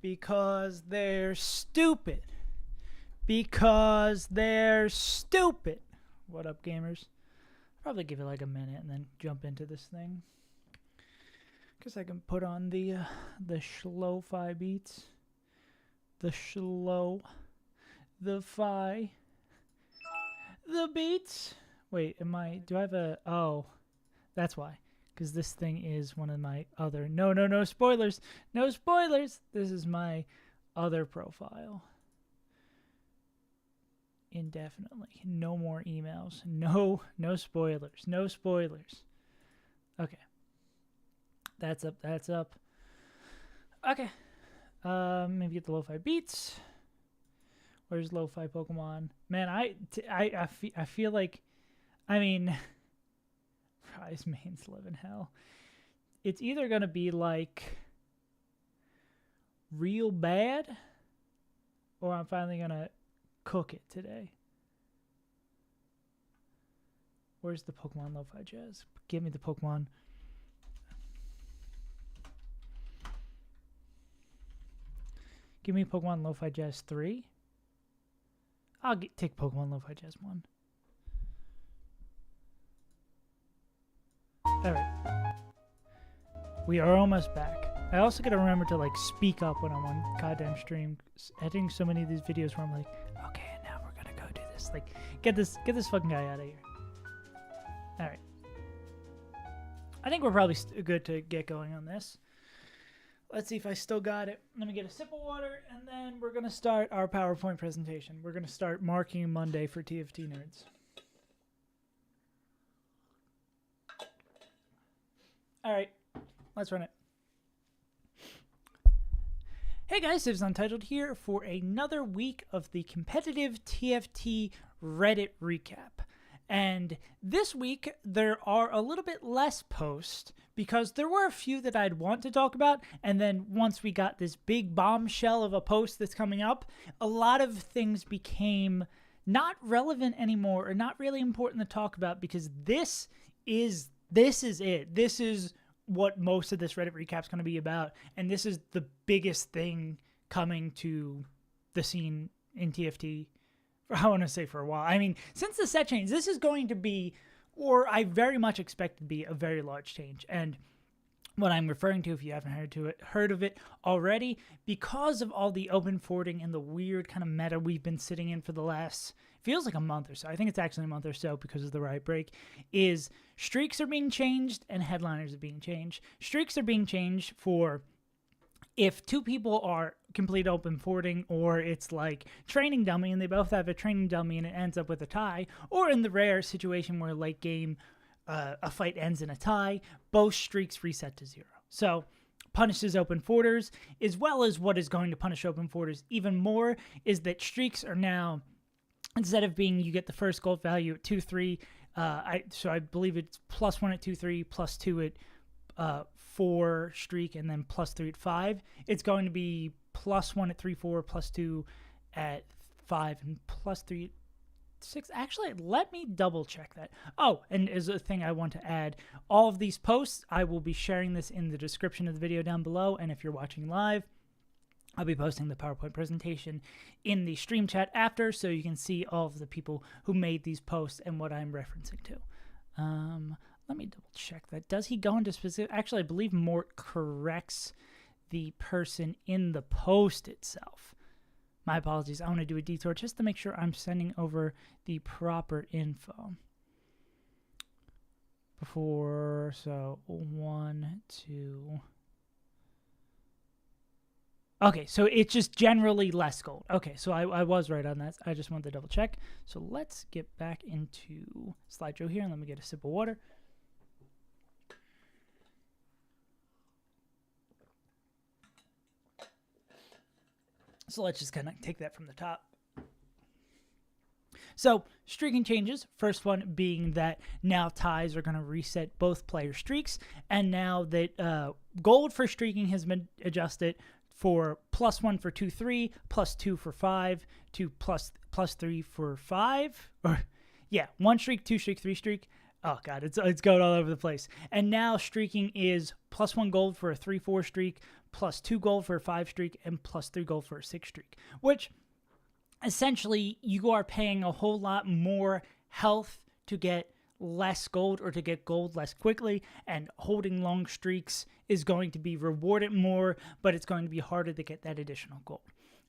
Because they're stupid. Because they're stupid. What up, gamers? Probably give it like a minute and then jump into this thing. Guess I can put on the slow-fi beats. The beats. Wait, do I have a, oh, that's why. Because this thing is one of my other, no spoilers. No spoilers. This is my other profile. Indefinitely. No more emails. No spoilers. No spoilers. Okay. That's up. Okay. Maybe get the lo-fi beats. Where's lo-fi Pokemon? Man, I feel like, I mean, prize mains live in hell. It's either gonna be like real bad, or I'm finally gonna cook it today. Where's the Pokemon lo-fi jazz? Give me the Pokemon. Give me Pokemon Lo-Fi Jazz 3. I'll take Pokemon Lo-Fi Jazz 1. Alright. We are almost back. I also gotta remember to like speak up when I'm on goddamn stream. Editing so many of these videos where I'm like, okay, now we're gonna go do this. Like, get this fucking guy out of here. Alright. I think we're probably good to get going on this. Let's see if I still got it. Let me get a sip of water, and then we're going to start our PowerPoint presentation. We're going to start marking Monday for TFT nerds. All right, let's run it. Hey guys, it's Untitled here for another week of the competitive TFT Reddit recap. And this week, there are a little bit less posts because there were a few that I'd want to talk about. And then once we got this big bombshell of a post that's coming up, a lot of things became not relevant anymore or not really important to talk about because this is it. This is what most of this Reddit recap is going to be about. And this is the biggest thing coming to the scene in TFT. I want to say for a while. I mean, since the set change, this is going to be, or I very much expect to be, a very large change. And what I'm referring to, if you haven't heard of it already, because of all the open forwarding and the weird kind of meta we've been sitting in for the last, feels like a month or so. I think it's actually a month or so because of the riot break, is streaks are being changed and headliners are being changed. Streaks are being changed for if two people are complete open forwarding, or it's like training dummy and they both have a training dummy and it ends up with a tie, or in the rare situation where late game a fight ends in a tie, both streaks reset to 0. So punishes open forwarders, as well as what is going to punish open forwarders even more is that streaks are now, instead of being you get the first gold value at 2-3, so I believe it's +1 at 2-3, +2 at 4 streak, and then +3 at 5. It's going to be +1 at 3-4, +2 at 5, and +3 at 6. Actually, let me double check that. Oh, and as a thing I want to add, all of these posts, I will be sharing this in the description of the video down below, and if you're watching live, I'll be posting the PowerPoint presentation in the stream chat after, so you can see all of the people who made these posts and what I'm referencing to. Let me double check that. Does he go into specific? Actually, I believe Mort corrects the person in the post itself. My apologies. I want to do a detour just to make sure I'm sending over the proper info. Before, so 1, 2. Okay, so it's just generally less gold. Okay, so I was right on that. I just wanted to double check. So let's get back into slideshow here and let me get a sip of water. So let's just kind of take that from the top. So streaking changes, first one being that now ties are going to reset both player streaks. And now that gold for streaking has been adjusted for +1 for 2-3, +2 for 5, to +3 for 5. Or yeah, 1 streak, 2 streak, 3 streak. Oh god, it's going all over the place. And now streaking is +1 gold for a 3-4 streak, +2 gold for a 5 streak, and +3 gold for a 6 streak. Which essentially you are paying a whole lot more health to get less gold or to get gold less quickly, and holding long streaks is going to be rewarded more, but it's going to be harder to get that additional gold.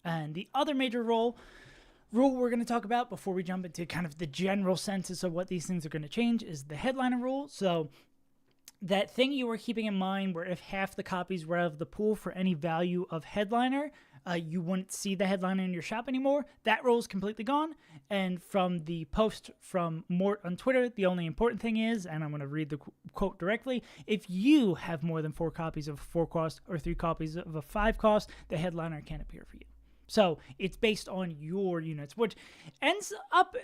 And the other major rule we're going to talk about before we jump into kind of the general census of what these things are going to change is the headliner rule. So that thing you were keeping in mind where if half the copies were out of the pool for any value of headliner, you wouldn't see the headliner in your shop anymore. That rule is completely gone. And from the post from Mort on Twitter, the only important thing is, and I'm going to read the quote directly, if you have more than 4 copies of a 4 cost or 3 copies of a 5 cost, the headliner can't appear for you. So it's based on your units, which ends up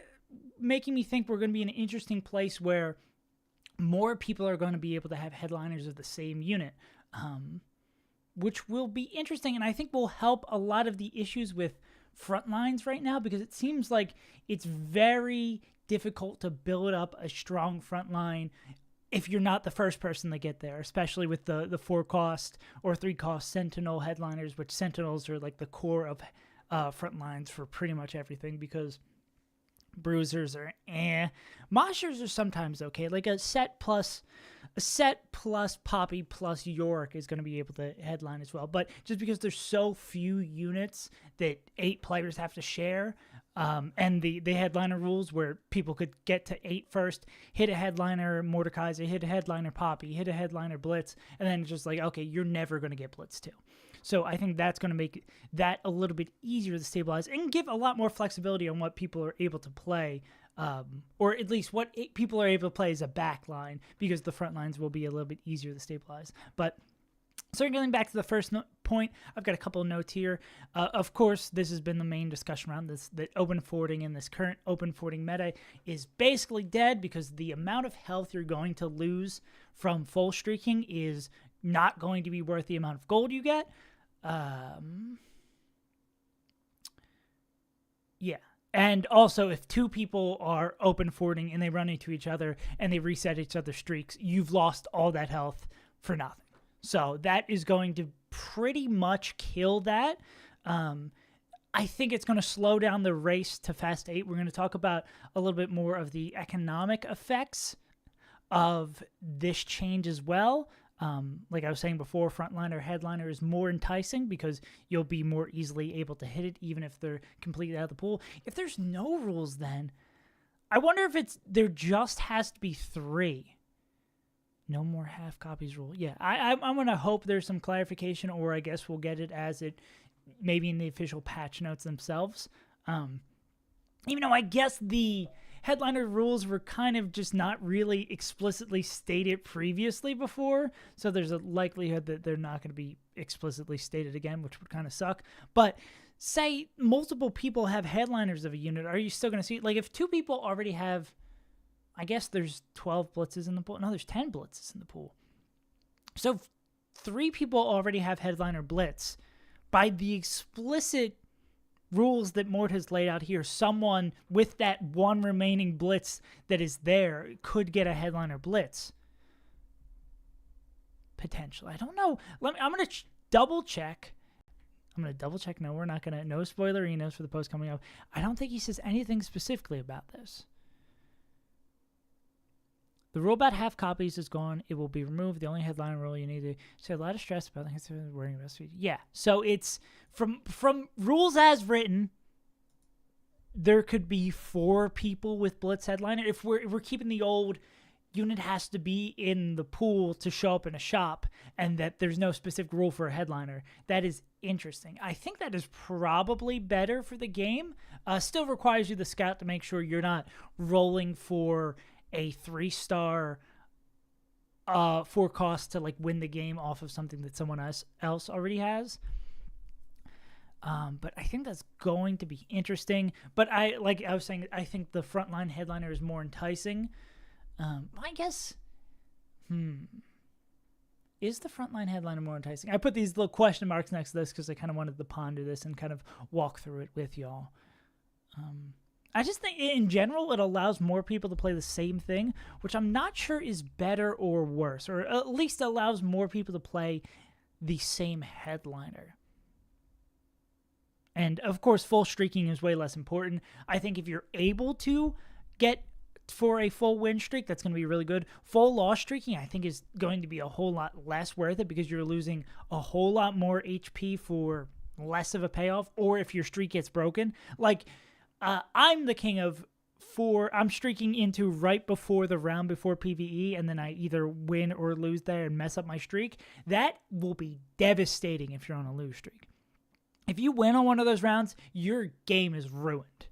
making me think we're going to be in an interesting place where more people are going to be able to have headliners of the same unit, which will be interesting, and I think will help a lot of the issues with front lines right now, because it seems like it's very difficult to build up a strong front line if you're not the first person to get there, especially with the 4 cost or 3 cost Sentinel headliners, which Sentinels are like the core of front lines for pretty much everything, because bruisers are moshers are sometimes okay. Like a set plus Poppy plus York is going to be able to headline as well. But just because there's so few units that 8 players have to share, and the headliner rules where people could get to 8 first, hit a headliner Mordekaiser, hit a headliner Poppy, hit a headliner Blitz, and then it's just like, okay, you're never going to get Blitz 2. So I think that's going to make that a little bit easier to stabilize and give a lot more flexibility on what people are able to play, or at least what people are able to play as a back line, because the front lines will be a little bit easier to stabilize. But circling back to the first point, I've got a couple of notes here. Of course, this has been the main discussion around this, that open forwarding in this current open forwarding meta is basically dead, because the amount of health you're going to lose from full streaking is not going to be worth the amount of gold you get. Yeah. And also, if 2 people are open forwarding and they run into each other and they reset each other's streaks, you've lost all that health for nothing. So that is going to pretty much kill that. I think it's going to slow down the race to Fast 8. We're going to talk about a little bit more of the economic effects of this change as well. Like I was saying before, frontliner, headliner is more enticing because you'll be more easily able to hit it, even if they're completely out of the pool. If there's no rules, then I wonder if there just has to be 3. No more half copies rule. Yeah, I'm going to hope there's some clarification, or I guess we'll get it as it maybe in the official patch notes themselves. Even though I guess the headliner rules were kind of just not really explicitly stated previously before, so there's a likelihood that they're not going to be explicitly stated again, which would kind of suck. But say multiple people have headliners of a unit, are you still going to see, like, if 2 people already have, I guess there's 12 blitzes in the pool. No, there's 10 blitzes in the pool. So 3 people already have headliner blitz. By the explicit rules that Mort has laid out here, someone with that 1 remaining blitz that is there could get a headliner blitz. Potentially. I don't know. I'm going to double check. No, we're not going to. No spoilerinos for the post coming up. I don't think he says anything specifically about this. The rule about half copies is gone. It will be removed. The only headline rule you need to say a lot of stress about worrying about speed. Yeah. So it's from rules as written. There could be 4 people with blitz headliner. If we're keeping the old unit has to be in the pool to show up in a shop, and that there's no specific rule for a headliner. That is interesting. I think that is probably better for the game. Still requires you the scout to make sure you're not rolling for a 3-star 4 cost to like win the game off of something that someone else already has. But I think that's going to be interesting. But I was saying, I think the frontline headliner is more enticing. I guess, is the frontline headliner more enticing? I put these little question marks next to this because I kind of wanted to ponder this and kind of walk through it with y'all. I just think in general it allows more people to play the same thing, which I'm not sure is better or worse, or at least allows more people to play the same headliner. And of course, full streaking is way less important. I think if you're able to get for a full win streak, that's going to be really good. Full loss streaking, I think, is going to be a whole lot less worth it because you're losing a whole lot more HP for less of a payoff, or if your streak gets broken. Like, I'm the king of I'm streaking into right before the round before PvE, and then I either win or lose there and mess up my streak. That will be devastating if you're on a lose streak. If you win on one of those rounds, your game is ruined,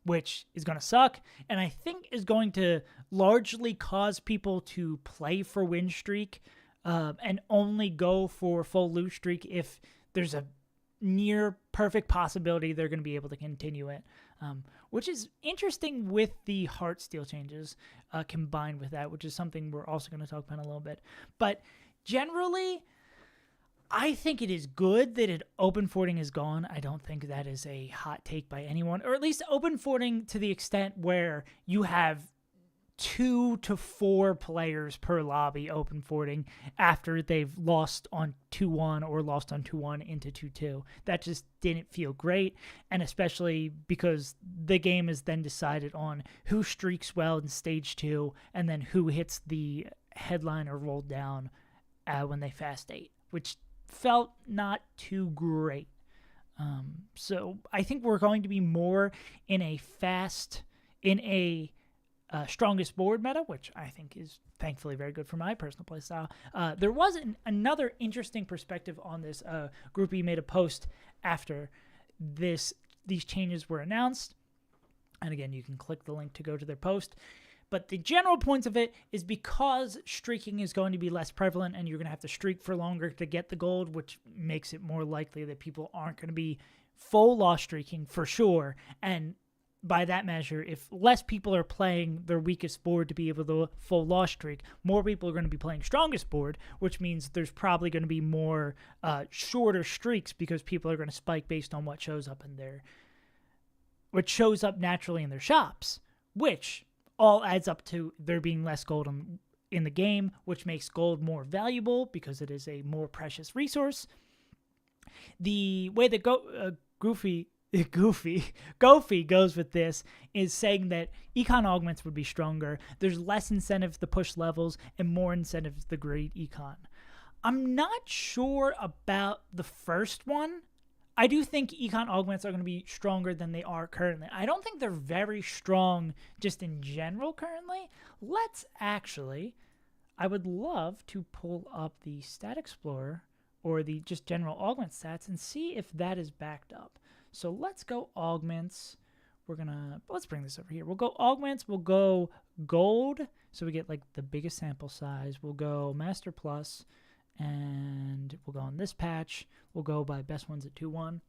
which is going to suck, and I think is going to largely cause people to play for win streak and only go for full lose streak if there's a near perfect possibility they're going to be able to continue it, which is interesting with the Heartsteel changes combined with that, which is something we're also going to talk about in a little bit. But generally, I think it is good that open forting is gone. I don't think that is a hot take by anyone, or at least open forting to the extent where you have 2 to 4 players per lobby open forting after they've lost on 2-1 or lost on 2-1 into 2-2. That just didn't feel great, and especially because the game is then decided on who streaks well in stage 2 and then who hits the headline or roll down when they fast 8, which felt not too great. So I think we're going to be more in a strongest board meta, which I think is thankfully very good for my personal playstyle. There was another interesting perspective on this. Groupie made a post after these changes were announced. And again, you can click the link to go to their post. But the general points of it is because streaking is going to be less prevalent and you're going to have to streak for longer to get the gold, which makes it more likely that people aren't going to be full loss streaking for sure. And by that measure, if less people are playing their weakest board to be able to full loss streak, more people are going to be playing strongest board, which means there's probably going to be more shorter streaks because people are going to spike based on what shows up naturally in their shops, which all adds up to there being less gold in the game, which makes gold more valuable because it is a more precious resource. The way that Goofy goes with this is saying that econ augments would be stronger. There's less incentive to push levels and more incentive to grade econ. I'm not sure about the first one. I do think econ augments are going to be stronger than they are currently. I don't think they're very strong just in general currently. I would love to pull up the Stat Explorer or the just general augment stats and see if that is backed up. So let's go augments. Let's bring this over here. We'll go augments. We'll go gold. So we get like the biggest sample size. We'll go Master Plus. And we'll go on this patch. We'll go by best ones at 2-1.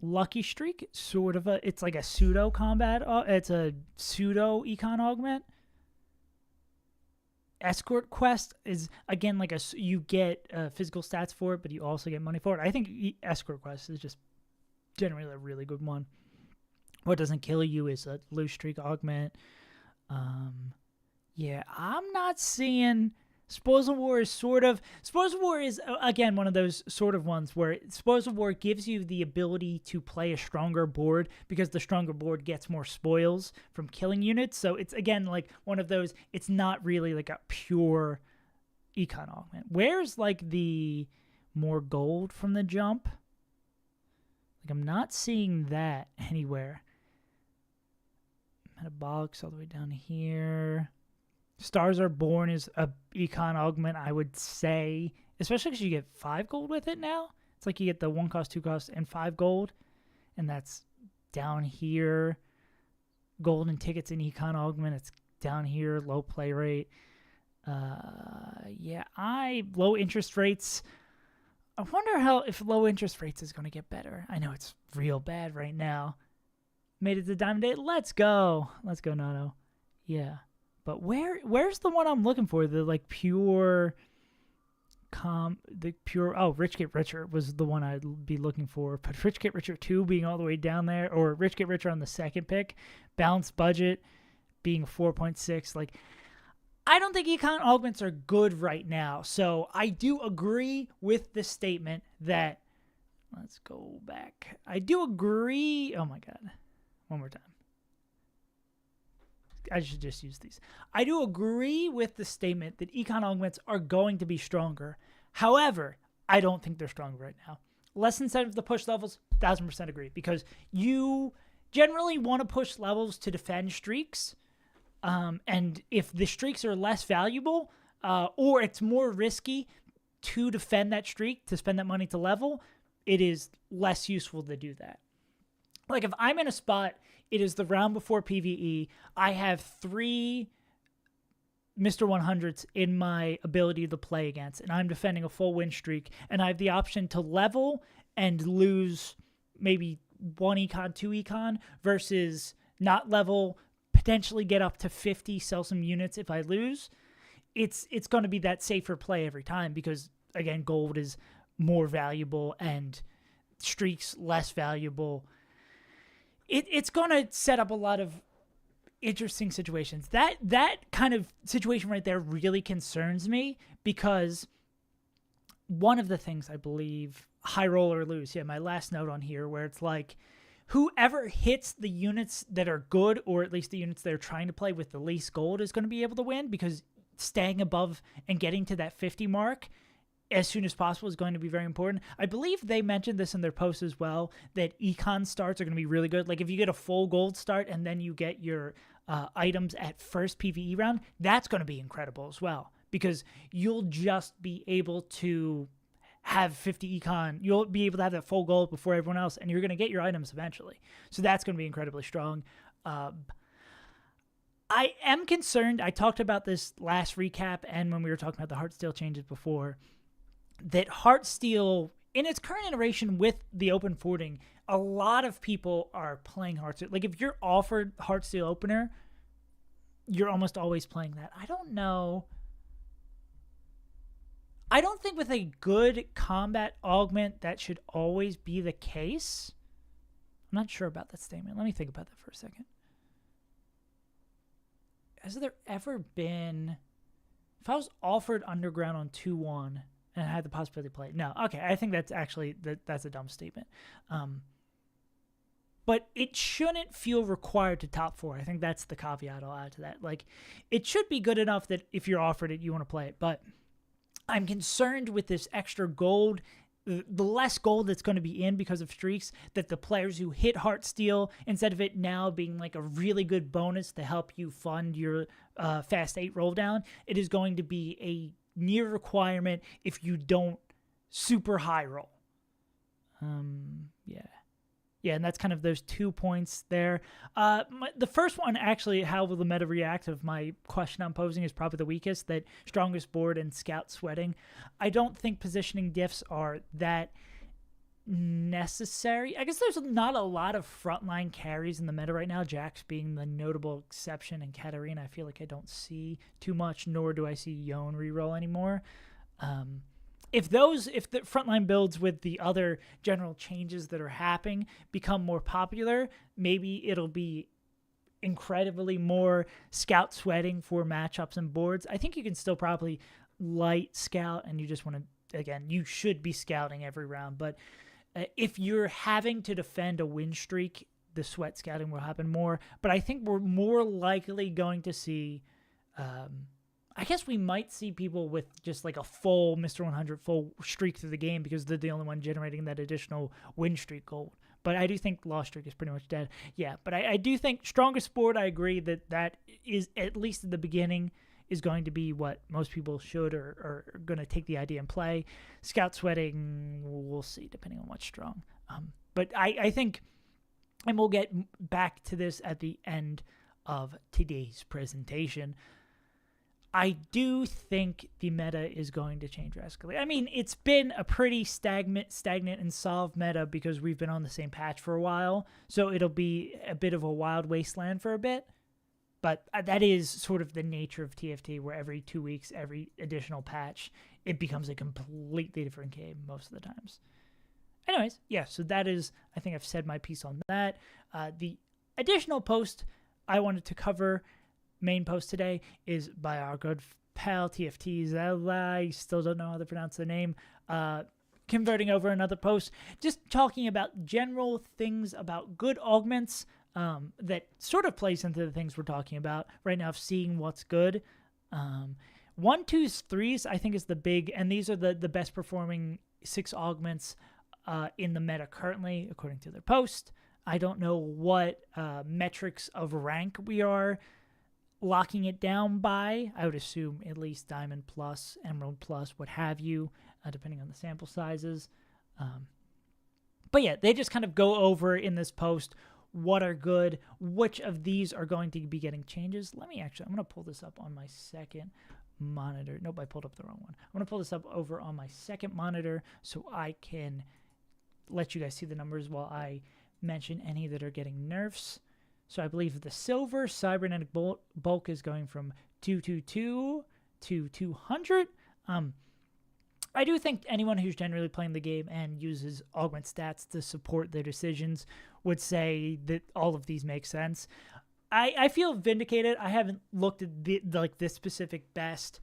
Lucky Streak, it's like a pseudo combat. It's a pseudo econ augment. Escort Quest is again like you get physical stats for it, but you also get money for it. I think Escort Quest is just generally a really good one. What doesn't kill you is a loose streak augment. Yeah, I'm not seeing. Spoils of War is again one of those sort of ones where Spoils of War gives you the ability to play a stronger board because the stronger board gets more spoils from killing units. So it's again like one of those, it's not really like a pure econ augment. Where's like the more gold from the jump? Like I'm not seeing that anywhere. Metabolics all the way down here. Stars Are Born is a econ augment, I would say, especially because you get 5 gold with it now. It's like you get the 1 cost, 2 cost, and 5 gold, and that's down here. Golden tickets in econ augment, it's down here. Low play rate. Low interest rates. I wonder if low interest rates is going to get better. I know it's real bad right now. Made it to Diamond 8. Let's go, Nato. Yeah. But where's the one I'm looking for? The like pure the pure, Rich Get Richer was the one I'd be looking for, but Rich Get Richer 2 being all the way down there, or Rich Get Richer on the second pick, balanced budget being 4.6, like, I don't think econ augments are good right now. So I do agree with the statement that, let's go back. I do agree. Oh my God. One more time. I should just use these. I do agree with the statement that econ augments are going to be stronger. However, I don't think they're stronger right now. Less incentive to push levels, 1000% agree, because you generally want to push levels to defend streaks. And if the streaks are less valuable, or it's more risky to defend that streak, to spend that money to level, it is less useful to do that. Like if I'm in a spot, it is the round before PvE, I have 3 Mr. 100s in my ability to play against, and I'm defending a full win streak, and I have the option to level and lose maybe 1 econ, 2 econ, versus not level, potentially get up to 50, sell some units if I lose. It's going to be that safer play every time because, again, gold is more valuable and streaks less valuable. It's going to set up a lot of interesting situations. That kind of situation right there really concerns me because one of the things I believe, high roll or lose, my last note on here, where it's like whoever hits the units that are good, or at least the units they're trying to play with the least gold, is going to be able to win, because staying above and getting to that 50 mark as soon as possible is going to be very important. I believe they mentioned this in their post as well, that econ starts are going to be really good. Like if you get a full gold start and then you get your items at first PvE round, that's going to be incredible as well, because you'll just be able to have 50 econ. You'll be able to have that full gold before everyone else, and you're going to get your items eventually. So that's going to be incredibly strong. I am concerned. I talked about this last recap and when we were talking about the Heartsteel changes before, that Heartsteel, in its current iteration with the open forwarding, a lot of people are playing Heartsteel. Like if you're offered Heartsteel opener, you're almost always playing that. I don't know. I don't think with a good combat augment that should always be the case. I'm not sure about that statement. Let me think about that for a second. Has there ever been, if I was offered Underground on 2-1 and I had the possibility to play it? No. Okay, I think that's actually, that's a dumb statement. But it shouldn't feel required to top 4. I think that's the caveat I'll add to that. Like, it should be good enough that if you're offered it, you want to play it. But I'm concerned with this extra gold, the less gold that's going to be in because of streaks, that the players who hit Heartsteel, instead of it now being like a really good bonus to help you fund your fast 8 roll down, it is going to be a near requirement if you don't super high roll. Yeah, and that's kind of those 2 points there. The first one, actually, how will the meta react, of my question I'm posing, is probably the weakest, that strongest board and scout sweating. I don't think positioning diffs are that necessary. I guess there's not a lot of frontline carries in the meta right now, Jax being the notable exception, and Katarina I feel like I don't see too much, nor do I see Yone reroll anymore. If the frontline builds with the other general changes that are happening become more popular, maybe it'll be incredibly more scout sweating for matchups and boards. I think you can still probably light scout, and you just want to, again, you should be scouting every round. But if you're having to defend a win streak, the sweat scouting will happen more. But I think we're more likely going to see, I guess we might see people with just like a full Mr. 100 full streak through the game, because they're the only one generating that additional win streak gold. But I do think lost streak is pretty much dead. Yeah, but I do think strongest board, I agree that is, at least at the beginning, is going to be what most people should or are going to take the idea and play. Scout sweating, we'll see, depending on what's strong. But I think, and we'll get back to this at the end of today's presentation, I do think the meta is going to change drastically. I mean, it's been a pretty stagnant and solved meta because we've been on the same patch for a while, so it'll be a bit of a wild wasteland for a bit. But that is sort of the nature of TFT, where every 2 weeks, every additional patch, it becomes a completely different game most of the times. Anyways, yeah, so that is, I think I've said my piece on that. The additional post I wanted to cover, main post today, is by our good pal TFT's. I still don't know how to pronounce the name. Converting over another post, just talking about general things about good augments that sort of plays into the things we're talking about right now, of seeing what's good. 1, 2s, 3s, I think is the big, and these are the best performing 6 augments in the meta currently, according to their post. I don't know what metrics of rank we are locking it down by. I would assume at least Diamond Plus, Emerald Plus, what have you, depending on the sample sizes. But yeah, they just kind of go over in this post what are good, which of these are going to be getting changes. I'm going to pull this up on my second monitor. Nope, I pulled up the wrong one. I'm going to pull this up over on my second monitor so I can let you guys see the numbers while I mention any that are getting nerfs. So I believe the silver cybernetic bulk is going from 222 to 200. I do think anyone who's generally playing the game and uses augment stats to support their decisions would say that all of these make sense. I feel vindicated. I haven't looked at this specific best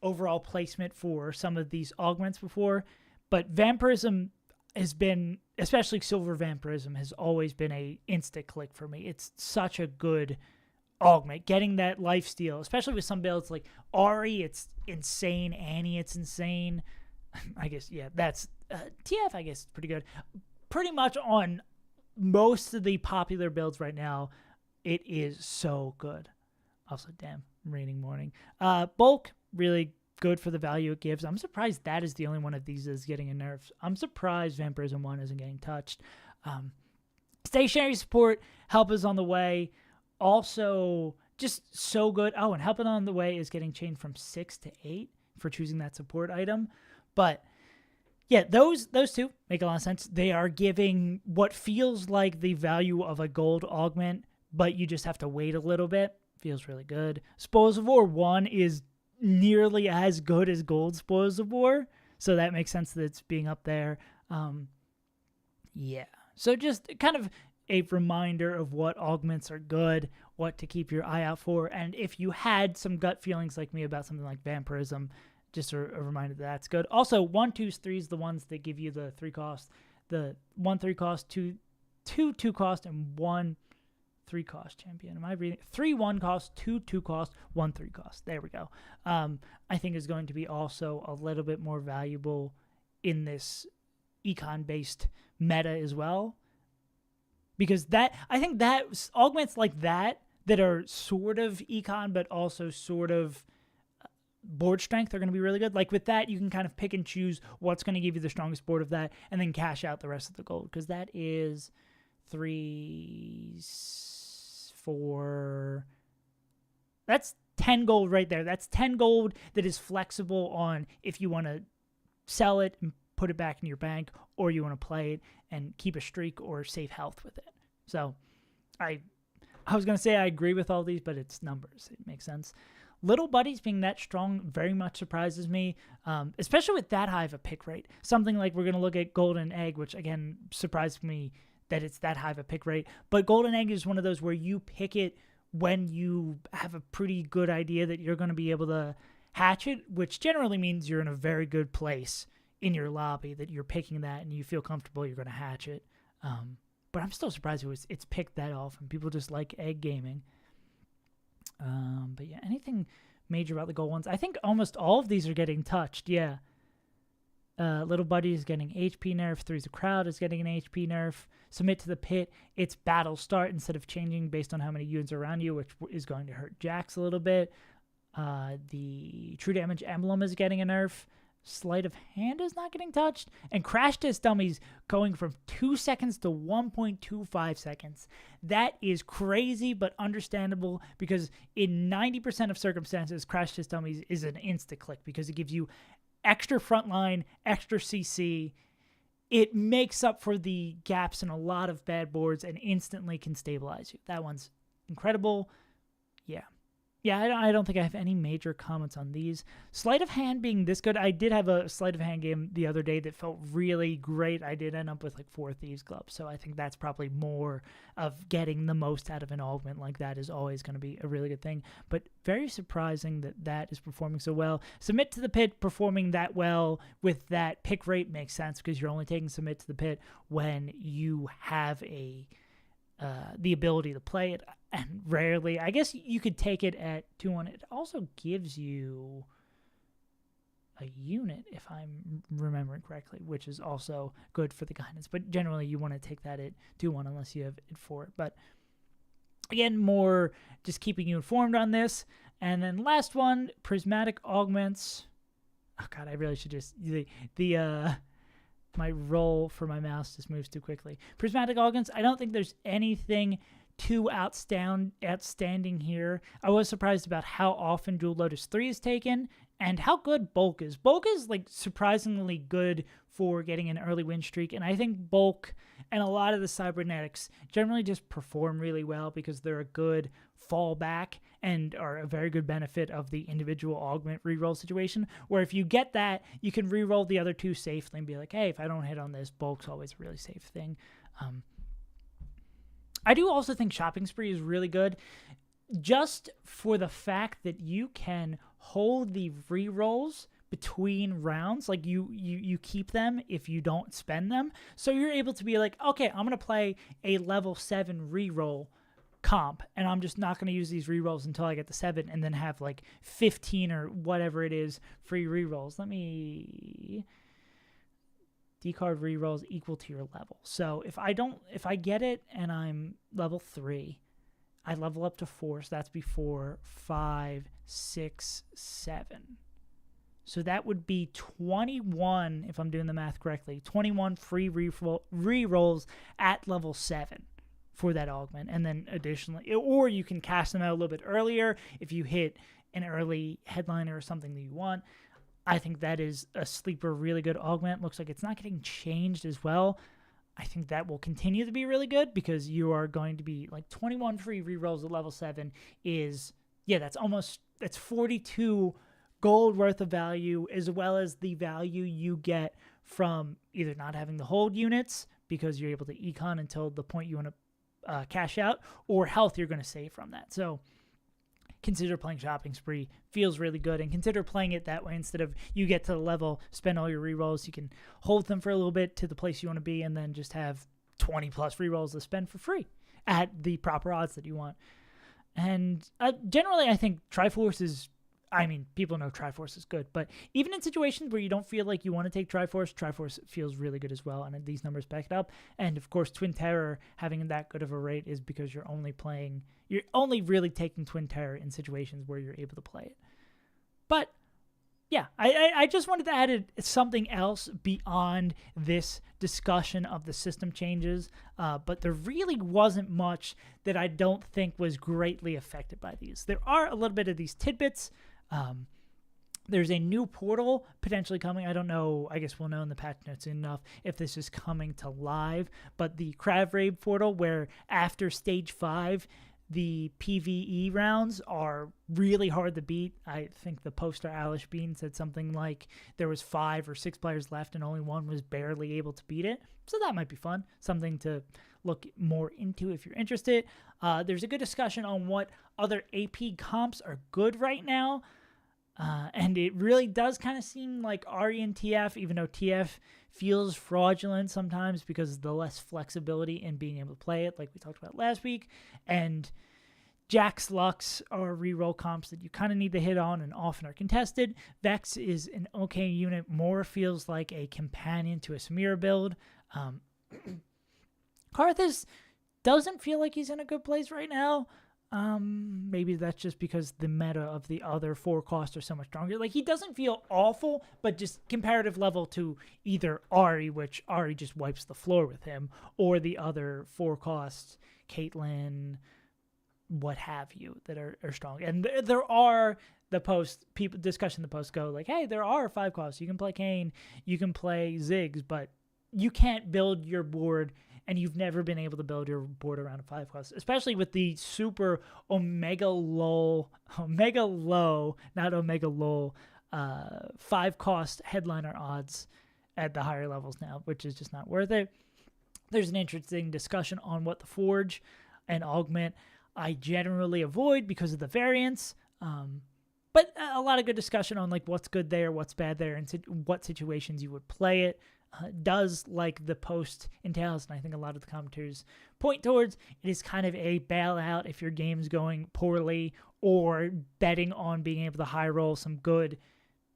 overall placement for some of these augments before, but Vampirism has been, especially Silver Vampirism, has always been a instant click for me. It's such a good augment. Getting that lifesteal, especially with some builds like Ari, it's insane. Annie, it's insane. I guess, yeah, that's TF, I guess, pretty good. Pretty much on most of the popular builds right now, it is so good. Also, damn, raining morning. Bulk, really good for the value it gives. I'm surprised that is the only one of these is getting a nerf. I'm surprised Vampirism 1 isn't getting touched. Stationary support, help is on the way. Also, just so good. Oh, and help is on the way is getting changed from 6 to 8 for choosing that support item. But yeah, those two make a lot of sense. They are giving what feels like the value of a gold augment, but you just have to wait a little bit. Feels really good. Spoils of War 1 is nearly as good as gold Spoils of War, so that makes sense that it's being up there. Yeah, so just kind of a reminder of what augments are good, what to keep your eye out for, and if you had some gut feelings like me about something like Vampirism, just a reminder that that's good. Also, 1, 2s, 3s, the ones that give you the 3 cost, the 1 3 cost, 2 2 cost, and 1 3 cost champion. Am I reading? 3 1 cost, 2 2 cost, 1 3 cost. There we go. I think is going to be also a little bit more valuable in this econ-based meta as well. Because I think that augments like that are sort of econ, but also sort of board strength are going to be really good. Like with that, you can kind of pick and choose what's going to give you the strongest board of that, and then cash out the rest of the gold. Because that is 3, 4. That's 10 gold right there. That's 10 gold that is flexible on if you want to sell it and put it back in your bank, or you want to play it and keep a streak or save health with it. So I was going to say I agree with all these, but it's numbers. It makes sense. Little Buddies being that strong very much surprises me, especially with that high of a pick rate. Something like we're going to look at Golden Egg, which again surprised me that it's that high of a pick rate. But Golden Egg is one of those where you pick it when you have a pretty good idea that you're going to be able to hatch it, which generally means you're in a very good place in your lobby, that you're picking that and you feel comfortable you're going to hatch it. But I'm still surprised it's picked that often. People just like egg gaming. But yeah, anything major about the gold ones? I think almost all of these are getting touched, yeah. Little Buddy is getting HP nerf. Three's a Crowd is getting an HP nerf. Submit to the Pit, it's battle start instead of changing based on how many units are around you, which is going to hurt Jax a little bit. The True Damage Emblem is getting a nerf. Sleight of Hand is not getting touched. And Crash Test Dummies going from 2 seconds to 1.25 seconds. That is crazy, but understandable, because in 90% of circumstances, Crash Test Dummies is an insta-click because it gives you extra frontline, extra CC. It makes up for the gaps in a lot of bad boards and instantly can stabilize you. That one's incredible. yeah, I don't think I have any major comments on these. Sleight of hand being this good, I did have a sleight of hand game the other day that felt really great. I did end up with like 4 Thieves' Gloves, so I think that's probably more of getting the most out of an augment like that is always going to be a really good thing. But very surprising that that is performing so well. Submit to the Pit performing that well with that pick rate makes sense because you're only taking Submit to the Pit when you have the ability to play it, and rarely, I guess you could take it at 2-1. It also gives you a unit, if I'm remembering correctly, which is also good for the guidance, but generally you want to take that at 2-1 unless you have it for it. But again, more just keeping you informed on this. And then last one, prismatic augments. Oh god, I really should just my roll for my mouse just moves too quickly. Prismatic augments, I don't think there's anything too outstanding here. I was surprised about how often Jewel Lotus 3 is taken and how good Bulk is. Bulk is like surprisingly good for getting an early win streak, and I think Bulk and a lot of the cybernetics generally just perform really well because they're a good fallback and are a very good benefit of the individual augment reroll situation, where if you get that, you can reroll the other 2 safely and be like, hey, if I don't hit on this, Bulk's always a really safe thing. I do also think Shopping Spree is really good just for the fact that you can hold the rerolls between rounds. Like you keep them if you don't spend them. So you're able to be like, okay, I'm going to play a level 7 reroll comp, and I'm just not going to use these rerolls until I get to 7 and then have like 15 or whatever it is free rerolls. Let me decard rerolls equal to your level. So if I get it and I'm level 3, I level up to 4, so that's before 5, 6, 7. So that would be 21, if I'm doing the math correctly, 21 free rerolls at level 7 for that augment. And then additionally, or you can cash them out a little bit earlier if you hit an early headliner or something that you want. I think that is a sleeper, really good augment. Looks like it's not getting changed as well. I think that will continue to be really good because you are going to be like 21 free rerolls at level 7 is, yeah, that's 42 gold worth of value, as well as the value you get from either not having to hold units because you're able to econ until the point you want to cash out, or health you're going to save from that. So consider playing Shopping Spree. Feels really good, and consider playing it that way instead of you get to the level, spend all your rerolls. You can hold them for a little bit to the place you want to be, and then just have 20 plus rerolls to spend for free at the proper odds that you want. And generally, I think Triforce is, I mean, people know Triforce is good, but even in situations where you don't feel like you want to take Triforce feels really good as well, and these numbers back it up. And of course, Twin Terror having that good of a rate is because you're only really taking Twin Terror in situations where you're able to play it. But yeah, I just wanted to add something else beyond this discussion of the system changes, but there really wasn't much that I don't think was greatly affected by these. There are a little bit of these tidbits. There's a new portal potentially coming. I don't know. I guess we'll know in the patch notes enough if this is coming to live. But the Crab Raid portal, where after stage 5, the PvE rounds are really hard to beat. I think the poster Alish Bean said something like there was 5 or 6 players left and only one was barely able to beat it. So that might be fun. Something to look more into if you're interested. There's a good discussion on what other AP comps are good right now. And it really does kind of seem like Ahri and TF, even though TF feels fraudulent sometimes because of the less flexibility in being able to play it, like we talked about last week. And Jax, Lux are reroll comps that you kind of need to hit on and often are contested. Vex is an okay unit, more feels like a companion to a Samira build. Karthus doesn't feel like he's in a good place right now. Maybe that's just because the meta of the other 4 costs are so much stronger. Like, he doesn't feel awful, but just comparative level to either Ahri, which Ahri just wipes the floor with him, or the other 4 costs, Caitlyn, what have you, that are strong. And there are people discussing the post go like, hey, there are 5 costs. You can play Kayn, you can play Ziggs, but you can't build your board and you've never been able to build your board around a 5 cost, especially with the super omega low, not omega low, 5 cost headliner odds at the higher levels now, which is just not worth it. There's an interesting discussion on what the Forge and Augment I generally avoid because of the variance. But a lot of good discussion on like what's good there, what's bad there, and what situations you would play it. Does like the post entails, and I think a lot of the commentators point towards, it is kind of a bailout if your game's going poorly, or betting on being able to high roll some good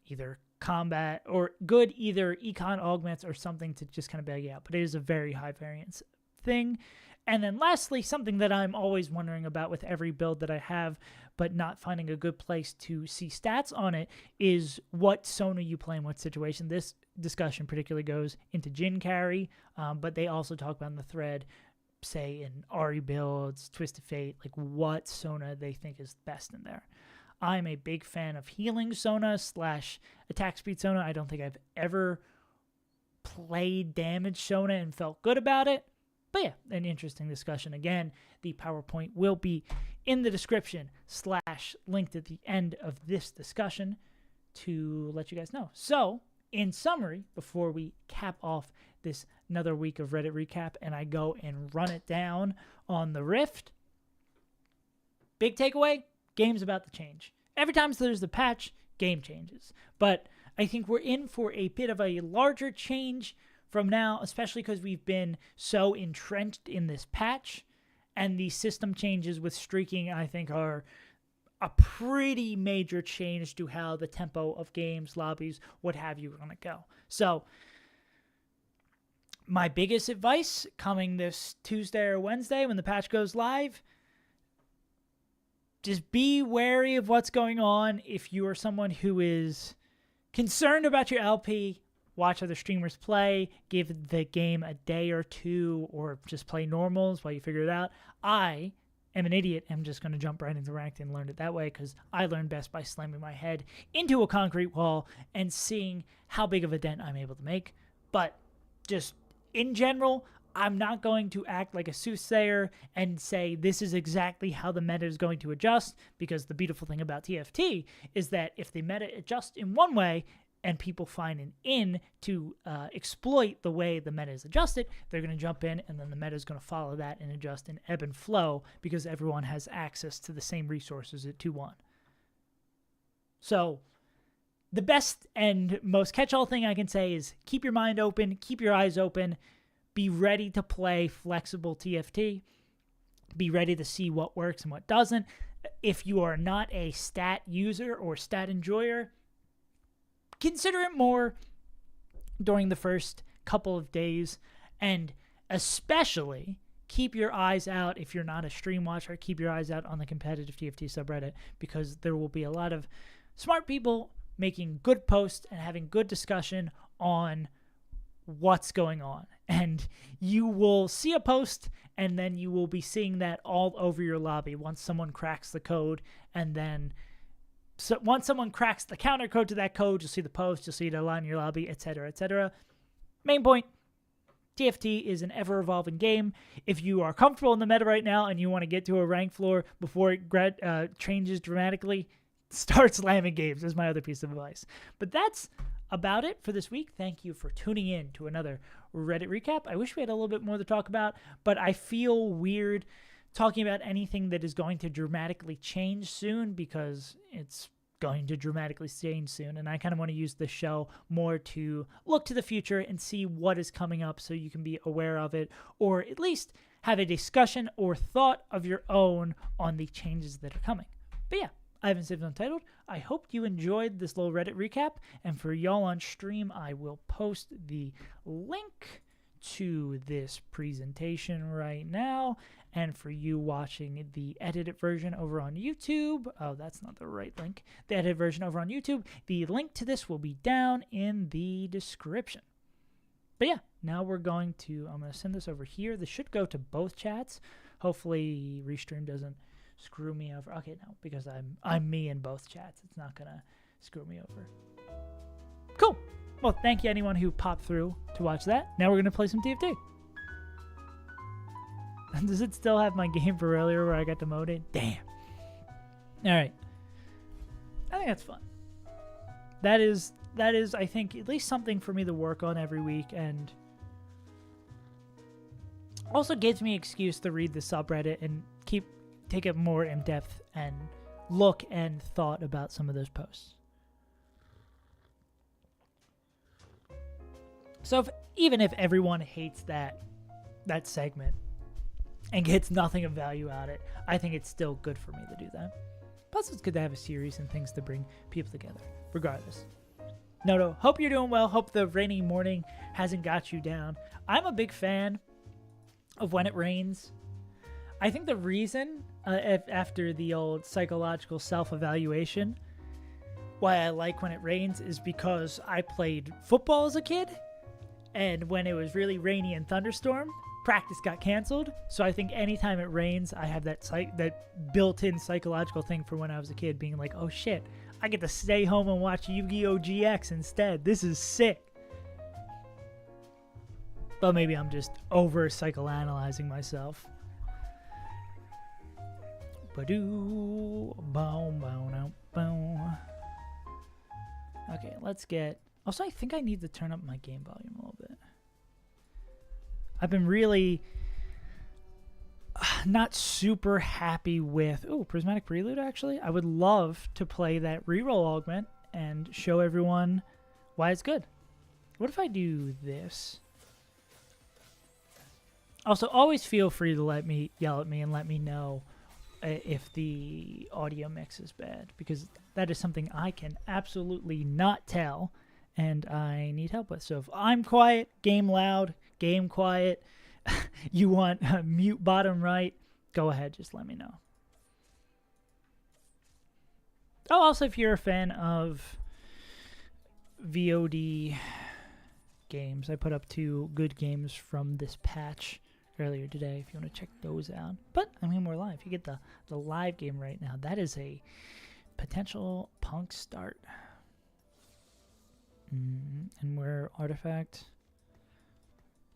either combat or good either econ augments or something to just kind of bail you out. But it is a very high variance thing. And then lastly, something that I'm always wondering about with every build that I have, but not finding a good place to see stats on it, is what Sona you play in what situation. This discussion particularly goes into Jin carry, but they also talk about in the thread, say in Ari builds, Twisted Fate, like what Sona they think is best in there. I'm a big fan of healing Sona / attack speed Sona. I don't think I've ever played damage Sona and felt good about it. But yeah, an interesting discussion. Again, the PowerPoint will be in the description / linked at the end of this discussion to let you guys know. So, in summary, before we cap off this another week of Reddit recap and I go and run it down on the Rift, big takeaway, game's about to change. Every time there's the patch, game changes. But I think we're in for a bit of a larger change from now, especially because we've been so entrenched in this patch, and the system changes with streaking, I think, are a pretty major change to how the tempo of games, lobbies, what have you, are going to go. So, my biggest advice coming this Tuesday or Wednesday when the patch goes live, just be wary of what's going on. If you are someone who is concerned about your LP, watch other streamers play, give the game a day or two, or just play normals while you figure it out. I am an idiot. I'm just going to jump right into ranked and learn it that way because I learn best by slamming my head into a concrete wall and seeing how big of a dent I'm able to make. But just in general, I'm not going to act like a soothsayer and say this is exactly how the meta is going to adjust, because the beautiful thing about TFT is that if the meta adjusts in one way, and people find an in to exploit the way the meta is adjusted, they're going to jump in, and then the meta is going to follow that and adjust and ebb and flow because everyone has access to the same resources at 2-1. So the best and most catch-all thing I can say is keep your mind open, keep your eyes open, be ready to play flexible TFT, be ready to see what works and what doesn't. If you are not a stat user or stat enjoyer, consider it more during the first couple of days, and especially keep your eyes out, if you're not a stream watcher, keep your eyes out on the competitive TFT subreddit, because there will be a lot of smart people making good posts and having good discussion on what's going on. And you will see a post, and then you will be seeing that all over your lobby once someone cracks the code, and then so once someone cracks the counter code to that code, you'll see the post, you'll see it align your lobby, etc., etc. Main point, TFT is an ever-evolving game. If you are comfortable in the meta right now and you want to get to a rank floor before it changes dramatically, start slamming games is my other piece of advice. But that's about it for this week. Thank you for tuning in to another Reddit recap. I wish we had a little bit more to talk about, but I feel weird talking about anything that is going to dramatically change soon, because it's going to dramatically change soon, and I kind of want to use the show more to look to the future and see what is coming up so you can be aware of it, or at least have a discussion or thought of your own on the changes that are coming. But yeah, I've been Sibs Untitled. I hope you enjoyed this little Reddit recap, and for y'all on stream, I will post the link to this presentation right now. And for you watching the edited version over on YouTube, oh, that's not the right link. The edited version over on YouTube, the link to this will be down in the description. But yeah, now I'm going to send this over here. This should go to both chats. Hopefully Restream doesn't screw me over. Okay, no, because I'm me in both chats. It's not going to screw me over. Cool. Well, thank you anyone who popped through to watch that. Now we're going to play some TFT. Does it still have my game for earlier where I got demoted? Damn. All right. I think that's fun. That is, I think, at least something for me to work on every week, and also gives me an excuse to read the subreddit and take a more in-depth and look and thought about some of those posts. So even if everyone hates that segment and gets nothing of value out of it, I think it's still good for me to do that. Plus, it's good to have a series and things to bring people together, regardless. No, hope you're doing well. Hope the rainy morning hasn't got you down. I'm a big fan of when it rains. I think the reason, after the old psychological self-evaluation, why I like when it rains is because I played football as a kid, and when it was really rainy and thunderstorm, practice got canceled. So I think anytime it rains, I have that built-in psychological thing for when I was a kid, being like, oh shit, I get to stay home and watch Yu-Gi-Oh! GX instead. This is sick. But maybe I'm just over psychoanalyzing myself. Okay, let's get... Also, I think I need to turn up my game volume a little bit. I've been really not super happy with... Oh, Prismatic Prelude, actually. I would love to play that reroll augment and show everyone why it's good. What if I do this? Also, always feel free to yell at me and let me know if the audio mix is bad, because that is something I can absolutely not tell and I need help with. So if I'm quiet, game loud, game quiet, you want mute bottom right, go ahead, just let me know. Oh, also, if you're a fan of VOD games, I put up 2 good games from this patch earlier today if you want to check those out. But I mean, we're live. You get the live game right now. That is a potential punk start. And we're artifact.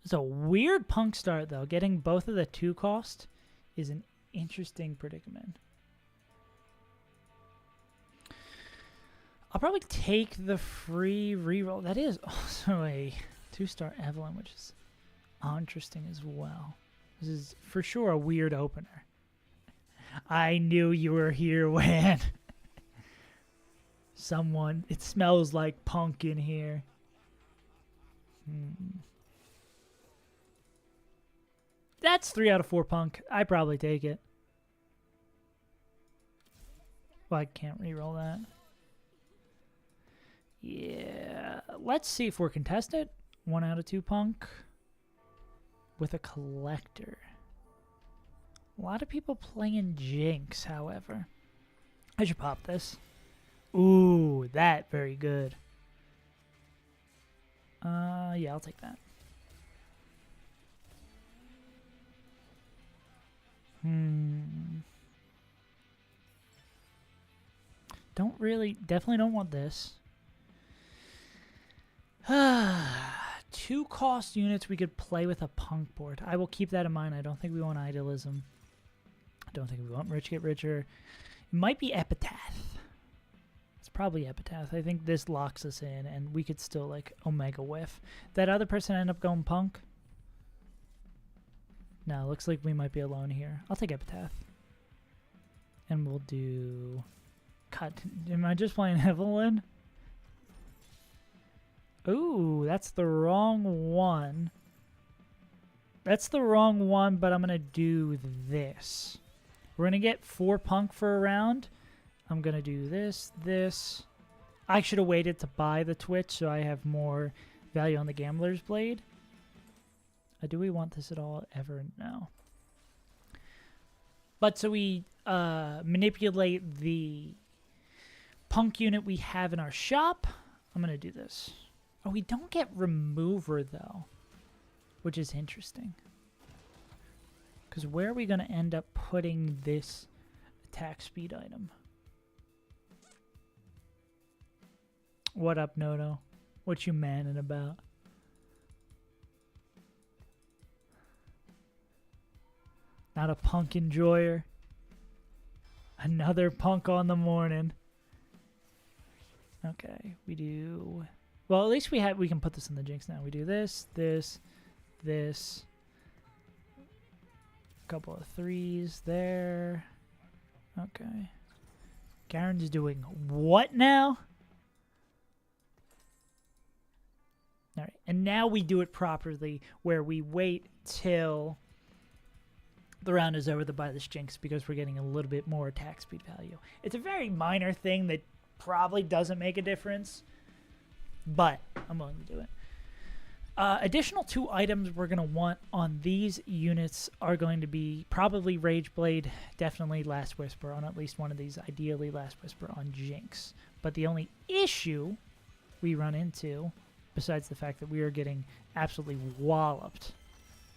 It's a weird punk start though. Getting both of the 2 cost is an interesting predicament. I'll probably take the free reroll. That is also a 2-star Evelyn, which is interesting as well. This is for sure a weird opener. I knew you were here when it smells like punk in here. That's 3 out of 4 punk. I probably take it. Well, I can't reroll that. Yeah, let's see if we're contested. 1 out of 2 punk. With a collector. A lot of people playing Jinx, however. I should pop this. Ooh, that very good. Yeah, I'll take that. Definitely don't want this. 2 cost units we could play with a punk board. I will keep that in mind. I don't think we want Idealism. I don't think we want Rich Get Richer. It might be Epitaph. It's probably Epitaph. I think this locks us in, and we could still, like, Omega Whiff. That other person end up going punk? No, looks like we might be alone here. I'll take Epitaph. And we'll do... Cut. Am I just playing Evelyn? Ooh, that's the wrong one. That's the wrong one, but I'm going to do this. We're going to get 4 punk for a round. I'm going to do this. I should have waited to buy the Twitch so I have more value on the Gambler's Blade. Do we want this at all? Ever? No. But so we manipulate the punk unit we have in our shop. I'm going to do this. Oh, we don't get Remover, though, which is interesting. Because where are we going to end up putting this attack speed item? What up, Noto? What you manning about? Not a punk enjoyer. Another punk on the morning. Okay, we do... Well, at least we can put this in the Jinx now. We do this, this, this. A couple of threes there. Okay. Garen's doing what now? All right, and now we do it properly, where we wait till the round is over to buy this Jinx because we're getting a little bit more attack speed value. It's a very minor thing that probably doesn't make a difference, but I'm willing to do it. Additional 2 items we're going to want on these units are going to be probably Rage Blade, definitely Last Whisper on at least one of these, ideally Last Whisper on Jinx. But the only issue we run into, besides the fact that we are getting absolutely walloped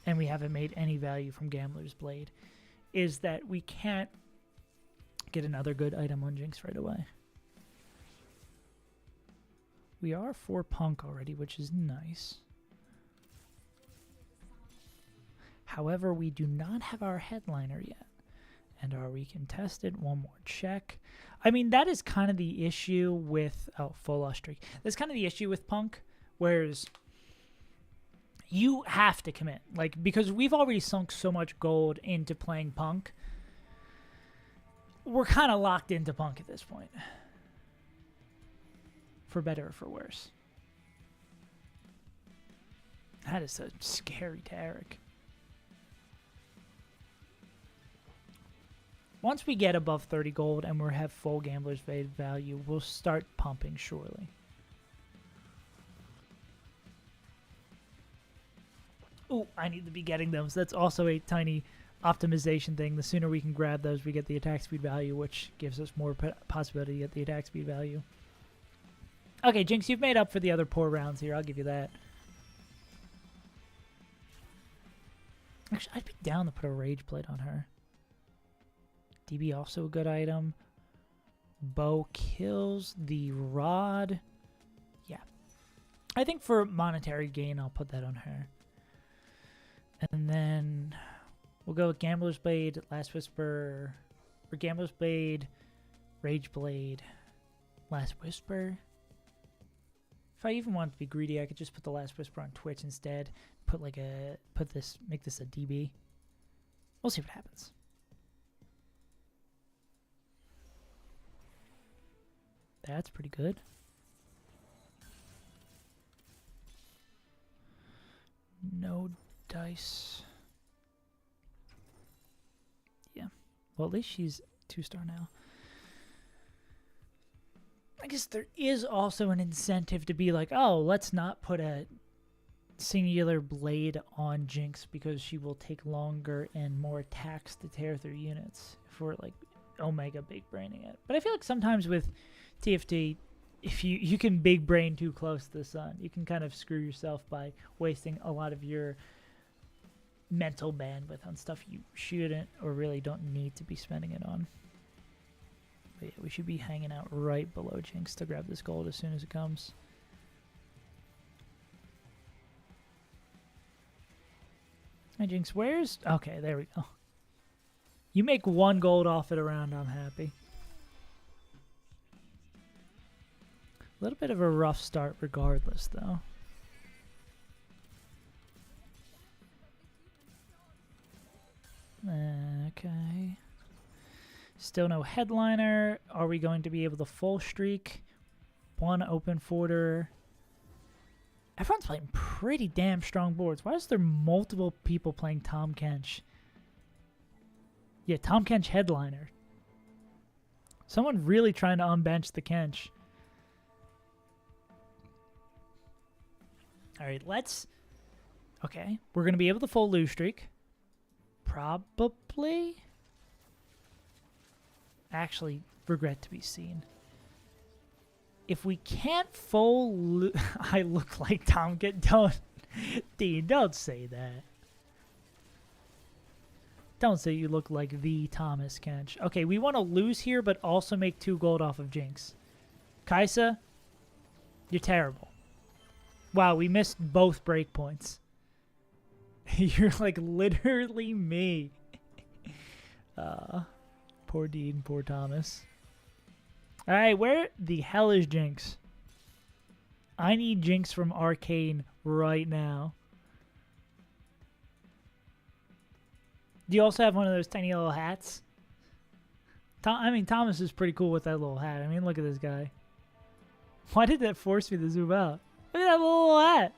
and we haven't made any value from Gambler's Blade, is that we can't get another good item on Jinx right away. We are 4 Punk already, which is nice. However, we do not have our Headliner yet. And are we contested? One more check. I mean, that is kind of the issue with... Oh, full loss streak. That's kind of the issue with Punk, whereas you have to commit. Like, because we've already sunk so much gold into playing Punk, we're kind of locked into Punk at this point. For better or for worse. That is a scary Tarek. Once we get above 30 gold and we have full Gambler's value, we'll start pumping surely. Ooh, I need to be getting those. That's also a tiny optimization thing. The sooner we can grab those, we get the attack speed value, which gives us more possibility to get the attack speed value. Okay, Jinx, you've made up for the other poor rounds here. I'll give you that. Actually, I'd be down to put a Rage Blade on her. DB also a good item. Bow kills the rod. Yeah. I think for monetary gain, I'll put that on her. And then we'll go with Gambler's Blade, Last Whisper, or Gambler's Blade, Rage Blade, Last Whisper. If I even wanted to be greedy, I could just put the Last Whisper on Twitch instead. Put like a make this a DB. We'll see what happens. That's pretty good. No dice. Yeah. Well, at least she's 2-star now. I guess there is also an incentive to be like, oh, let's not put a singular blade on Jinx because she will take longer and more attacks to tear through units if we're like Omega big braining it. But I feel like sometimes with TFT, if you can big brain too close to the sun, you can kind of screw yourself by wasting a lot of your mental bandwidth on stuff you shouldn't or really don't need to be spending it on. But yeah, we should be hanging out right below Jinx to grab this gold as soon as it comes. Hey Jinx, where's... Okay, there we go. You make 1 gold off it around, I'm happy. A little bit of a rough start regardless, though. Okay. Still no Headliner. Are we going to be able to full streak? 1 open forder. Everyone's playing pretty damn strong boards. Why is there multiple people playing Tahm Kench? Yeah, Tahm Kench Headliner. Someone really trying to unbench the Kench. All right, let's... Okay, we're going to be able to full lose streak. Probably. Actually, regret to be seen. If we can't full... I look like Tahm Kench. Don't... Dean, don't say that. Don't say you look like the Thomas Kench. Okay, we want to lose here, but also make 2 gold off of Jinx. Kaisa, you're terrible. Wow, we missed both breakpoints. You're like literally me. Poor Dean, poor Thomas. All right, where the hell is Jinx? I need Jinx from Arcane right now. Do you also have one of those tiny little hats? Thomas is pretty cool with that little hat. I mean, look at this guy. Why did that force me to zoom out? Look at that little hat.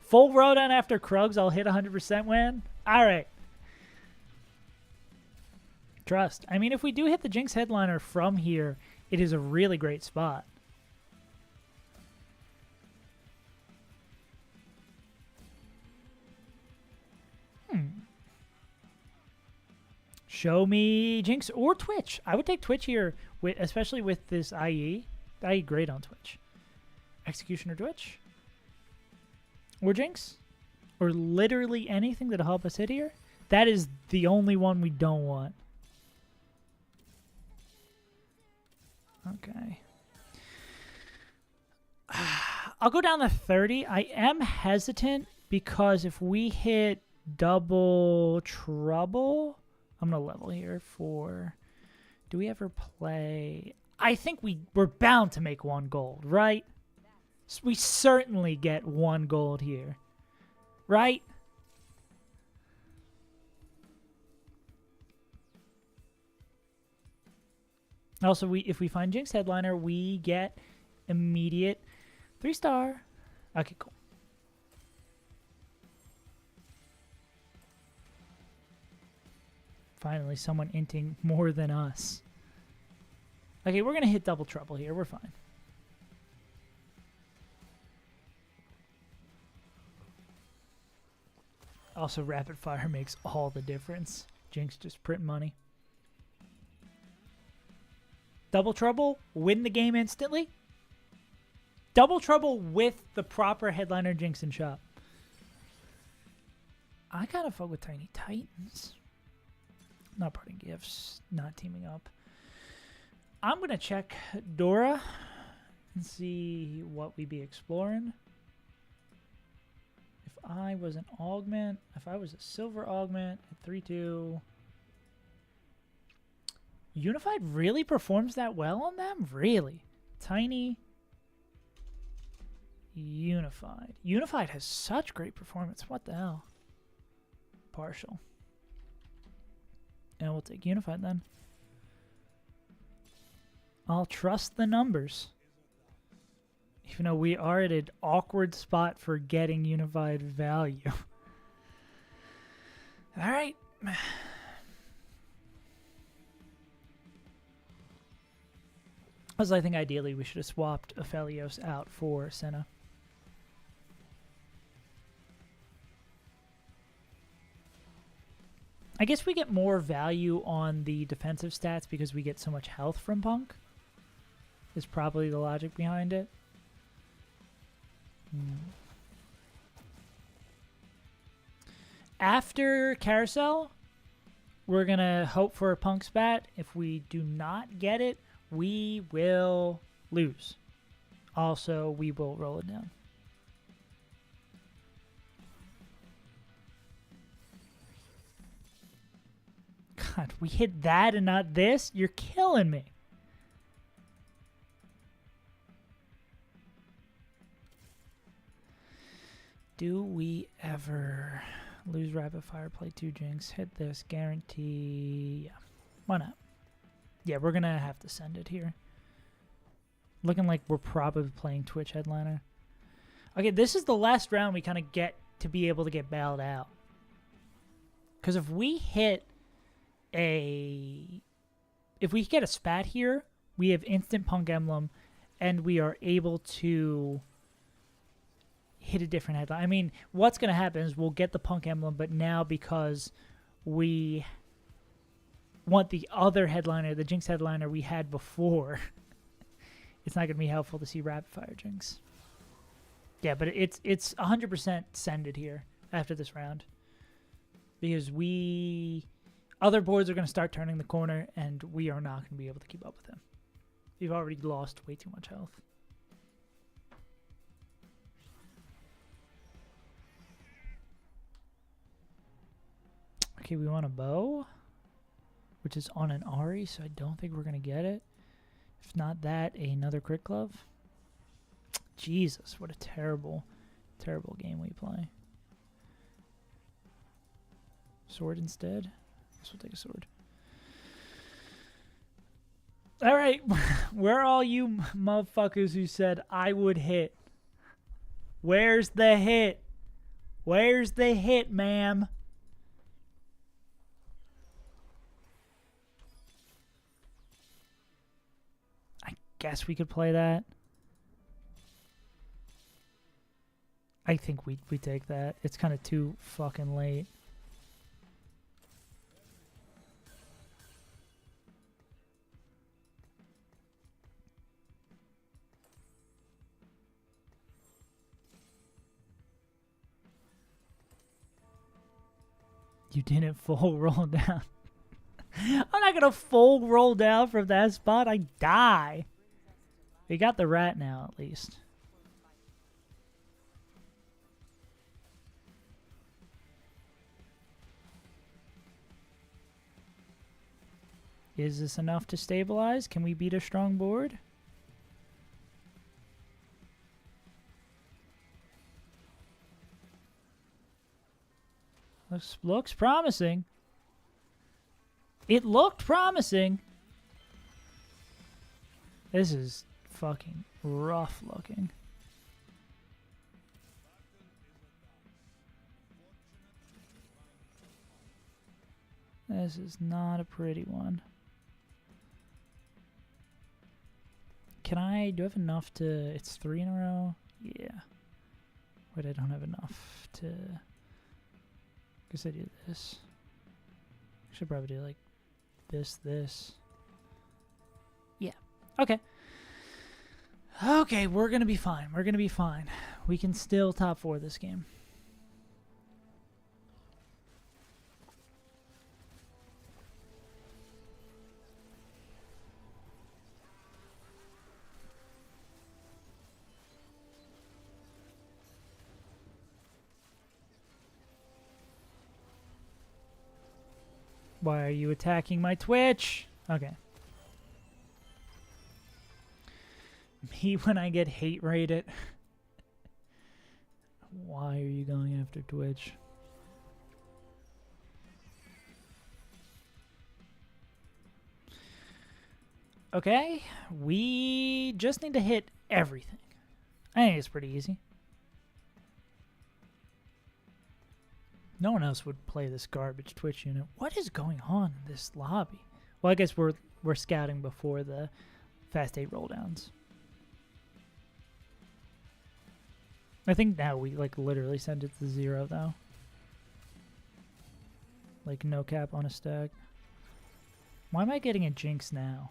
Full Rodan after Krugs, I'll hit 100% win. All right. Trust. I mean, if we do hit the Jinx headliner from here, it is a really great spot. Show me Jinx or Twitch. I would take Twitch here, especially with this IE. IE great on Twitch. Execution or Twitch. Or Jinx. Or literally anything that'll help us hit here. That is the only one we don't want. Okay. I'll go down to 30. I am hesitant because if we hit double trouble... I'm going to level here for... Do we ever play... I think we're bound to make 1 gold, right? We certainly get 1 gold here. Right? Also, if we find Jinx headliner, we get immediate 3-star. Okay, cool. Finally, someone inting more than us. Okay, we're going to hit double trouble here. We're fine. Also, rapid fire makes all the difference. Jinx just print money. Double trouble, win the game instantly. Double trouble with the proper headliner Jinx and shop. I kind of fuck with Tiny Titans. Not parting gifts, not teaming up. I'm going to check Dora and see what we be exploring. If I was an augment, if I was a silver augment at 3-2, Unified really performs that well on them? Really? Tiny Unified. Unified has such great performance. What the hell? Partial. And we'll take Unified then. I'll trust the numbers. Even though we are at an awkward spot for getting Unified value. Alright. I think ideally we should have swapped Aphelios out for Senna. I guess we get more value on the defensive stats because we get so much health from Punk. Is probably the logic behind it. After Carousel, we're going to hope for a Punk spat. If we do not get it, we will lose. Also, we will roll it down. God, we hit that and not this? You're killing me. Do we ever lose rapid fire, play 2 Jinx, hit this, guarantee? Yeah. Why not? Yeah, we're going to have to send it here. Looking like we're probably playing Twitch headliner. Okay, this is the last round we kind of get to be able to get bailed out. Because if we hit if we get a spat here, we have instant Punk Emblem, and we are able to hit a different headline. I mean, what's going to happen is we'll get the Punk Emblem, but now because we want the other headliner, the Jinx headliner we had before, it's not going to be helpful to see rapid fire Jinx. Yeah, but it's 100% send it here after this round. Because other boards are going to start turning the corner, and we are not going to be able to keep up with them. We've already lost way too much health. Okay, we want a bow. which is on an Ari, so I don't think we're going to get it. If not that, another crit glove. Jesus, what a terrible, terrible game we play. Sword instead? Guess we'll take a sword. Alright, where are all you motherfuckers who said I would hit? Where's the hit? Where's the hit, ma'am? I guess we could play that. I think we take that. It's kind of too fucking late. You didn't full roll down. I'm not gonna full roll down from that spot. I die. We got the rat now, at least. Is this enough to stabilize? Can we beat a strong board? Looks promising. It looked promising. This is fucking rough looking. This is not a pretty one. Do I have enough to... It's 3 in a row? Yeah. But I don't have enough to... Guess I do this. I should probably do like this. Yeah. Okay. Okay, we're gonna be fine. We're gonna be fine. We can still top 4 this game. Why are you attacking my Twitch? Okay. Me when I get hate rated. Why are you going after Twitch? Okay, we just need to hit everything. I think it's pretty easy. No one else would play this garbage Twitch unit. What is going on in this lobby? Well, I guess we're scouting before the Fast 8 rolldowns. I think now we like literally send it to 0 though. Like no cap on a stack. Why am I getting a jinx now?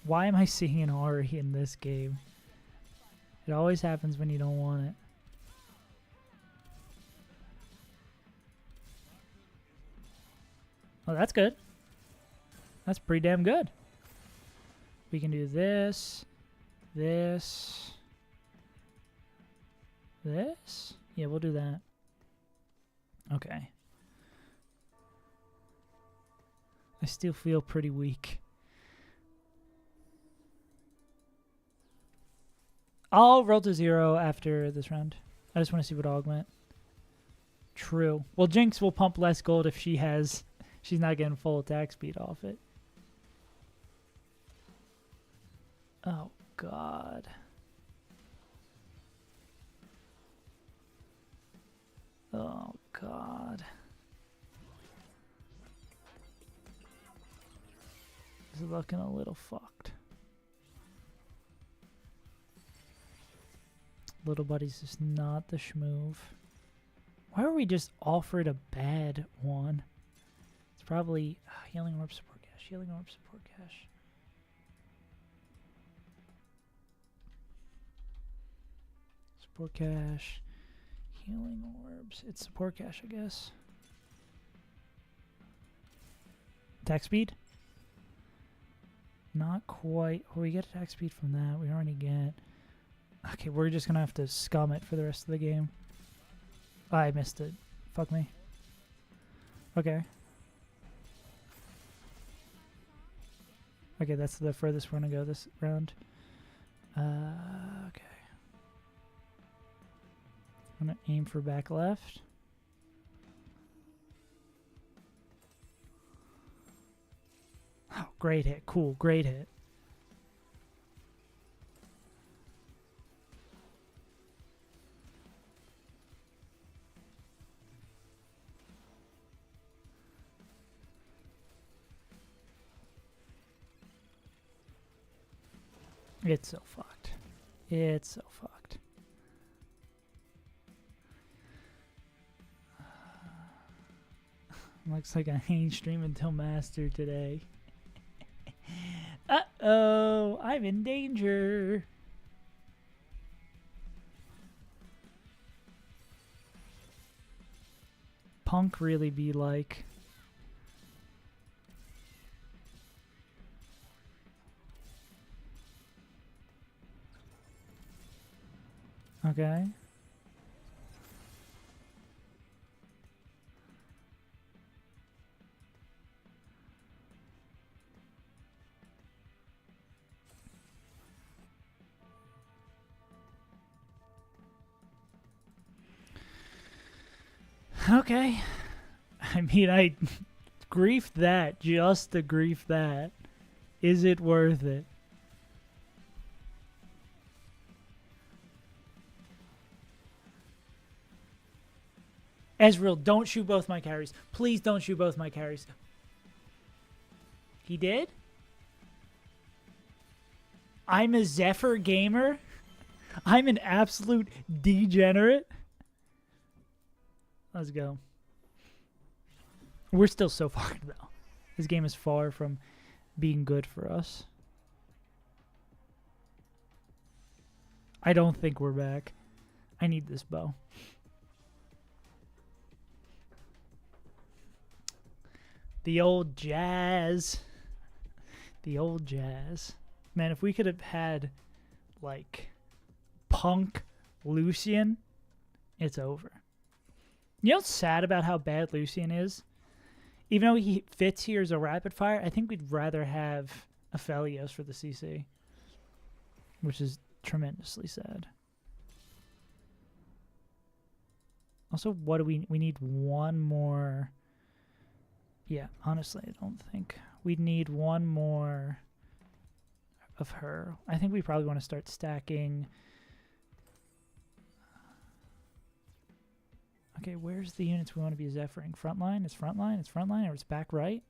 Why am I seeing an Ari in this game? It always happens when you don't want it. Oh, that's good. That's pretty damn good. We can do this, this. Yeah, we'll do that. Okay. I still feel pretty weak. I'll roll to 0 after this round. I just want to see what augment. True. Well, Jinx will pump less gold if she has... She's not getting full attack speed off it. Oh, God. Oh, God. This is looking a little fucked. Little buddy's just not the schmoove. Why were we just offered a bad one? It's probably healing orb support cash. Healing orb support cash. Support cash. Healing orbs. It's support cash, I guess. Attack speed? Not quite. Oh, we get attack speed from that. We already get... Okay, we're just gonna have to scum it for the rest of the game. I missed it. Fuck me. Okay. Okay, that's the furthest we're gonna go this round. Okay. I'm gonna aim for back left. Oh, great hit. Cool, great hit. It's so fucked. It's so fucked. Looks like I ain't streaming TIL Master today. Uh-oh, I'm in danger. Punk really be like... Okay. Okay. I mean, I grief that, just to grief that. Is it worth it? Ezreal, don't shoot both my carries. Please don't shoot both my carries. He did? I'm a Zephyr gamer? I'm an absolute degenerate? Let's go. We're still so far, though. This game is far from being good for us. I don't think we're back. I need this bow. The old jazz. The old jazz. Man, if we could have had, like, Punk Lucian, it's over. You know what's sad about how bad Lucian is? Even though he fits here as a rapid fire, I think we'd rather have Aphelios for the CC. Which is tremendously sad. Also, what do we need one more... Yeah, honestly, I don't think. We'd need one more of her. I think we probably want to start stacking... Okay, where's the units we want to be Zephyring? Frontline? It's frontline? It's frontline? Or it's back right?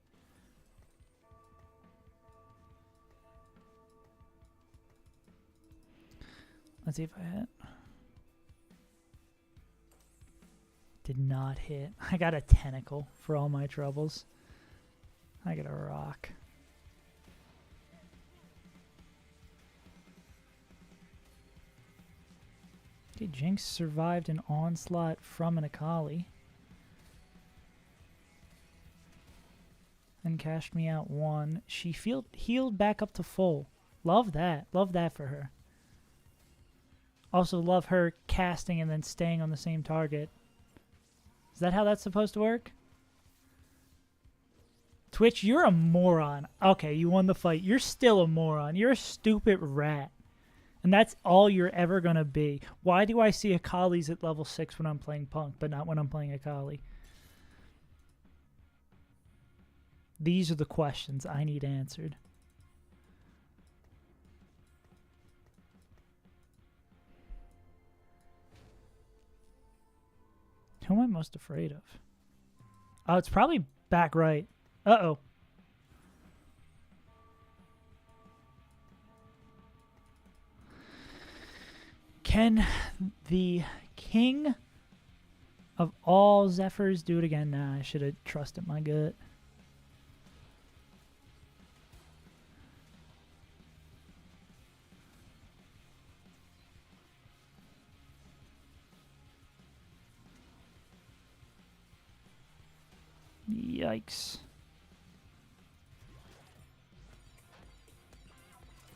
Let's see if I hit. Did not hit. I got a tentacle for all my troubles. I got a rock. Okay, Jinx survived an onslaught from an Akali. And cashed me out one. She healed back up to full. Love that. Love that for her. Also love her casting and then staying on the same target. Is that how that's supposed to work? Twitch, you're a moron. Okay, you won the fight. You're still a moron. You're a stupid rat. And that's all you're ever going to be. Why do I see Akali's at level 6 when I'm playing Punk, but not when I'm playing Akali? These are the questions I need answered. Who am I most afraid of? Oh, it's probably back right. Uh-oh. Can the king of all Zephyrs do it again? Nah, I should have trusted my gut. Yikes.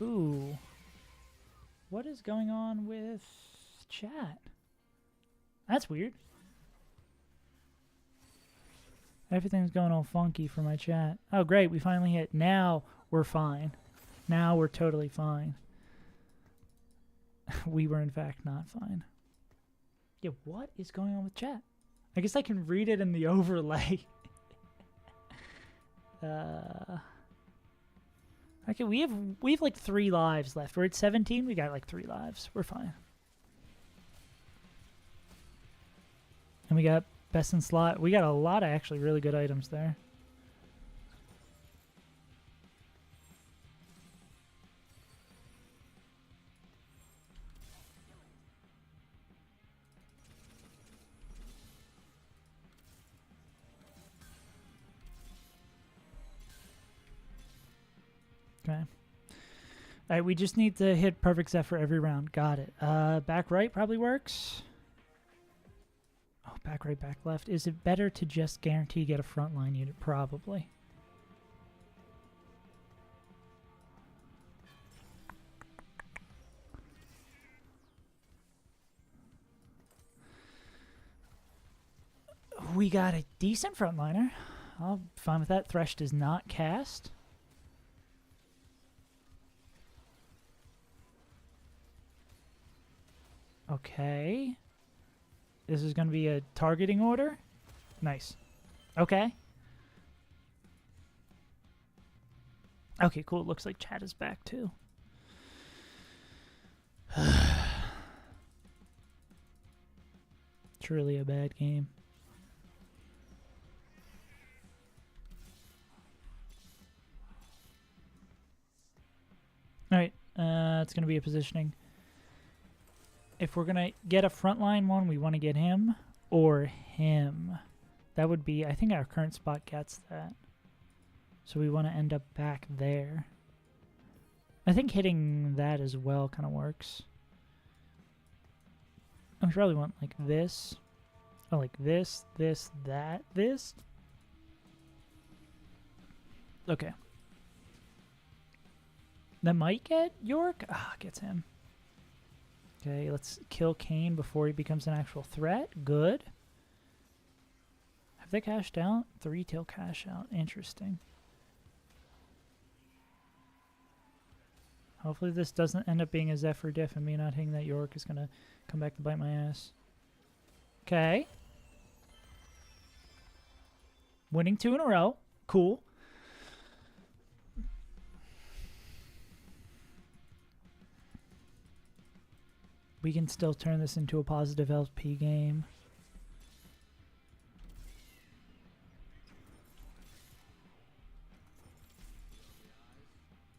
Ooh. What is going on with chat? That's weird. Everything's going all funky for my chat. Oh, great. We finally hit. Now we're fine. Now we're totally fine. We were, in fact, not fine. Yeah, what is going on with chat? I guess I can read it in the overlay. Okay, we have like 3 lives left. We're at 17. We got like 3 lives. We're fine. And we got best in slot. We got a lot of actually really good items there. Okay. All right, we just need to hit perfect Zephyr every round. Got it. Back right probably works. Oh, back right, back left. Is it better to just guarantee get a frontline unit? Probably. We got a decent frontliner. I'll be fine with that. Thresh does not cast. Okay. This is going to be a targeting order. Nice. Okay. Okay, cool. It looks like chat is back too. It's really a bad game. Alright, it's going to be a positioning. If we're going to get a frontline one, we want to get him or him. That would be, I think our current spot gets that. So we want to end up back there. I think hitting that as well kind of works. And we probably want like this. Oh, like this, this, that, this. Okay. That might get York. Ah, gets him. Okay, let's kill Kane before he becomes an actual threat. Good. Have they cashed out? 3 till cash out. Interesting. Hopefully this doesn't end up being a Zephyr diff and me not hitting that York is going to come back to bite my ass. Okay. Winning 2 in a row. Cool. We can still turn this into a positive LP game.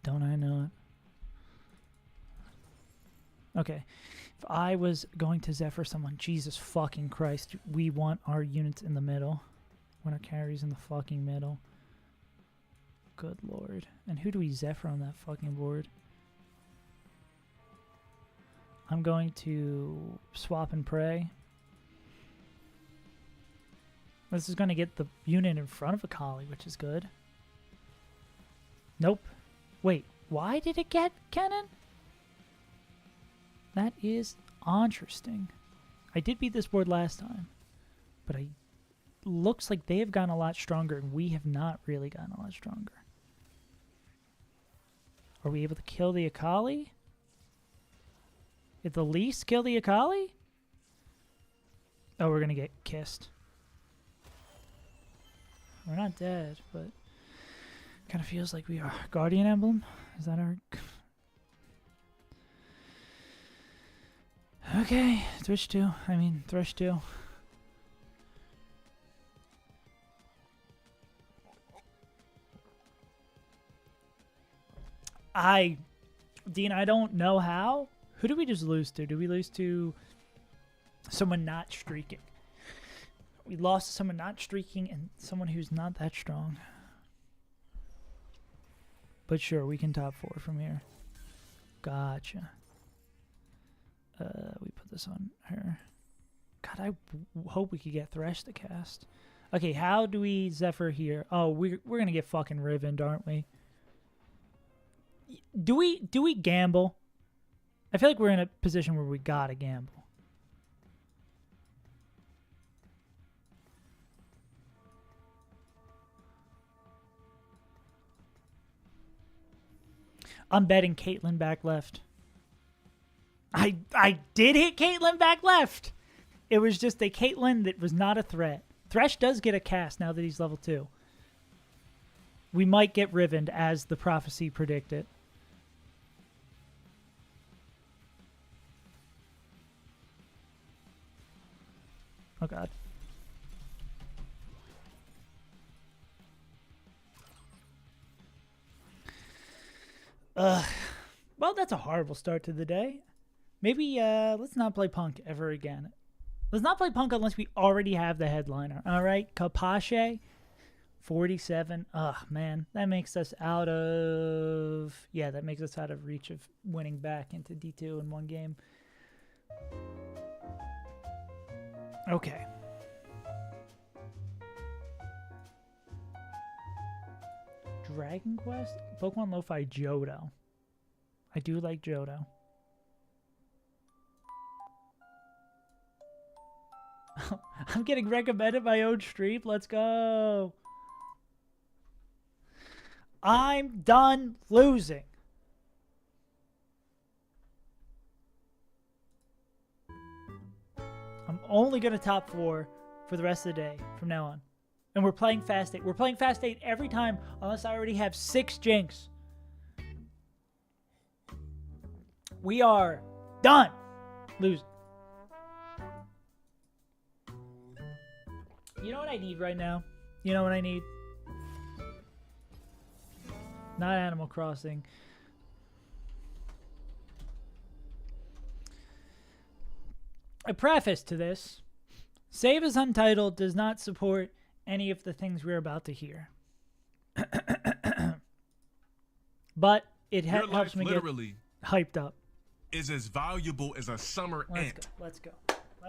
Don't I know it? Okay. If I was going to Zephyr someone, Jesus fucking Christ, we want our units in the middle. We want our carries in the fucking middle. Good lord. And who do we Zephyr on that fucking board? I'm going to swap and pray. This is going to get the unit in front of Akali, which is good. Nope. Wait, why did it get Kennen? That is interesting. I did beat this board last time, but looks like they have gotten a lot stronger, and we have not really gotten a lot stronger. Are we able to kill the Akali? At the least, kill the Akali? Oh, we're going to get kissed. We're not dead, but kind of feels like we are. Guardian Emblem? Is that our... Okay, Thresh 2. Dean, I don't know how. Who did we just lose to? Did we lose to someone not streaking? We lost to someone not streaking and someone who's not that strong. But sure, we can top 4 from here. Gotcha. We put this on her. God, I hope we could get Thresh to cast. Okay, how do we Zephyr here? Oh, we're gonna get fucking rivened, aren't we? Do we gamble? I feel like we're in a position where we gotta gamble. I'm betting Caitlyn back left. I did hit Caitlyn back left. It was just a Caitlyn that was not a threat. Thresh does get a cast now that he's level 2. We might get Rivened as the prophecy predicted. Oh god. Well, that's a horrible start to the day. Maybe let's not play Punk ever again. Let's not play Punk unless we already have the headliner. All right, Kapache, 47. Ugh, man, that makes us out of... Yeah, that makes us out of reach of winning back into D2 in one game. Okay. Dragon Quest? Pokemon Lo-Fi Johto. I do like Johto. I'm getting recommended my own stream. Let's go. I'm done losing. I'm only going to top 4 for the rest of the day from now on. And we're playing Fast 8. We're playing Fast 8 every time unless I already have 6 Jinx. We are done losing. You know what I need right now? You know what I need? Not Animal Crossing. A preface to this. Save as Untitled does not support any of the things we're about to hear. But it helps me get hyped up. Is as valuable as a summer ant. Let's go.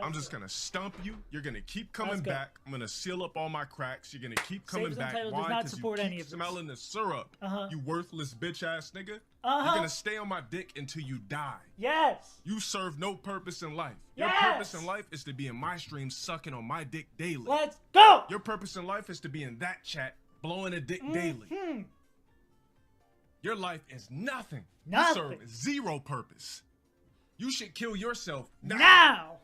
I'm just going to stump you. You're going to keep coming back. I'm going to seal up all my cracks. You're going to keep coming back. Why? Because you keep smelling the syrup. You worthless bitch-ass nigga. You're going to stay on my dick until you die. Yes. You serve no purpose in life. Your purpose in life is to be in my stream sucking on my dick daily. Let's go. Your purpose in life is to be in that chat blowing a dick daily. Your life is nothing. You serve zero purpose. You should kill yourself now.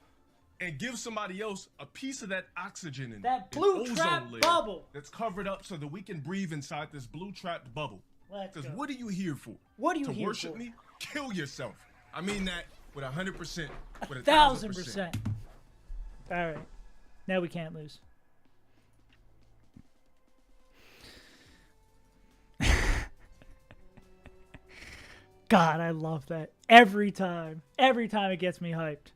And give somebody else a piece of that oxygen in that blue trap bubble that's covered up so that we can breathe inside this blue trapped bubble. Because what are you here for? What are you here for? To worship me? Kill yourself. I mean that with 100%, with 1,000%. All right. Now we can't lose. God, I love that. Every time. Every time it gets me hyped.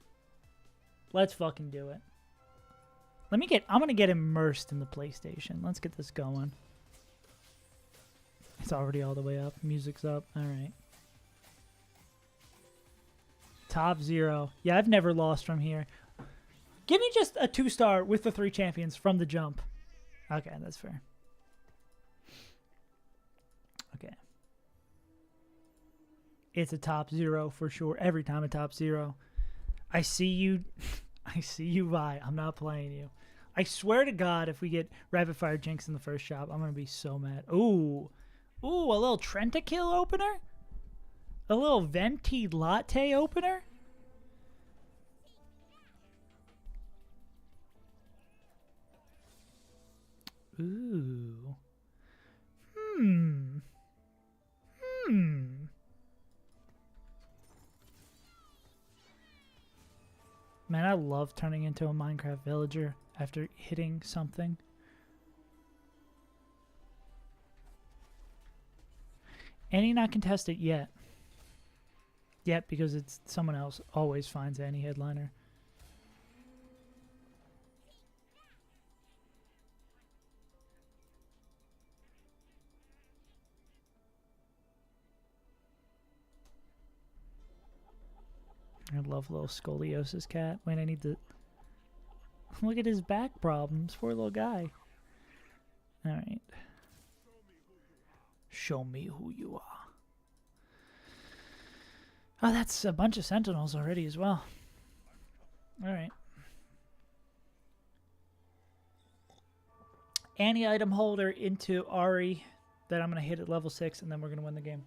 Let's fucking do it. I'm going to get immersed in the PlayStation. Let's get this going. It's already all the way up. Music's up. All right. Top 0. Yeah, I've never lost from here. Give me just a 2-star with the 3 champions from the jump. Okay, that's fair. Okay. It's a top 0 for sure. Every time a top 0. I see you. I see you, Vi. I'm not playing you. I swear to God, if we get Rapid Fire Jinx in the first shop, I'm going to be so mad. Ooh. Ooh, a little Trentakill opener? A little Venti Latte opener? Ooh. Man, I love turning into a Minecraft villager after hitting something. Annie not contested yet. Yet, because it's someone else always finds Annie headliner. I love little scoliosis cat. Wait, I need to look at his back problems. Poor little guy. All right. Show me who you are. Oh, that's a bunch of sentinels already as well. All right. Annie item holder into Ari that I'm going to hit at level 6, and then we're going to win the game.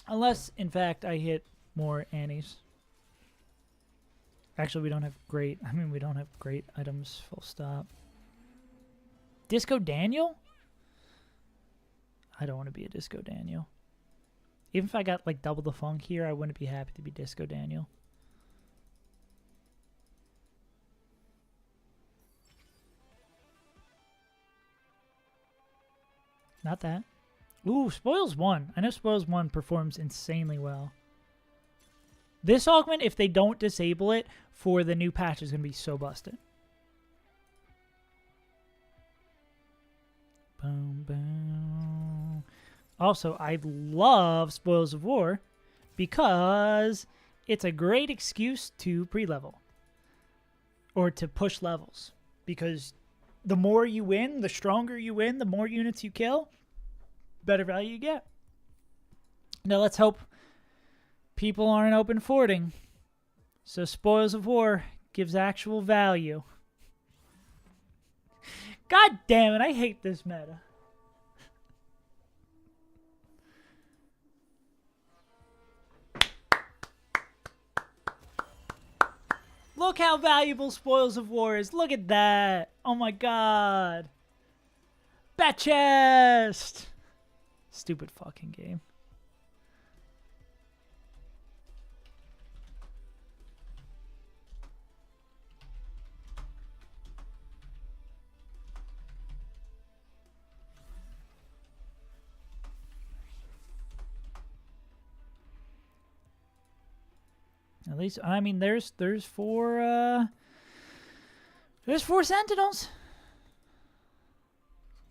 Unless, in fact, I hit more Annies. Actually, we don't have great... I mean, we don't have great items, full stop. Disco Daniel? I don't want to be a Disco Daniel. Even if I got, like, double the funk here, I wouldn't be happy to be Disco Daniel. Not that. Ooh, Spoils 1. I know Spoils 1 performs insanely well. This augment, if they don't disable it for the new patch, is going to be so busted. Boom, boom. Also, I love Spoils of War because it's a great excuse to pre-level. Or to push levels. Because the more you win, the stronger you win, the more units you kill, better value you get. Now let's hope people aren't open forting. So Spoils of War gives actual value. God damn it, I hate this meta. Look how valuable Spoils of War is. Look at that. Oh my god. Bat chest. Stupid fucking game. At least, I mean, there's four Sentinels.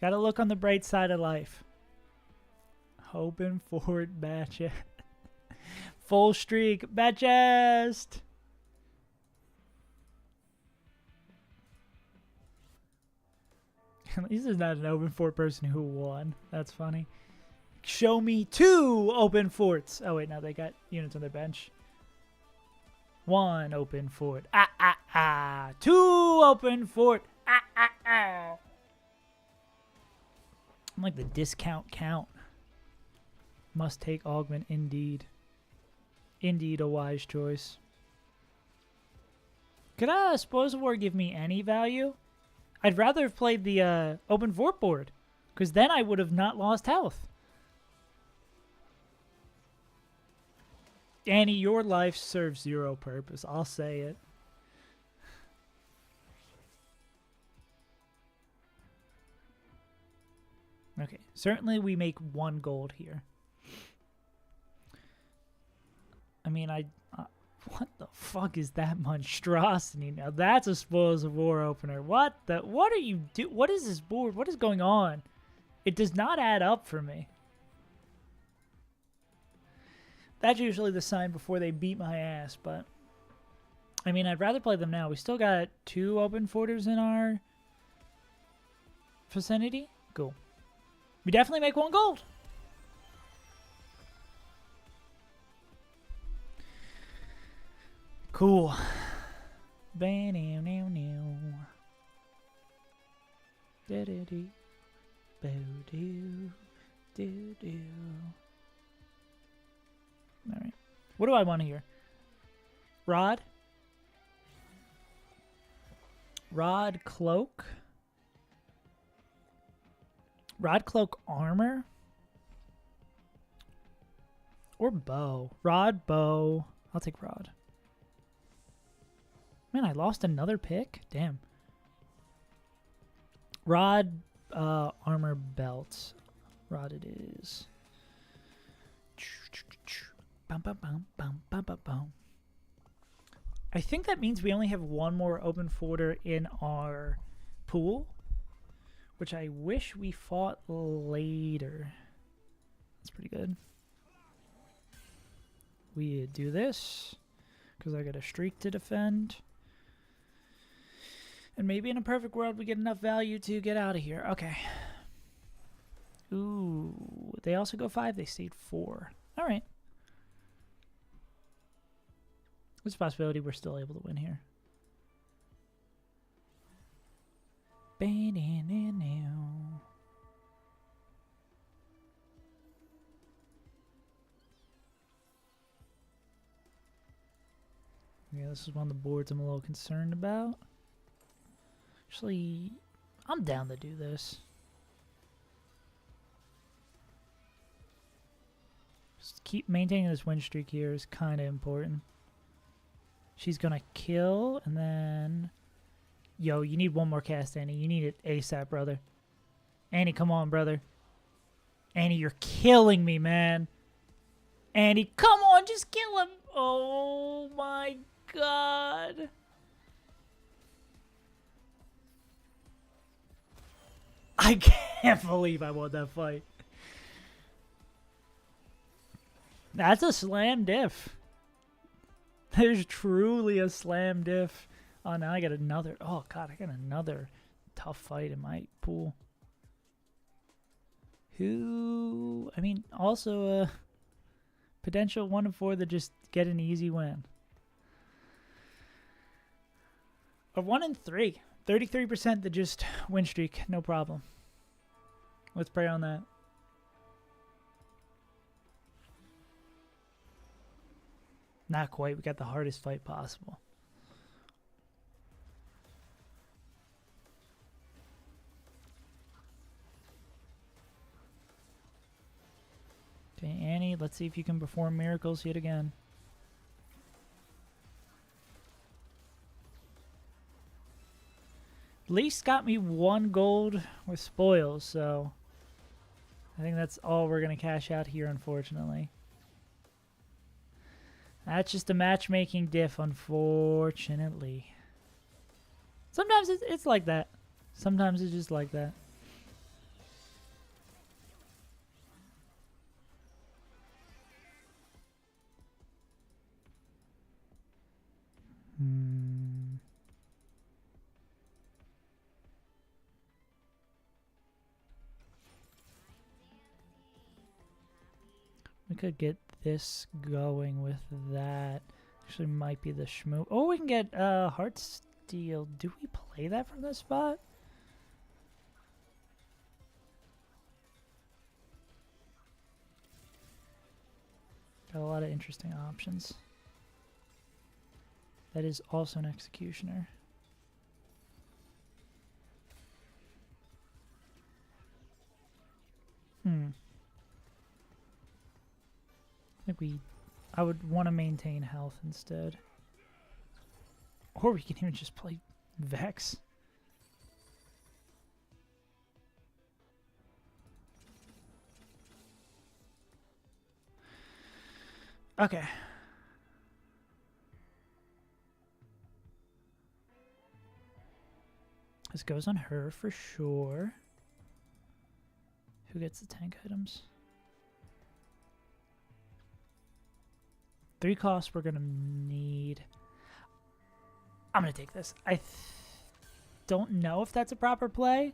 Gotta look on the bright side of life. Hoping for it, batch. Full streak, bat chest. At least there's not an open fort person who won. That's funny. Show me 2 open forts. Oh wait, no, they got units on their bench. 1 open fort. 2 open fort. I'm like the discount count. Must take augment indeed. Indeed a wise choice. Could Spoils of War give me any value? I'd rather have played the open fort board. Because then I would have not lost health. Annie, your life serves 0 purpose. I'll say it. Okay, certainly we make 1 gold here. I mean, what the fuck is that monstrosity? Now that's a Spoils of War opener. What are you do? What is this board? What is going on? It does not add up for me. That's usually the sign before they beat my ass, but I mean, I'd rather play them now. We still got 2 open forters in our vicinity. Cool. We definitely make 1 gold. Cool. Alright. What do I want here? Rod? Rod cloak? Rod cloak armor? Or bow? Rod, bow. I'll take rod. Man, I lost another pick? Damn. Rod, armor belt. Rod it is. I think that means we only have 1 more open forter in our pool, which I wish we fought later. That's pretty good. We do this because I got a streak to defend. And maybe in a perfect world we get enough value to get out of here. Okay. Ooh, they also go 5. They stayed 4. All right. There's a possibility we're still able to win here. Yeah, this is one of the boards I'm a little concerned about. Actually, I'm down to do this. Just keep maintaining this win streak here is kind of important. She's going to kill, and then... Yo, you need one more cast, Annie. You need it ASAP, brother. Annie, come on, brother. Annie, you're killing me, man. Annie, come on, just kill him. Oh, my God. I can't believe I won that fight. That's a slam diff. There's truly a slam diff. Oh, now I got another. Oh, God, I got another tough fight in my pool. Who, I mean, also a potential 1 of 4 that just get an easy win. A 1 in 3. 33% that just win streak. No problem. Let's pray on that. Not quite. We got the hardest fight possible. Okay, Annie, let's see if you can perform miracles yet again. At least got me 1 gold with spoils, so I think that's all we're going to cash out here, unfortunately. That's just a matchmaking diff, unfortunately. Sometimes it's like that. Sometimes it's just like that. We could get this going with that. Actually, might be the schmoo. Oh, we can get Heartsteel. Do we play that from this spot? Got a lot of interesting options. That is also an Executioner. I think I would want to maintain health instead. Or we can even just play Vex. Okay. This goes on her for sure. Who gets the tank items? 3 costs we're going to need. I'm going to take this. I don't know if that's a proper play.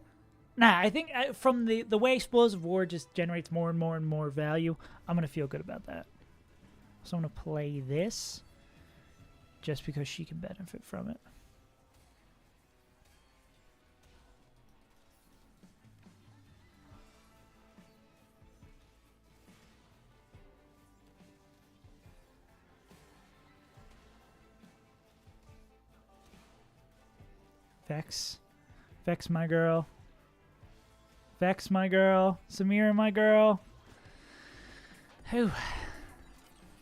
Nah, I think from the way Explosive War just generates more and more and more value, I'm going to feel good about that. So I'm going to play this just because she can benefit from it. Vex. Vex, my girl. Vex, my girl. Samira, my girl. Whew.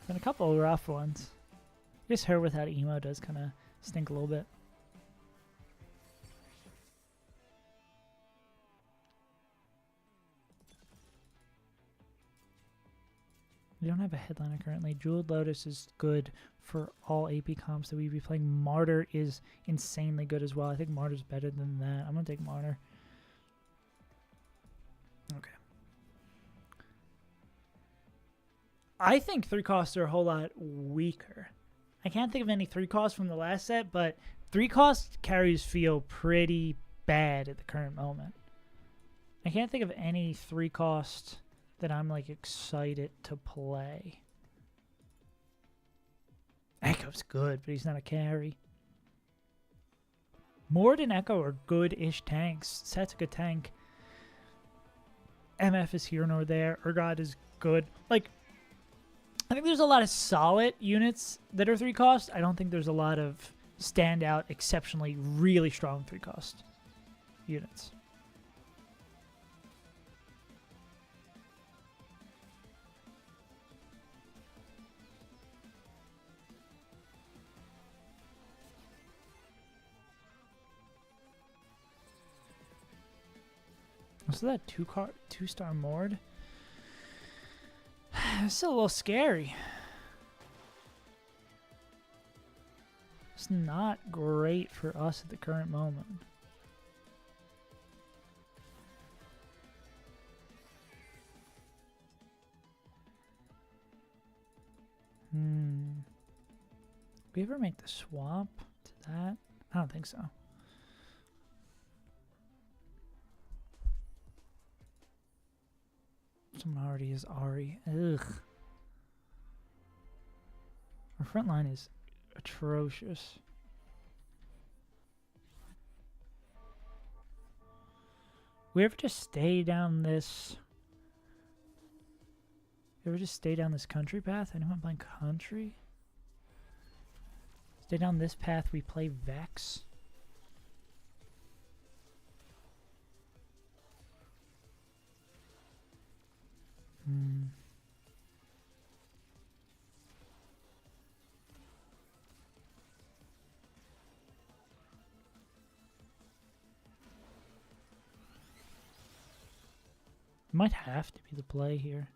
Been a couple of rough ones. I guess her without emo does kind of stink a little bit. We don't have a headliner currently. Jeweled Lotus is good for all AP comps that we'd be playing. Martyr is insanely good as well. I think Martyr's better than that. I'm going to take Martyr. Okay. I think 3 costs are a whole lot weaker. I can't think of any 3 costs from the last set, but 3 cost carries feel pretty bad at the current moment. I can't think of any 3 cost that I'm like excited to play. Echo's good, but he's not a carry. Mord and Echo are good-ish tanks. Set's a good tank. MF is here nor there. Urgot is good. Like, I think there's a lot of solid units that are 3 cost. I don't think there's a lot of standout, exceptionally really strong 3 cost units. So that 2-star Mord? It's still a little scary. It's not great for us at the current moment. We ever make the swap to that? I don't think so. Someone already is Ari. Ugh. Our front line is atrocious. We ever just stay down this... ever just stay down this country path? Anyone playing country? Stay down this path, we play Vex. Might have to be the play here.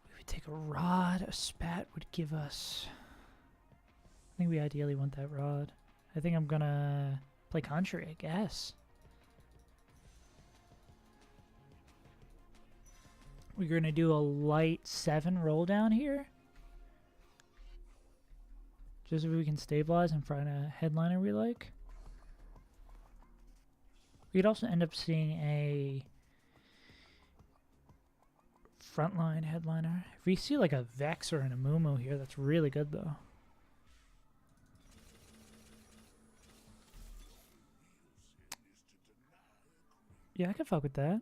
We would take a rod. A spat would give us... I think we ideally want that rod. I think I'm gonna play country, I guess. We're gonna do a light 7 roll down here. Just so we can stabilize and find a headliner we like. We could also end up seeing a frontline headliner. If we see like a Vex or an Amumu here, that's really good though. Yeah, I could fuck with that.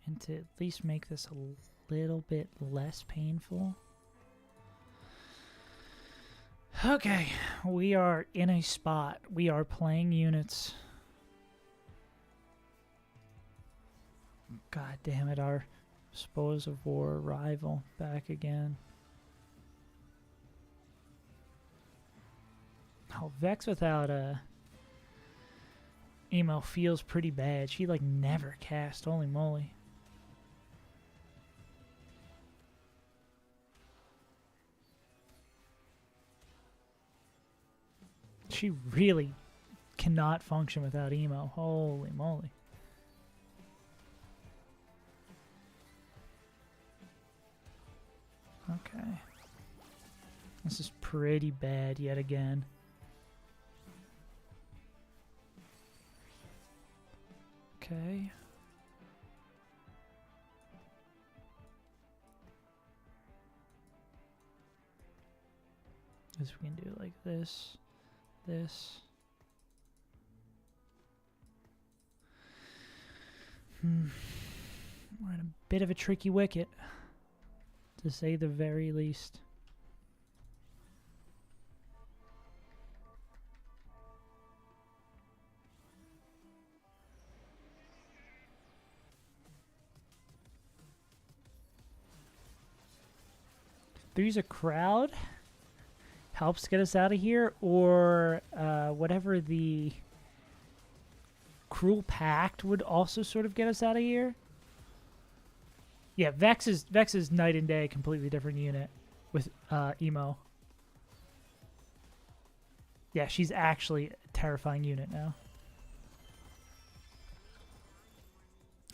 And to at least make this a little bit less painful. Okay, we are in a spot. We are playing units. God damn it, our Spoils of War rival back again. Oh, Vex without a emo feels pretty bad. She like never cast, holy moly. She really cannot function without emo, holy moly. Okay. This is pretty bad yet again. Okay. Guess we can do like this, this. We're in a bit of a tricky wicket, to say the very least. There's a crowd helps get us out of here, or whatever the Cruel Pact would also sort of get us out of here. Yeah, Vex is night and day, completely different unit with emo. Yeah, she's actually a terrifying unit now.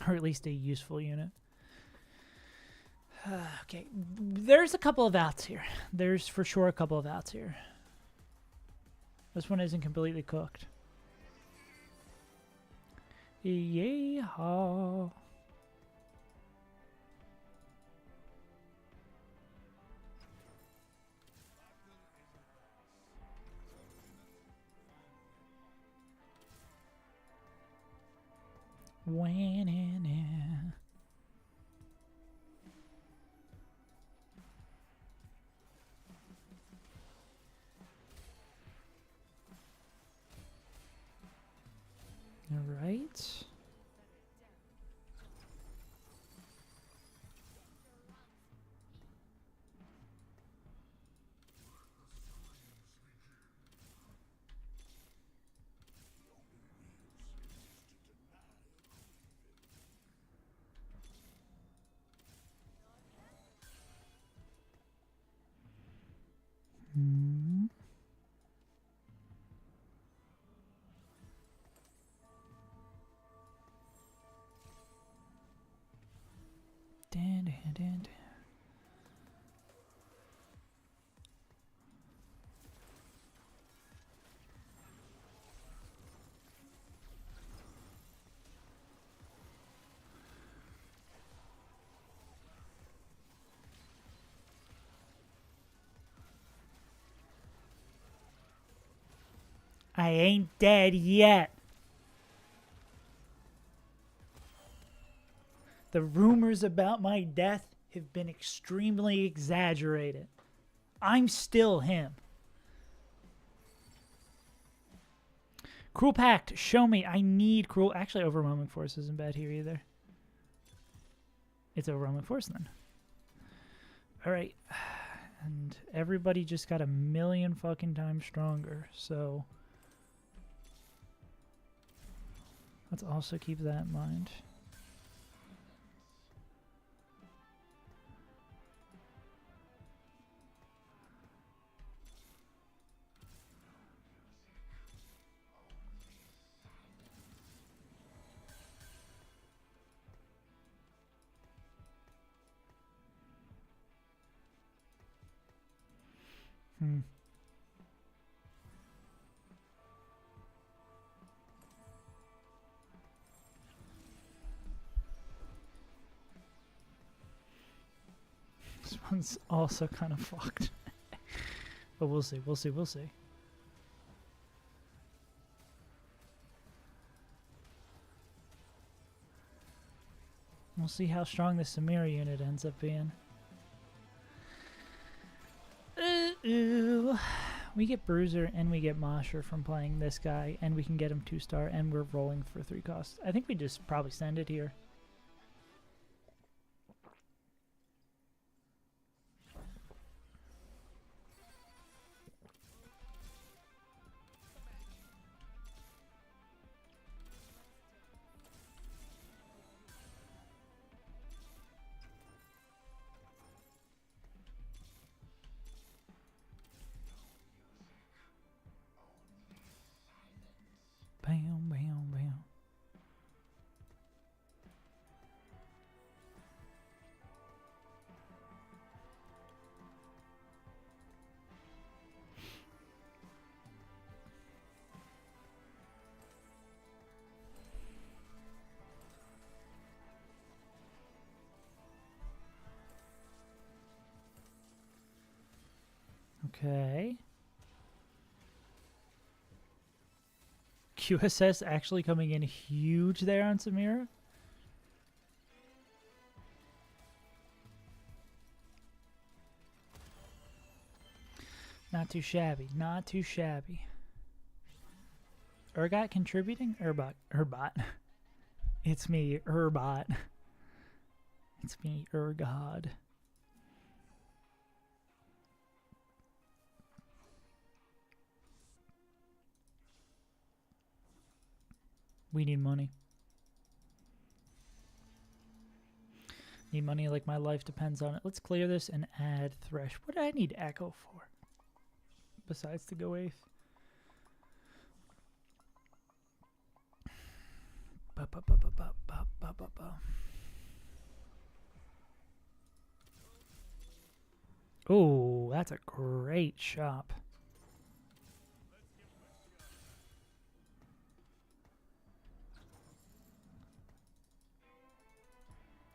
Or at least a useful unit. Okay, there's a couple of outs here. There's for sure a couple of outs here. This one isn't completely cooked. Yeehaw. Winning. All right. Hmm. Dun, dun, dun, dun. I ain't dead yet. The rumors about my death have been extremely exaggerated. I'm still him. Cruel Pact, show me. I need Cruel. Actually, Overwhelming Force isn't bad here either. It's Overwhelming Force then. Alright. And everybody just got a million fucking times stronger, so let's also keep that in mind. This one's also kind of fucked. But we'll see, we'll see, we'll see. We'll see how strong the Samira unit ends up being. Ooh. We get Bruiser and we get Mosher from playing this guy, and we can get him 2-star, and we're rolling for 3 costs. I think we just probably send it here. Bam, bam, bam. Okay. QSS actually coming in huge there on Samira. Not too shabby. Not too shabby. Urgot contributing? Urbot. It's me, Urbot. It's me, Urgod. We need money. Need money like my life depends on it. Let's clear this and add Thresh. What do I need Echo for? Besides to go 8th. Oh, that's a great shop.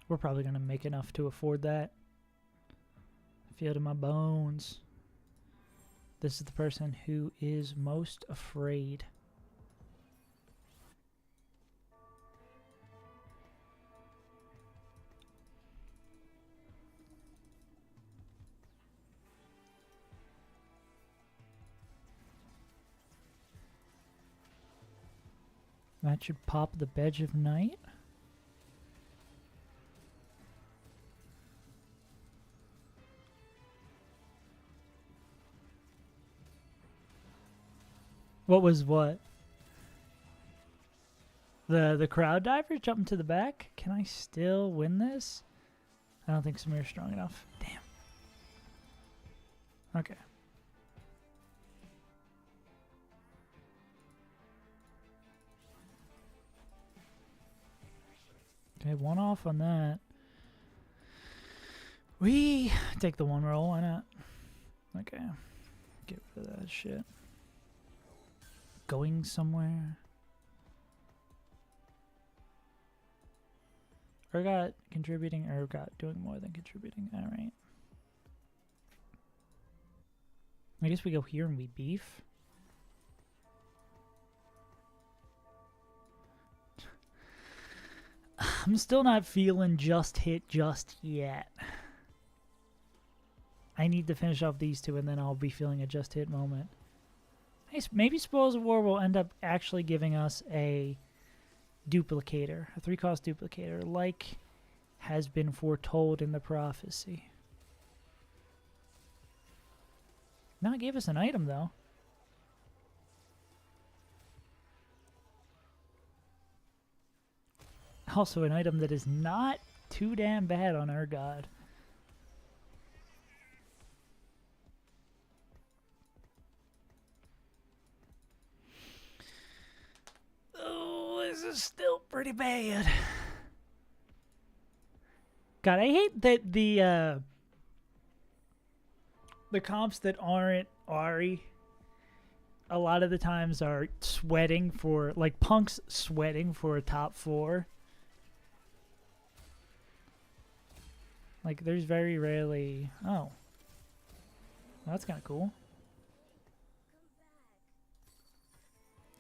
We're probably going to make enough to afford that. I feel it in my bones. This is the person who is most afraid. That should pop the Badge of Night. What was what? The crowd diver jumping to the back? Can I still win this? I don't think Samir's strong enough. Damn. Okay. Okay, one off on that. We take the one roll, why not? Okay. Get rid of that shit. Going somewhere. Urgot contributing, Urgot doing more than contributing. Alright. I guess we go here and we beef. I'm still not feeling just hit just yet. I need to finish off these two and then I'll be feeling a just hit moment. Maybe Spoils of War will end up actually giving us a duplicator, a 3-cost duplicator, like has been foretold in the prophecy. Now it gave us an item though. Also an item that is not too damn bad on our god. Oh, this is still pretty bad. God, I hate that the comps that aren't Ari a lot of the times are sweating for, like, Punk's sweating for a top 4. Like, there's very rarely... Oh. Well, that's kind of cool.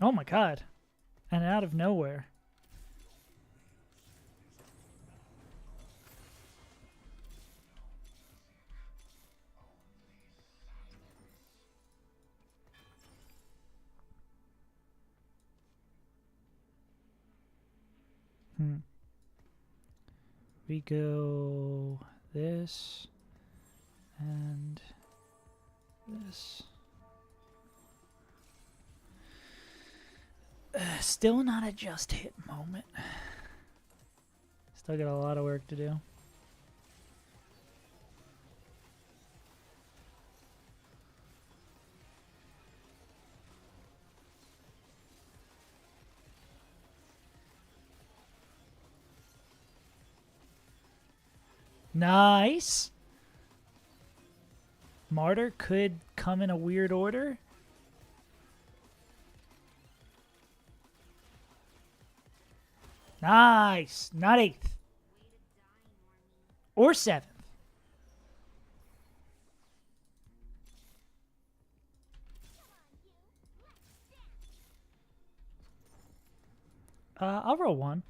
Oh my god. And out of nowhere. We go this and this. Still not a just hit moment. Still got a lot of work to do. Nice. Martyr could come in a weird order. Nice. Not 8th. Or 7th. I'll roll 1.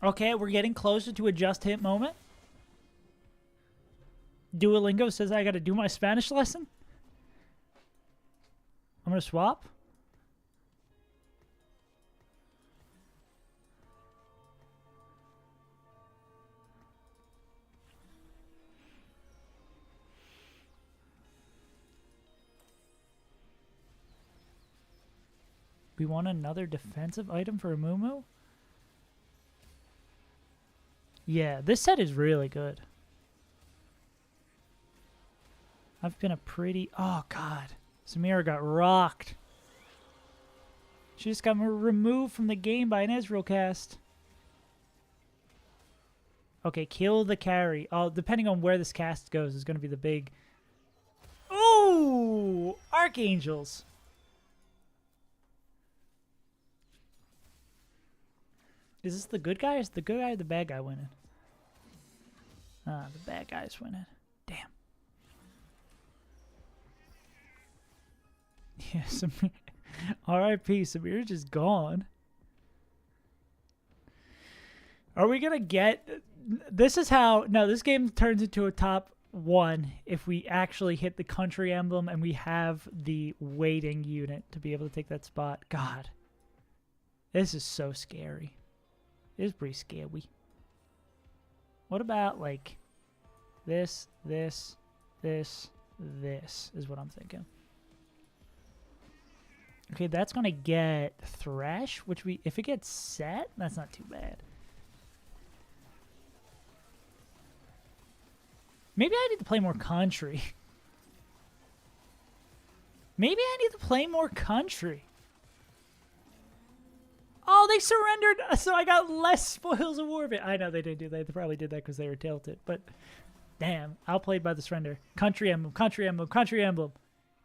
Okay, we're getting closer to a just hit moment. Duolingo says I gotta do my Spanish lesson. I'm gonna swap. We want another defensive item for Amumu? Yeah, this set is really good. I've been a pretty... Oh, God. Samira got rocked. She just got removed from the game by an Ezreal cast. Okay, kill the carry. Oh, depending on where this cast goes is going to be the big... Ooh! Archangels. Is this the good guy? Is the good guy or the bad guy winning? The bad guy's winning. Damn. Yeah, Samir. R.I.P. Samir's just gone. Are we gonna get... This is how... No, this game turns into a top 1 if we actually hit the country emblem and we have the waiting unit to be able to take that spot. God. This is so scary. It is pretty scary. What about, like, this is what I'm thinking. Okay, that's going to get Thresh, which if it gets set, that's not too bad. Maybe I need to play more country. Maybe I need to play more country. Oh, they surrendered, so I got less spoils of war. I know they didn't do that. They probably did that because they were tilted. But, damn, outplayed by the surrender. Country emblem, country emblem, country emblem.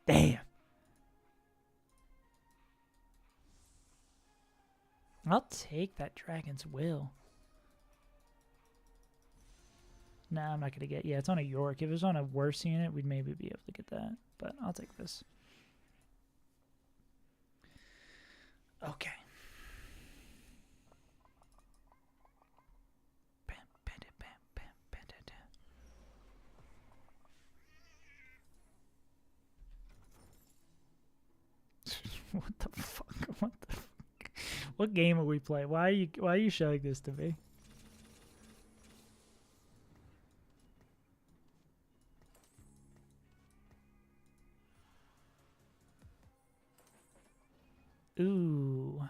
Damn. I'll take that Dragon's Will. Nah, I'm not going to get... Yeah, it's on a York. If it was on a worse unit, we'd maybe be able to get that. But I'll take this. Okay. What the fuck? What the fuck? What game are we playing? Why are you showing this to me? Ooh.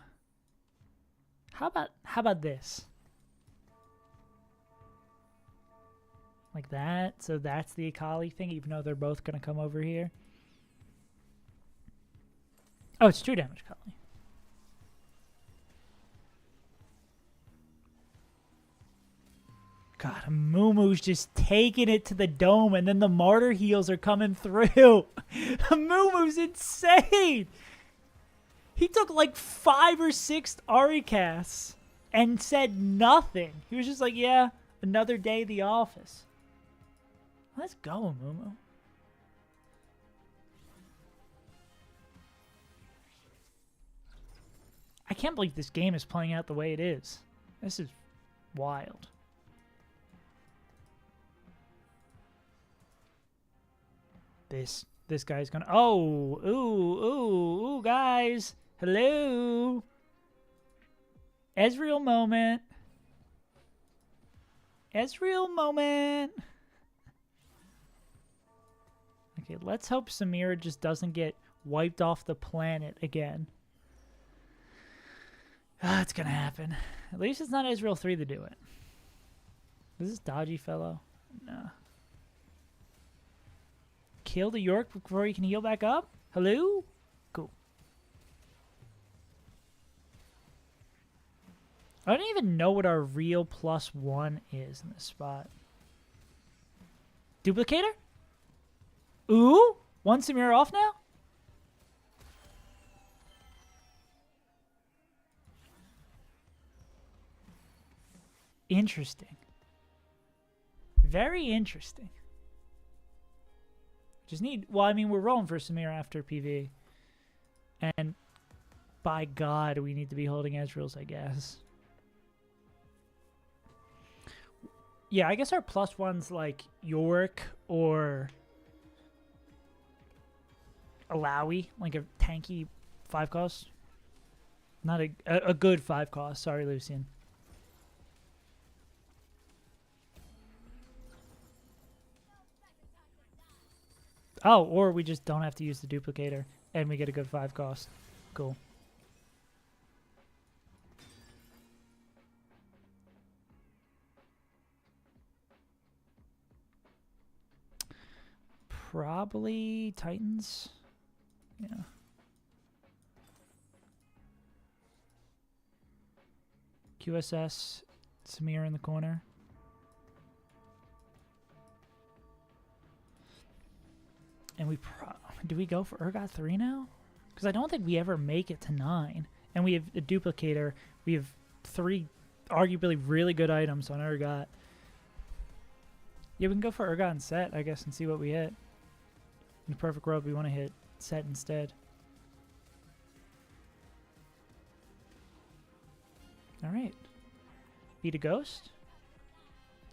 How about this? Like that? So that's the Akali thing, even though they're both gonna come over here. Oh, it's 2 damage, Akali. God, Mumu's just taking it to the dome, and then the martyr heals are coming through. Mumu's insane. He took like 5 or 6 Ari casts and said nothing. He was just like, yeah, another day at the office. Let's go, Mumu. I can't believe this game is playing out the way it is. This is wild. This guy's gonna... Oh! Ooh, guys! Hello! Ezreal moment. Ezreal moment. Okay, let's hope Samira just doesn't get wiped off the planet again. Ah, it's gonna happen. At least it's not Ezreal 3 to do it. Is this dodgy fellow? No. Kill the York before he can heal back up? Hello? Cool. I don't even know what our real +1 is in this spot. Duplicator? Ooh? 1 Samira off now? Interesting. Very interesting. Just need... Well, I mean, we're rolling for Samira after PV. And by God, we need to be holding Ezreal's, I guess. Yeah, I guess our +1's like Yorick or Alawi, like a tanky 5 cost. Not a good 5 cost. Sorry, Lucian. Oh, or we just don't have to use the duplicator and we get a good 5 cost. Cool. Probably Titans. Yeah. QSS, Samir in the corner. And we do we go for Urgot 3 now? Because I don't think we ever make it to 9. And we have a duplicator. We have 3 arguably really good items on Urgot. Yeah, we can go for Urgot and Set, I guess, and see what we hit. In the perfect world, we want to hit Set instead. All right. Beat a ghost?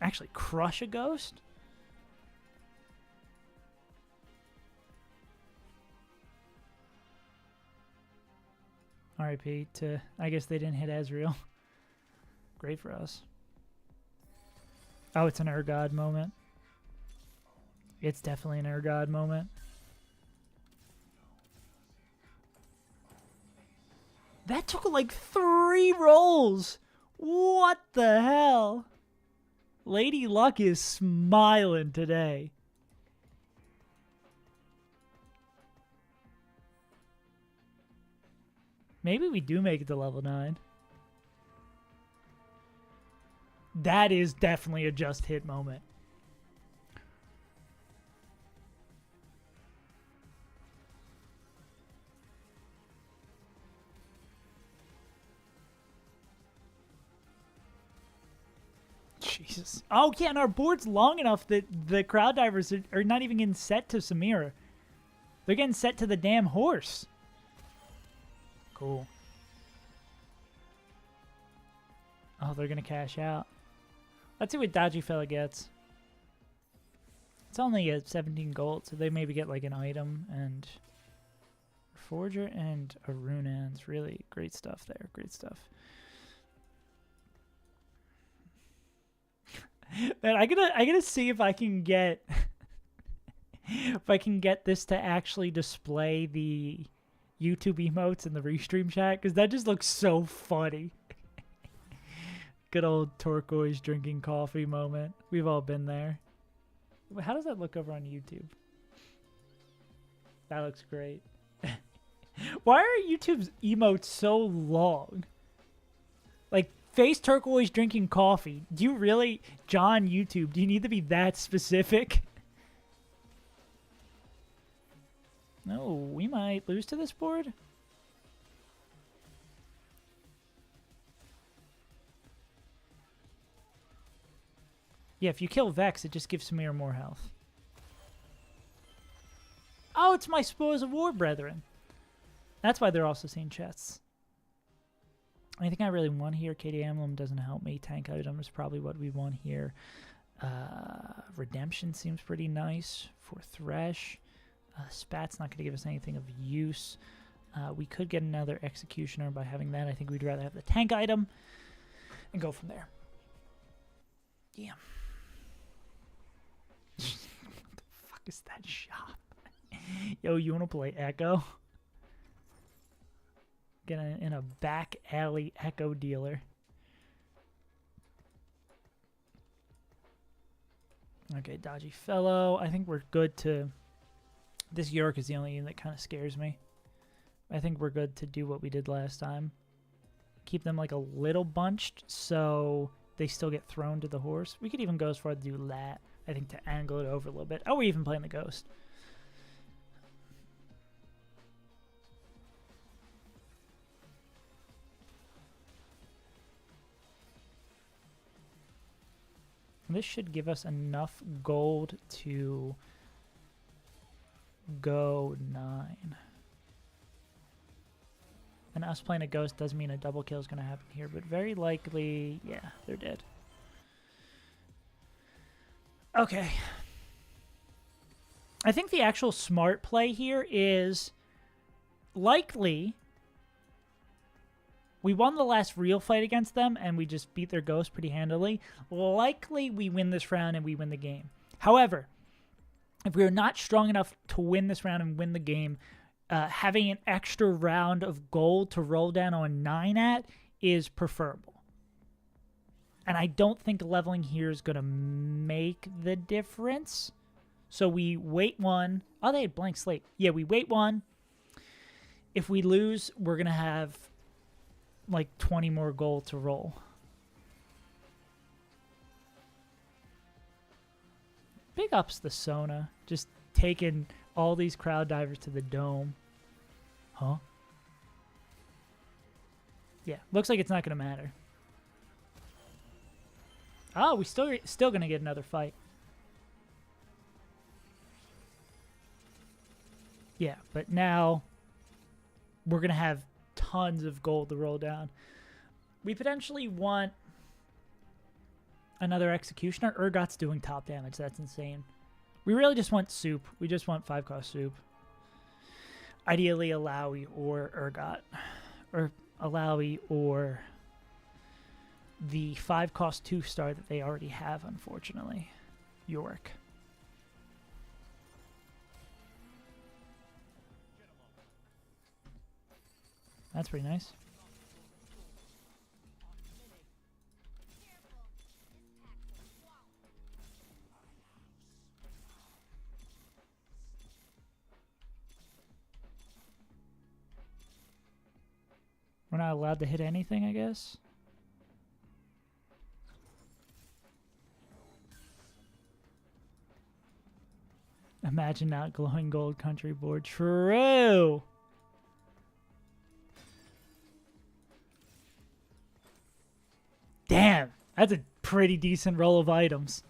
Actually, crush a ghost? RIP to... I guess they didn't hit Ezreal. Great for us. Oh, it's an Urgot moment. It's definitely an Urgot moment. That took like 3 rolls. What the hell? Lady Luck is smiling today. Maybe we do make it to level 9. That is definitely a just hit moment. Jesus. Oh, yeah, and our board's long enough that the crowd divers are not even getting set to Samira. They're getting set to the damn horse. Cool. Oh, they're going to cash out. Let's see what Dodgy Fella gets. It's only at 17 gold, so they maybe get like an item and a Forger and a Runeans. Really great stuff there. Great stuff. Man, I gotta see if I can get this to actually display the YouTube emotes in the restream chat, because that just looks so funny. Good old turquoise drinking coffee moment. We've all been there. How does that look over on YouTube? That looks great. Why are YouTube's emotes so long? Like, face turquoise drinking coffee. Do you really, John YouTube, do you need to be that specific? No, we might lose to this board. Yeah, if you kill Vex, it just gives Samir more health. Oh, it's my Spoils of War brethren. That's why they're also seeing chests. Anything I really want here, KD Emblem doesn't help me. Tank item is probably what we want here. Redemption seems pretty nice for Thresh. Spat's not going to give us anything of use. We could get another Executioner by having that. I think we'd rather have the tank item and go from there. Yeah. What the fuck is that shop? Yo, you want to play Echo? Get in a back alley Echo dealer. Okay, Dodgy Fellow. I think we're good to... This York is the only unit that kind of scares me. I think we're good to do what we did last time. Keep them like a little bunched so they still get thrown to the horse. We could even go as far to do that. I think to angle it over a little bit. Oh, we're even playing the Ghost. This should give us enough gold to go 9. And us playing a Ghost does mean a double kill is going to happen here, but very likely, yeah, they're dead. Okay. I think the actual smart play here is likely we won the last real fight against them and we just beat their Ghost pretty handily. Likely we win this round and we win the game. However, if we are not strong enough to win this round and win the game, having an extra round of gold to roll down on 9 at is preferable. And I don't think leveling here is going to make the difference. So we wait 1. Oh, they had blank slate. Yeah, we wait 1. If we lose, we're going to have like 20 more gold to roll. Big ups the Sona. Just taking all these crowd divers to the dome. Huh? Yeah, looks like it's not going to matter. Oh, we still gonna get another fight. Yeah, but now we're gonna have tons of gold to roll down. We potentially want another executioner. Urgot's doing top damage. That's insane. We really just want soup. We just want 5-cost soup. Ideally, Alawi or Urgot. Or Alawi or the 5-cost 2-star that they already have, unfortunately. Yorick. That's pretty nice. We're not allowed to hit anything, I guess. Imagine not glowing gold country board. True. Damn, that's a pretty decent roll of items.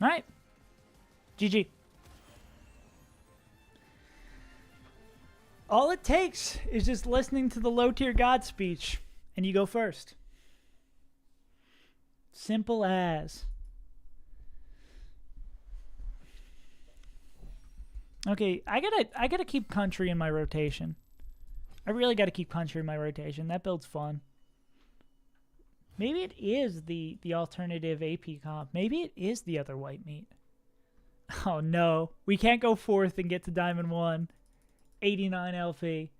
All right. GG. All it takes is just listening to the low-tier god speech, and you go first. Simple as. Okay, I gotta keep country in my rotation. I really gotta keep country in my rotation. That build's fun. Maybe it is the alternative AP comp. Maybe it is the other white meat. Oh no, we can't go fourth and get to Diamond 1. 89 LP.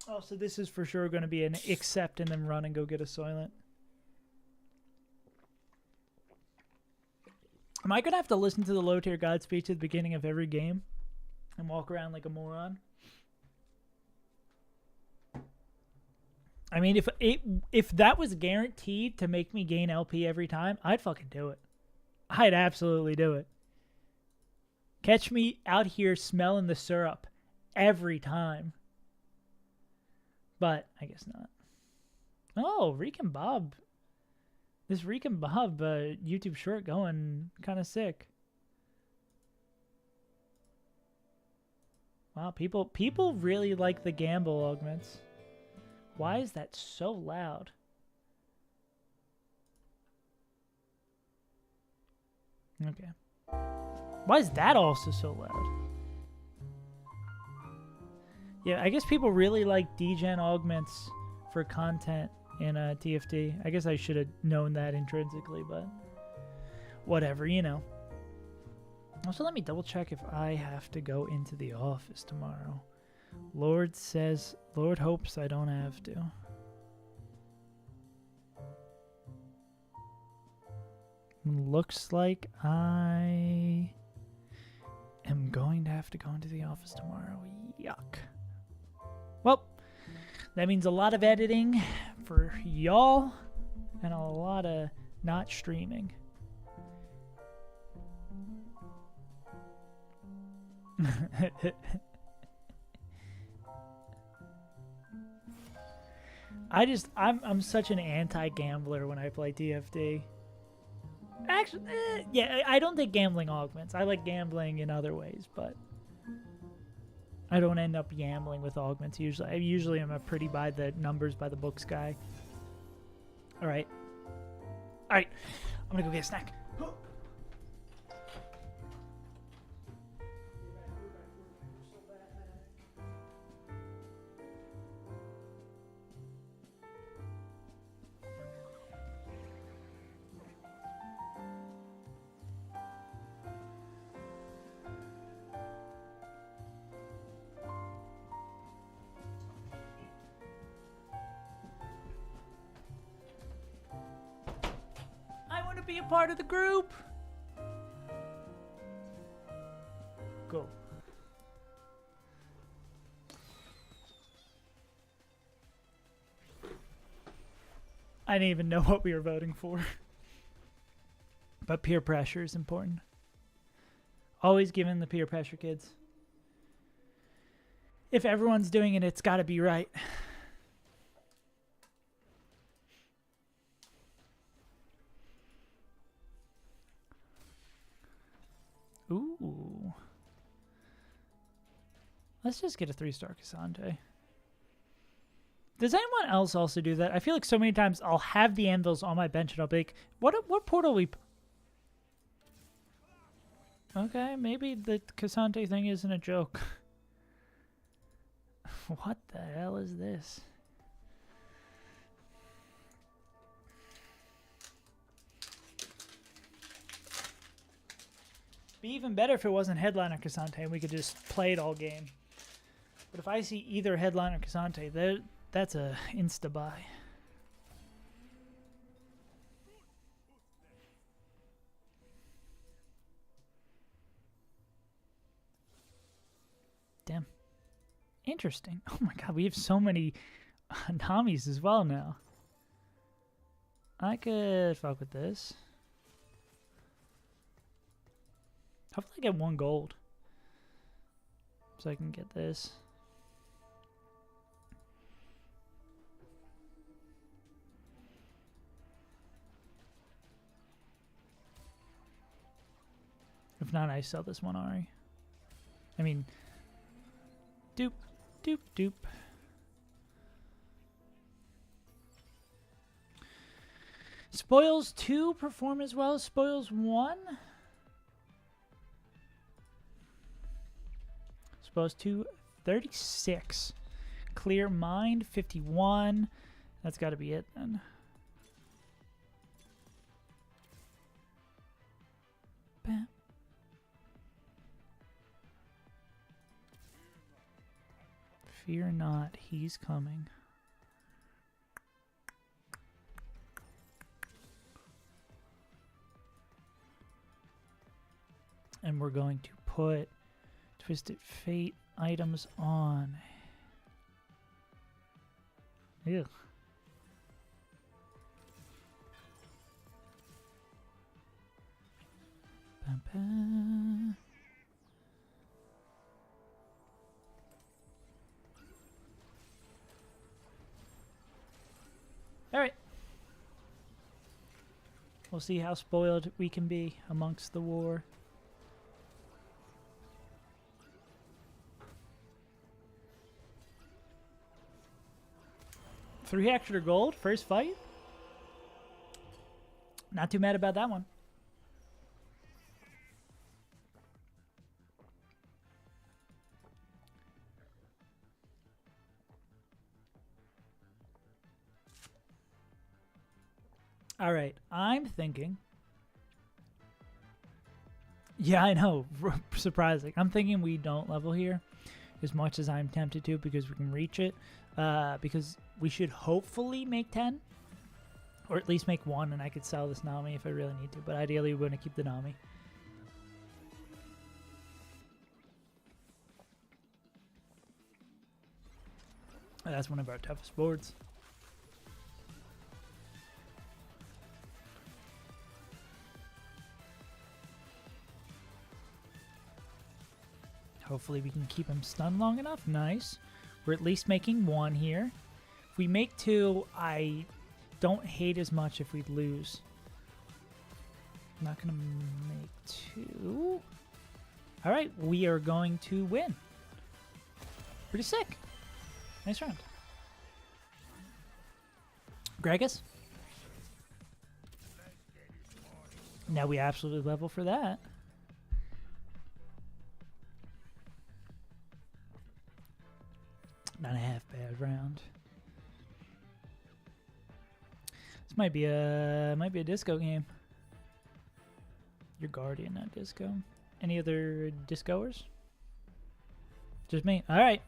Oh, so this is for sure going to be an accept and then run and go get a Soylent. Am I going to have to listen to the low-tier god speech at the beginning of every game and walk around like a moron? I mean, if that was guaranteed to make me gain LP every time, I'd fucking do it. I'd absolutely do it. Catch me out here smelling the syrup every time. But I guess not. Oh, Reek and Bob. This Reek and Bob YouTube short going kind of sick. Wow, people really like the gamble augments. Why is that so loud? Okay. Why is that also so loud? Yeah, I guess people really like degen augments for content in TFT. I guess I should have known that intrinsically, but whatever, you know. Also, let me double check if I have to go into the office tomorrow. Lord hopes I don't have to. Looks like I am going to have to go into the office tomorrow. Yuck. Well, that means a lot of editing for y'all and a lot of not streaming. I'm such an anti-gambler when I play TFT. Actually, yeah, I don't think gambling augments. I like gambling in other ways, but I don't end up gambling with augments usually. I usually am a pretty by the numbers, by the books guy. All right. I'm gonna go get a snack. Be a part of the group. Go. I didn't even know what we were voting for. But peer pressure is important. Always give in the peer pressure, kids. If everyone's doing it, it's got to be right. Ooh. Let's just get a 3-star Cassante. Does anyone else also do that? I feel like so many times I'll have the anvils on my bench and I'll be like, what portal we... Okay, maybe the Cassante thing isn't a joke. What the hell is this? Be even better if it wasn't Headline or Cassante and we could just play it all game. But if I see either Headline or Cassante, that's a insta-buy. Damn. Interesting. Oh my god, we have so many Namis as well now. I could fuck with this. Hopefully I get 1 gold. So I can get this. If not, I sell this one, Ari. I mean, doop, doop, doop. Spoils 2 perform as well as Spoils 1. Spoils 2, 36. Clear Mind, 51. That's got to be it then. Bam. Fear not, he's coming. And we're going to put Twisted Fate items on. Ew. Bam, bam. All right. We'll see how spoiled we can be amongst the war. $3 extra gold, first fight. Not too mad about that one. All right, I'm thinking. Yeah, I know. Surprising. I'm thinking we don't level here as much as I'm tempted to because we can reach it. Because we should hopefully make 10. Or at least make 1, and I could sell this Nami if I really need to. But ideally, we're going to keep the Nami. That's one of our toughest boards. Hopefully we can keep him stunned long enough. Nice. We're at least making 1 here. If we make 2, I don't hate as much if we lose. I'm not going to make 2. All right, we are going to win. Pretty sick. Nice round. Gregus. Now we absolutely level for that. Not a half bad round. This might be a disco game. Your Guardian, not disco. Any other discoers? Just me. All right.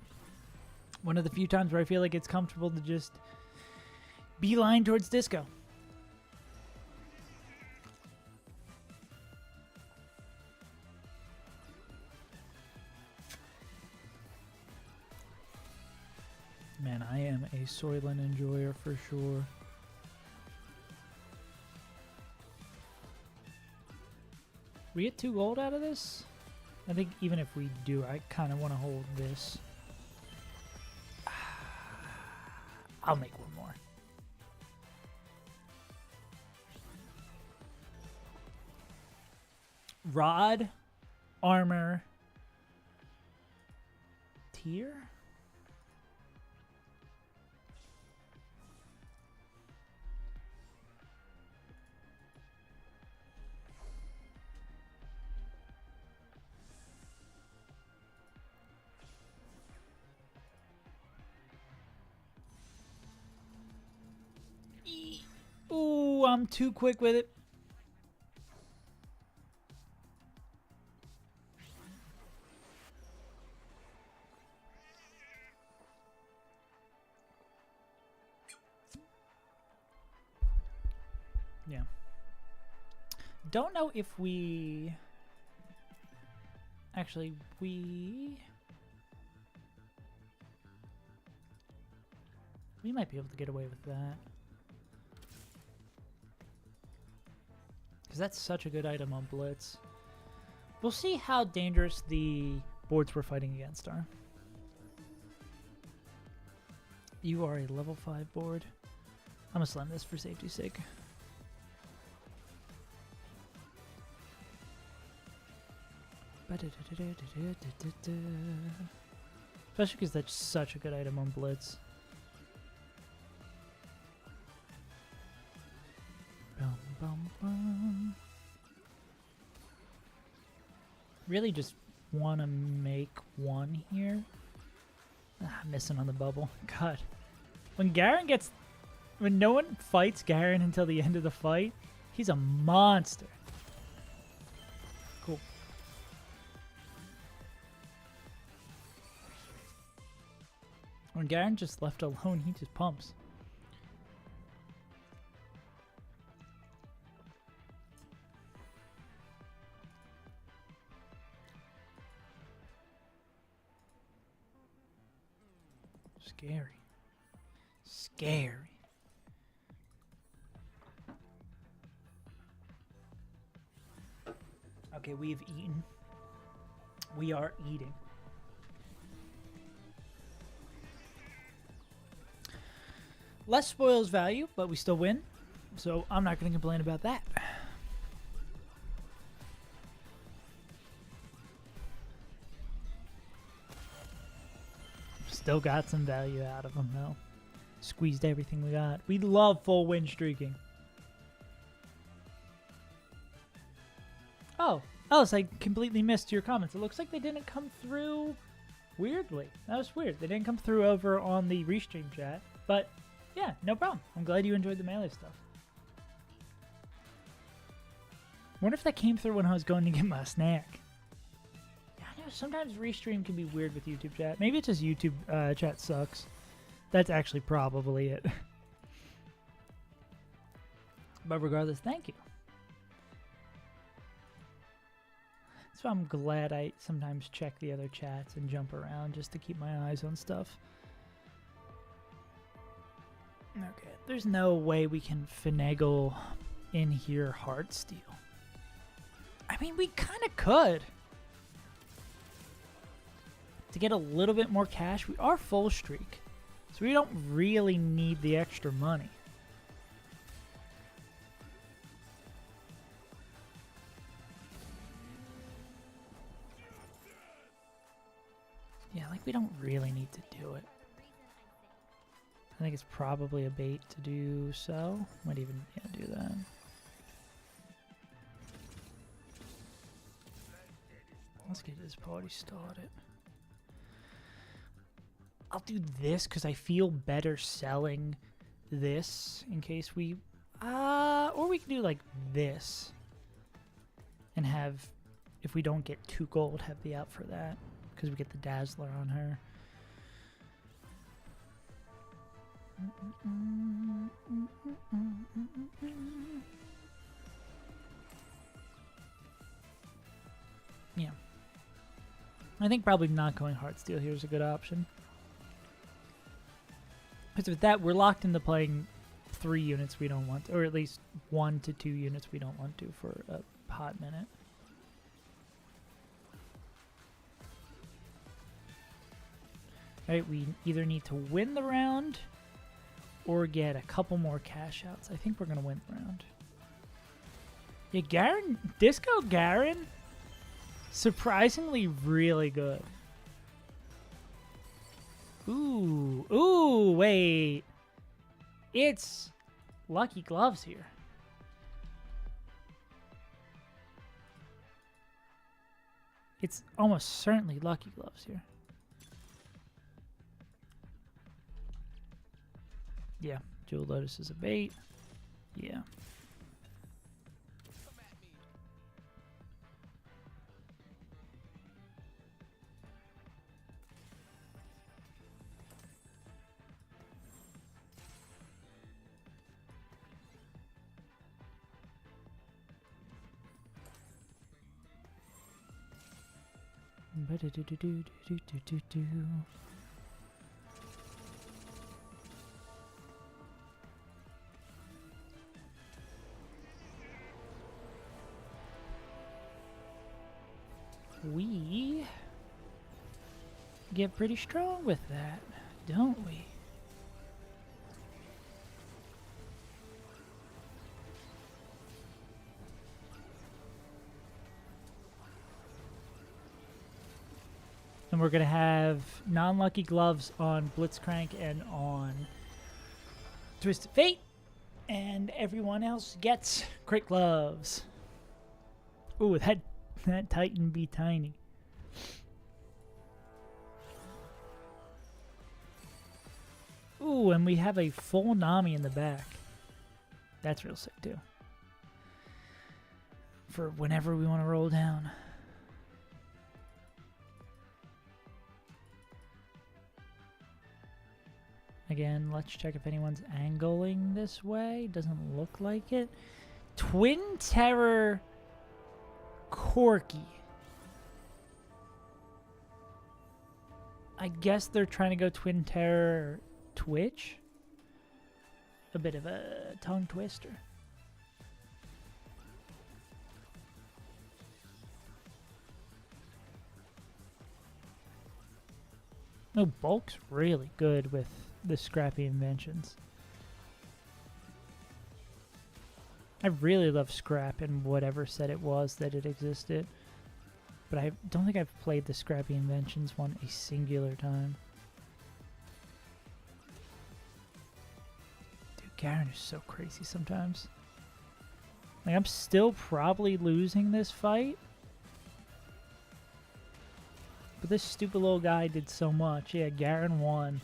One of the few times where I feel like it's comfortable to just beeline towards disco. Man, I am a Soylent enjoyer for sure. We get 2 gold out of this? I think even if we do, I kind of want to hold this. I'll make one more. Rod, armor, tier? Ooh, I'm too quick with it. Yeah. Don't know if we... Actually, we might be able to get away with that. Because that's such a good item on Blitz. We'll see how dangerous the boards we're fighting against are. You are a level 5 board. I'm gonna slam this for safety's sake. Especially because that's such a good item on Blitz. Bum, bum, bum. Really just want to make one here. Missing on the bubble. God. When no one fights Garen until the end of the fight, he's a monster. Cool. When Garen just left alone, he just pumps. Scary. Scary. Okay, we've eaten. We are eating. Less spoils value, but we still win. So I'm not going to complain about that. Still got some value out of them, though. Squeezed everything we got. We love full win streaking. Oh, Alice, I completely missed your comments. It looks like they didn't come through weirdly. That was weird. They didn't come through over on the restream chat. But, yeah, no problem. I'm glad you enjoyed the melee stuff. Wonder if that came through when I was going to get my snack. Sometimes restream can be weird with YouTube chat. Maybe it's just YouTube chat sucks. That's actually probably it. But regardless, thank you. So I'm glad I sometimes check the other chats and jump around just to keep my eyes on stuff. Okay, there's no way we can finagle in here Heartsteel. I mean, we kind of could. To get a little bit more cash, we are full streak. So we don't really need the extra money. Yeah, like we don't really need to do it. I think it's probably a bait to do so. Might even do that. Let's get this party started. I'll do this because I feel better selling this in case we... or we can do like this. And have, if we don't get 2 gold, have the out for that. Because we get the Dazzler on her. Yeah. I think probably not going Heartsteel here is a good option. Because with that, we're locked into playing 3 units we don't want, or at least 1 to 2 units we don't want to for a hot minute. Alright, we either need to win the round or get a couple more cash outs. I think we're going to win the round. Yeah, Garen, Disco Garen, surprisingly really good. Ooh, wait. It's Lucky Gloves here. It's almost certainly Lucky Gloves here. Yeah, Jewel Lotus is a bait. Yeah. We get pretty strong with that, don't we? And we're going to have non-lucky gloves on Blitzcrank and on Twisted Fate. And everyone else gets crit gloves. Ooh, that Titan be tiny. Ooh, and we have a full Nami in the back. That's real sick, too. For whenever we want to roll down. Again, let's check if anyone's angling this way. Doesn't look like it. Twin Terror Corky. I guess they're trying to go Twin Terror Twitch. A bit of a tongue twister. No, Bulk's really good with the scrappy inventions. I really love Scrap in whatever set it was that it existed. But I don't think I've played the Scrappy Inventions one a singular time. Dude, Garen is so crazy sometimes. Like, I'm still probably losing this fight. But this stupid little guy did so much. Yeah, Garen won.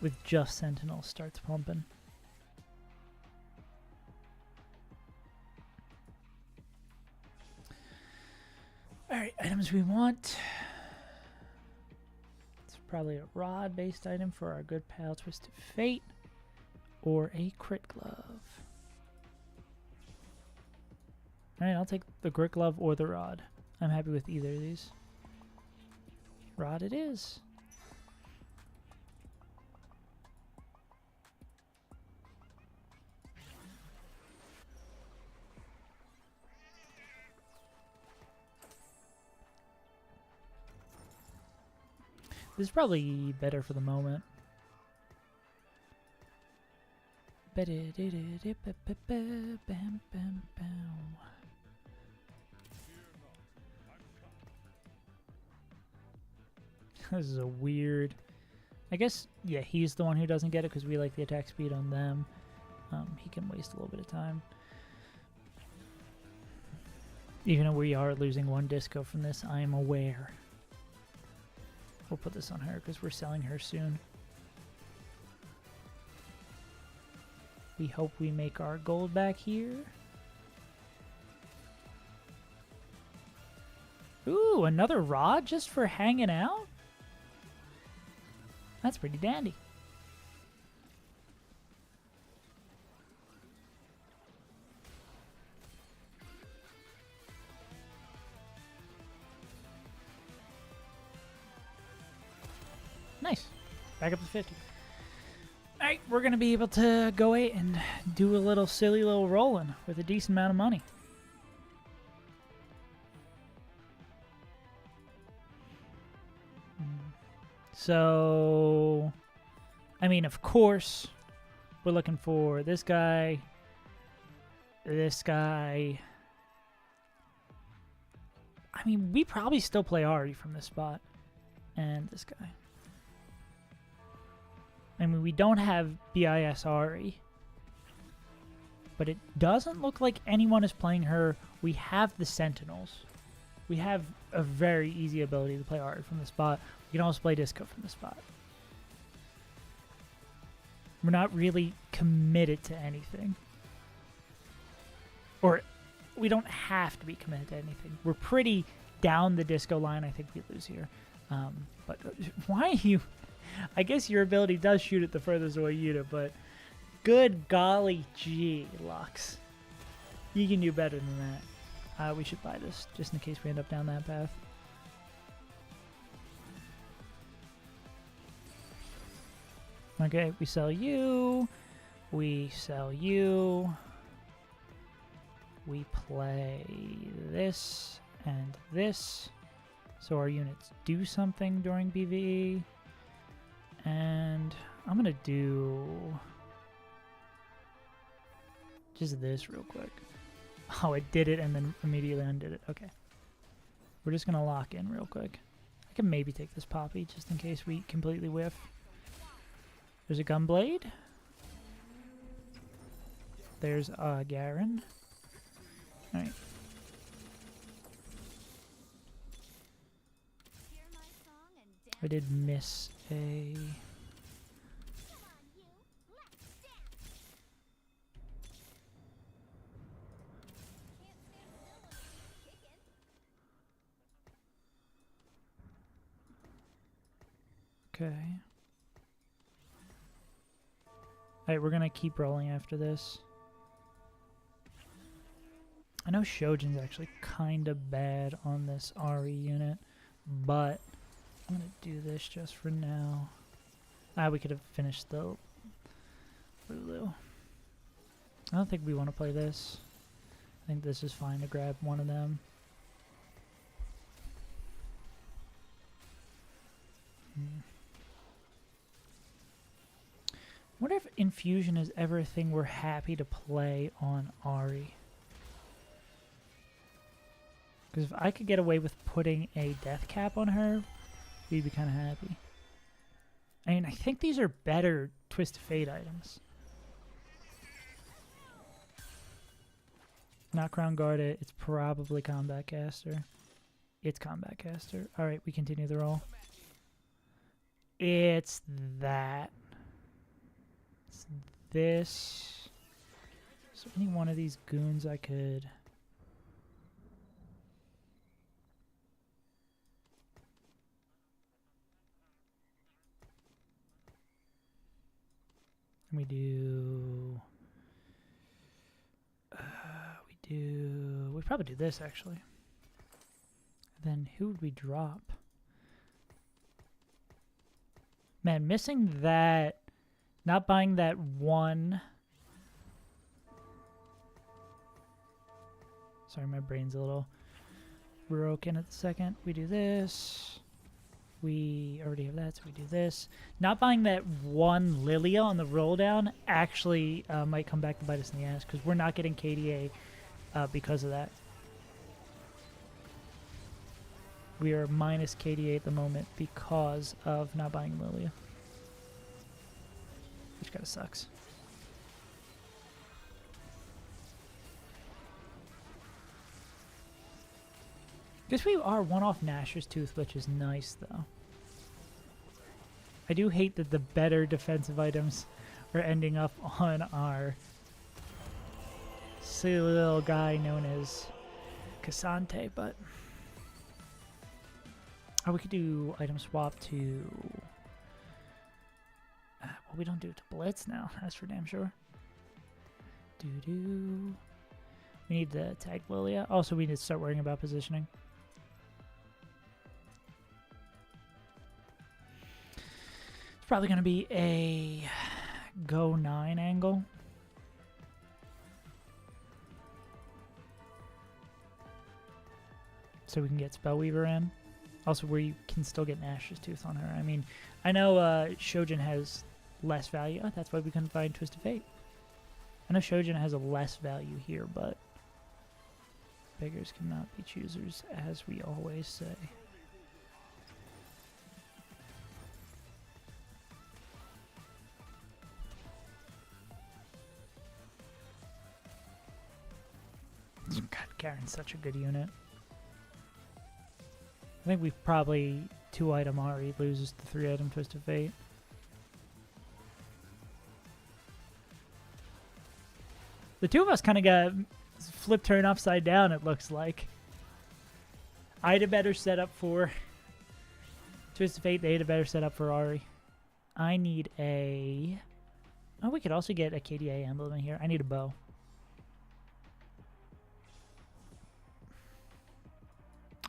With just Sentinel starts pumping. Alright, items we want. It's probably a rod-based item for our good pal Twisted Fate. Or a crit glove. Alright, I'll take the crit glove or the rod. I'm happy with either of these. Rod it is. This is probably better for the moment. This is a weird... I guess, yeah, he's the one who doesn't get it because we like the attack speed on them. He can waste a little bit of time. Even though we are losing one disco from this, I am aware. We'll put this on her because we're selling her soon. We hope we make our gold back here. Ooh, another rod just for hanging out? That's pretty dandy. Nice. Back up to 50. Alright, we're going to be able to go out and do a little silly little rolling with a decent amount of money. So, I mean, of course, we're looking for this guy, this guy. I mean, we probably still play Ari from this spot. And this guy. I mean, we don't have BIS Ari. But it doesn't look like anyone is playing her. We have the Sentinels. We have a very easy ability to play Ari from the spot. We can also play Disco from the spot. We're not really committed to anything. Or we don't have to be committed to anything. We're pretty down the Disco line. I think we lose here. But why are you... I guess your ability does shoot at the furthest away unit, but good golly gee, Lux. You can do better than that. We should buy this, just in case we end up down that path. Okay, we sell you. We sell you. We play this and this. So our units do something during PvE. And I'm going to do just this real quick. Oh, it did it and then immediately undid it. Okay. We're just going to lock in real quick. I can maybe take this Poppy just in case we completely whiff. There's a Gunblade. There's Garen. Alright. I did miss a... Okay. Alright, we're gonna keep rolling after this. I know Shojin's actually kind of bad on this RE unit, but I'm gonna do this just for now. We could have finished the Lulu. I don't think we want to play this. I think this is fine to grab one of them. I wonder if Infusion is ever a thing we're happy to play on Ari. Because if I could get away with putting a death cap on her, we'd be kind of happy. I mean, I think these are better Twist of Fate items. Not Crown Guarded. It's probably Combat Caster. It's Combat Caster. Alright, we continue the roll. It's that. It's this. So any one of these goons I could... We do... we probably do this, actually. Then who would we drop? Man, missing that... Not buying that one... Sorry, my brain's a little broken at the second. We do this. We already have that, so we do this. Not buying that one Lilia on the roll down actually might come back to bite us in the ass because we're not getting KDA because of that. We are minus KDA at the moment because of not buying Lilia. Which kind of sucks. Guess we are one off Nashor's Tooth, which is nice, though. I do hate that the better defensive items are ending up on our silly little guy known as Cassante, but... Oh, we could do item swap to... well, we don't do it to Blitz now, that's for damn sure. Doo-doo. We need to tag Lilia. Also, we need to start worrying about positioning. It's probably going to be a go 9 angle. So we can get Spellweaver in. Also, we can still get Nash's Tooth on her. I mean, I know Shojin has less value. Oh, that's why we couldn't find Twisted Fate. I know Shojin has a less value here, but beggars cannot be choosers, as we always say. God, Karen's such a good unit. I think we've probably 2-item Ari loses the 3-item Twisted Fate. The two of us kind of got flip turn upside down, it looks like. I had a better setup for Twisted Fate. They had a better setup for Ari. I need a... Oh, we could also get a KDA emblem in here. I need a bow.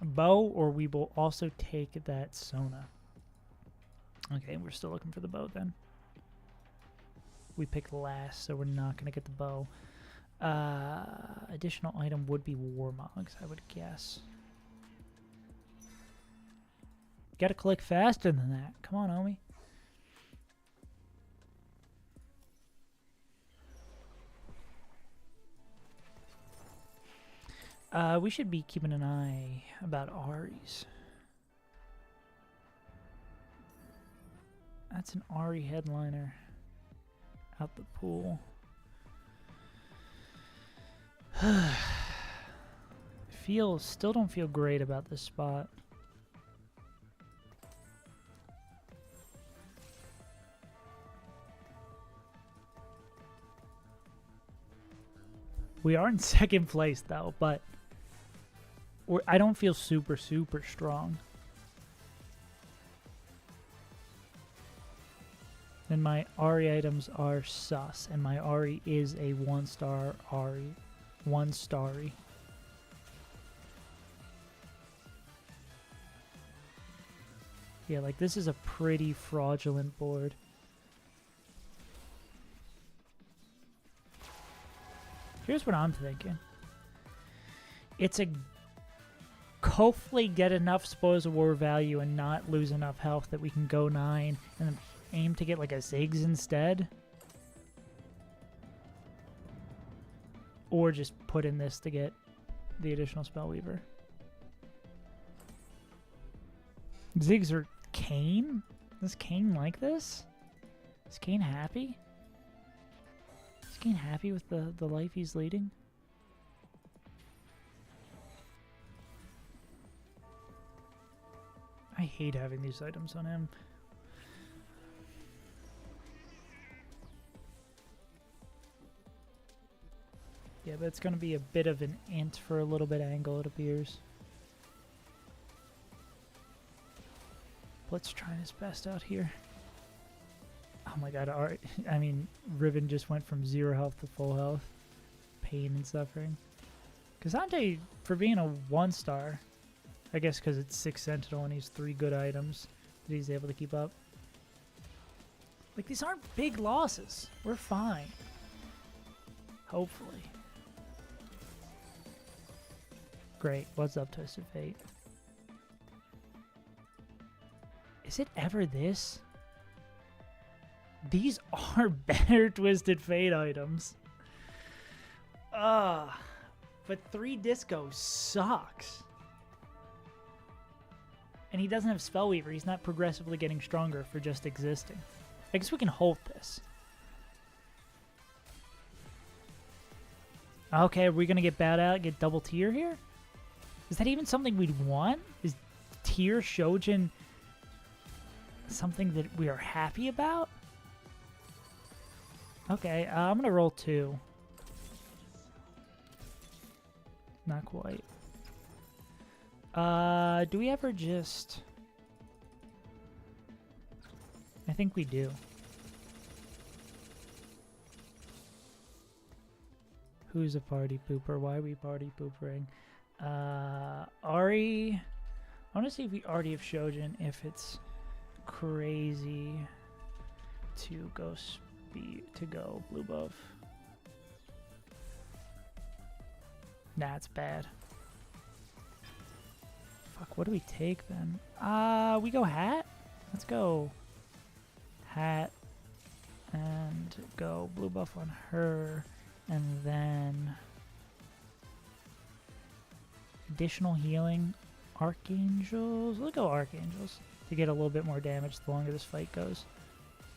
Bow, or we will also take that Sona. Okay, we're still looking for the bow then. We picked last, so we're not going to get the bow. Additional item would be Warmogs, I would guess. Gotta click faster than that. Come on, homie. We should be keeping an eye about Ari's. That's an Ari headliner out the pool. Still don't feel great about this spot. We are in second place though, but I don't feel super strong. And my Ari items are sus, and my Ari is a 1-star Ari. 1-starry. Yeah, like this is a pretty fraudulent board. Here's what I'm thinking. It's a hopefully get enough Spoils of War value and not lose enough health that we can go 9 and then aim to get like a Ziggs instead. Or just put in this to get the additional Spellweaver. Ziggs or Kane? Does Kane like this? Is Kane happy? Is Kane happy with the life he's leading? I hate having these items on him. Yeah, but it's going to be a bit of an int for a little bit angle, it appears. Let's try his best out here. Oh my god, I mean, Riven just went from 0 health to full health. Pain and suffering. Kazante, for being a 1-star, I guess because it's 6 Sentinel and he's 3 good items that he's able to keep up. Like, these aren't big losses. We're fine. Hopefully. Great. What's up, Twisted Fate? Is it ever this? These are better Twisted Fate items. But 3 Disco sucks. And he doesn't have Spellweaver. He's not progressively getting stronger for just existing. I guess we can hold this. Okay, are we going to get bad out, get double tier here? Is that even something we'd want? Is tier Shojin something that we are happy about? Okay, I'm going to roll 2. Not quite. Do we ever just... I think we do. Who's a party pooper? Why are we party poopering? Ari... I want to see if we already have Shojin, if it's crazy to go blue buff. Nah, it's bad. Fuck, what do we take then? We go hat? Let's go hat and go blue buff on her, and then additional healing. Archangels. We'll go Archangels to get a little bit more damage the longer this fight goes.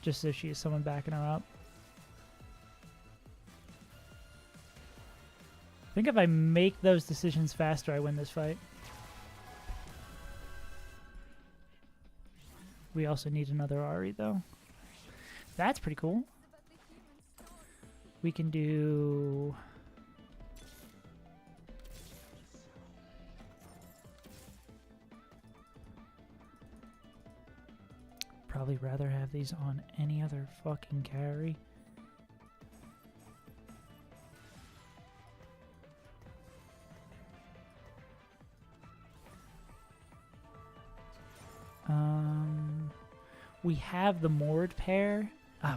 Just so she has someone backing her up. I think if I make those decisions faster, I win this fight. We also need another Ari, though. That's pretty cool. We can do... Probably rather have these on any other fucking carry. We have the moored pair.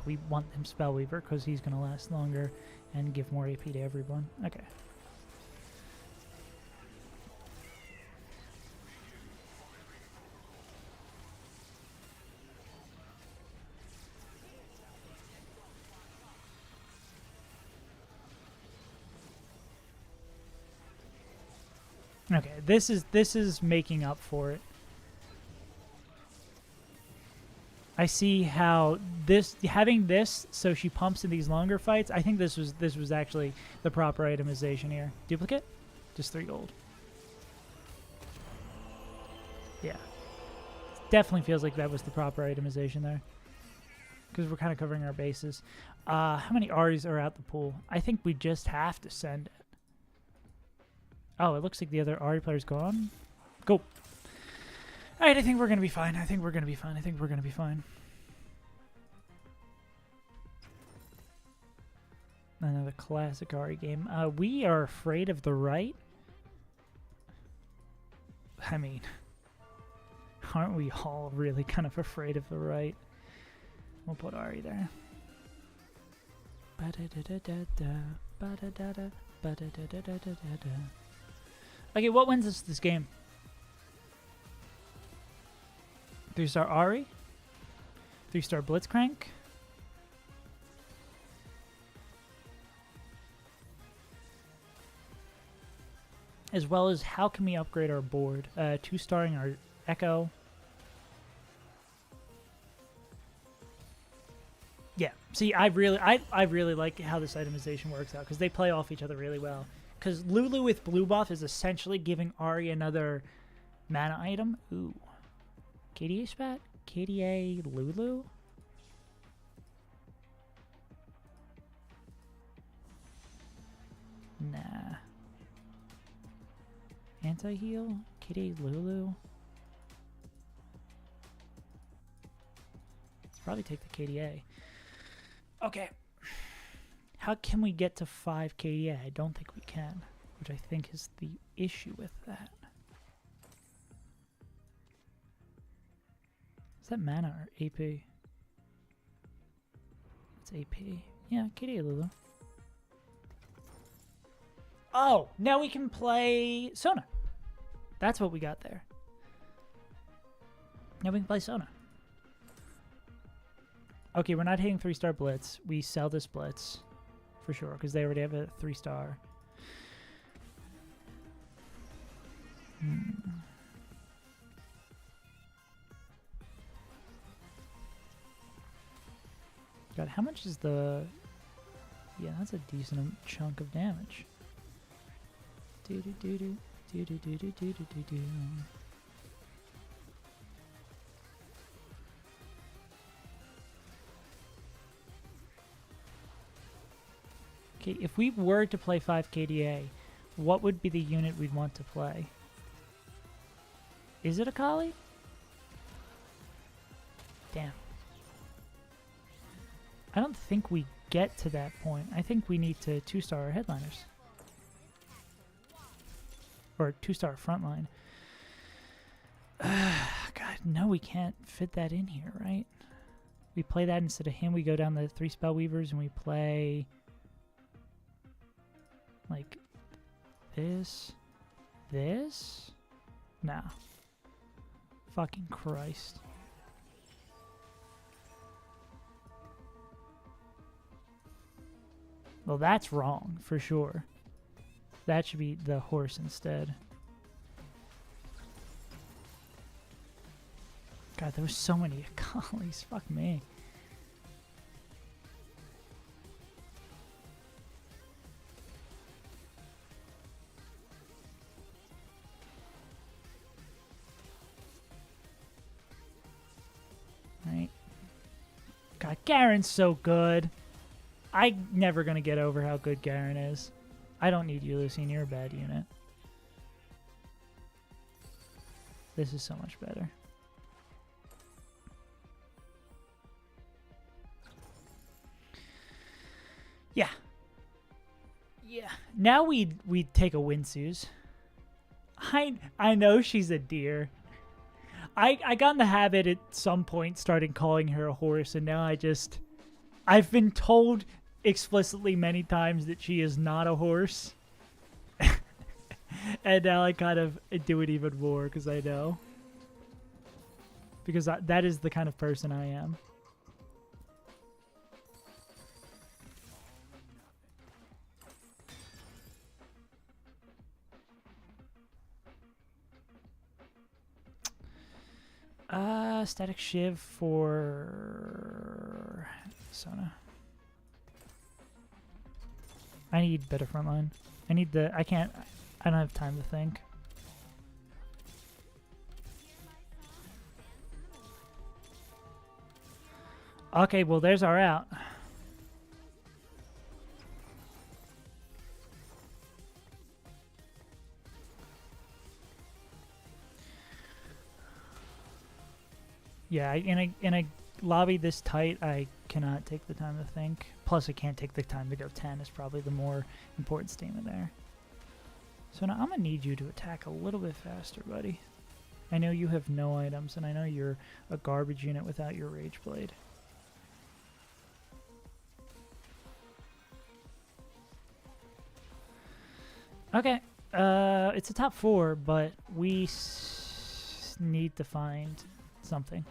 We want him Spellweaver because he's going to last longer and give more AP to everyone. Okay. Okay, this is making up for it. I see how having this so she pumps in these longer fights. I think this was actually the proper itemization here. Duplicate, just 3 gold. Yeah, definitely feels like that was the proper itemization there because we're kind of covering our bases. How many Aries are out the pool? I think we just have to send it. Oh, it looks like the other Ari player's gone. Go. Alright, I think we're going to be fine. I think we're going to be fine. I think we're going to be fine. Another classic Ari game. We are afraid of the right. I mean, aren't we all really kind of afraid of the right? We'll put Ari there. Okay, what wins us this game? 3-star Ari, 3-star Blitzcrank, as well as how can we upgrade our board? 2-starring our Echo. Yeah, see, I really like how this itemization works out because they play off each other really well. Because Lulu with blue buff is essentially giving Ari another mana item. Ooh. KDA spat? KDA Lulu? Nah. Anti-heal? KDA Lulu? Let's probably take the KDA. Okay. How can we get to 5 KDA? I don't think we can, which I think is the issue with that. Is that mana or AP? It's AP. Yeah, KDA Lulu. Oh, now we can play Sona. That's what we got there. Now we can play Sona. Okay, we're not hitting 3-star Blitz. We sell this Blitz. For sure, because they already have a 3-star. God, how much is the... Yeah, that's a decent chunk of damage. Do-do-do-do. Do-do-do-do-do-do-do. Okay, if we were to play 5 KDA, what would be the unit we'd want to play? Is it a Kali? Damn. I don't think we get to that point. I think we need to 2-star our headliners. Or 2-star frontline. God, no, we can't fit that in here, right? We play that instead of him. We go down the 3 Spellweavers and we play... like this. No. fucking Christ. Well, that's wrong, for sure. That should be the horse instead. God, there were so many Acalis. Fuck me. Right. God, Garen's so good. I'm never going to get over how good Garen is. I don't need you, Lucine. You're a bad unit. This is so much better. Yeah. Yeah. Now we'd take a Winsu's. I know she's a deer. I got in the habit at some point starting calling her a horse, and now I've been told explicitly many times that she is not a horse. And now I kind of do it even more because I know. Because that is the kind of person I am. Static Shiv for Sona. I need better frontline. I don't have time to think. Okay, well, there's our out. Yeah, in a lobby this tight, I cannot take the time to think. Plus, I can't take the time to go 10 is probably the more important statement there. So now I'm going to need you to attack a little bit faster, buddy. I know you have no items, and I know you're a garbage unit without your Rage Blade. Okay, it's a top 4, but we need to find something.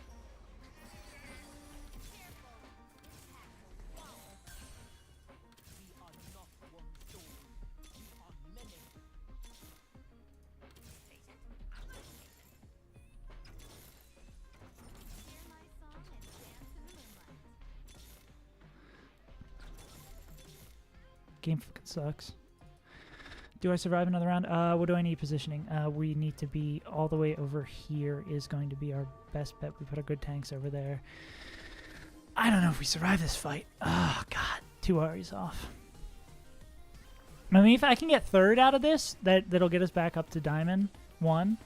Game fucking sucks. Do I survive another round? What do I need positioning? We need to be all the way over here is going to be our best bet. We put our good tanks over there. I don't know if we survive this fight. Oh, God. 2 Aries off. I mean, if I can get 3rd out of this, that'll get us back up to Diamond 1.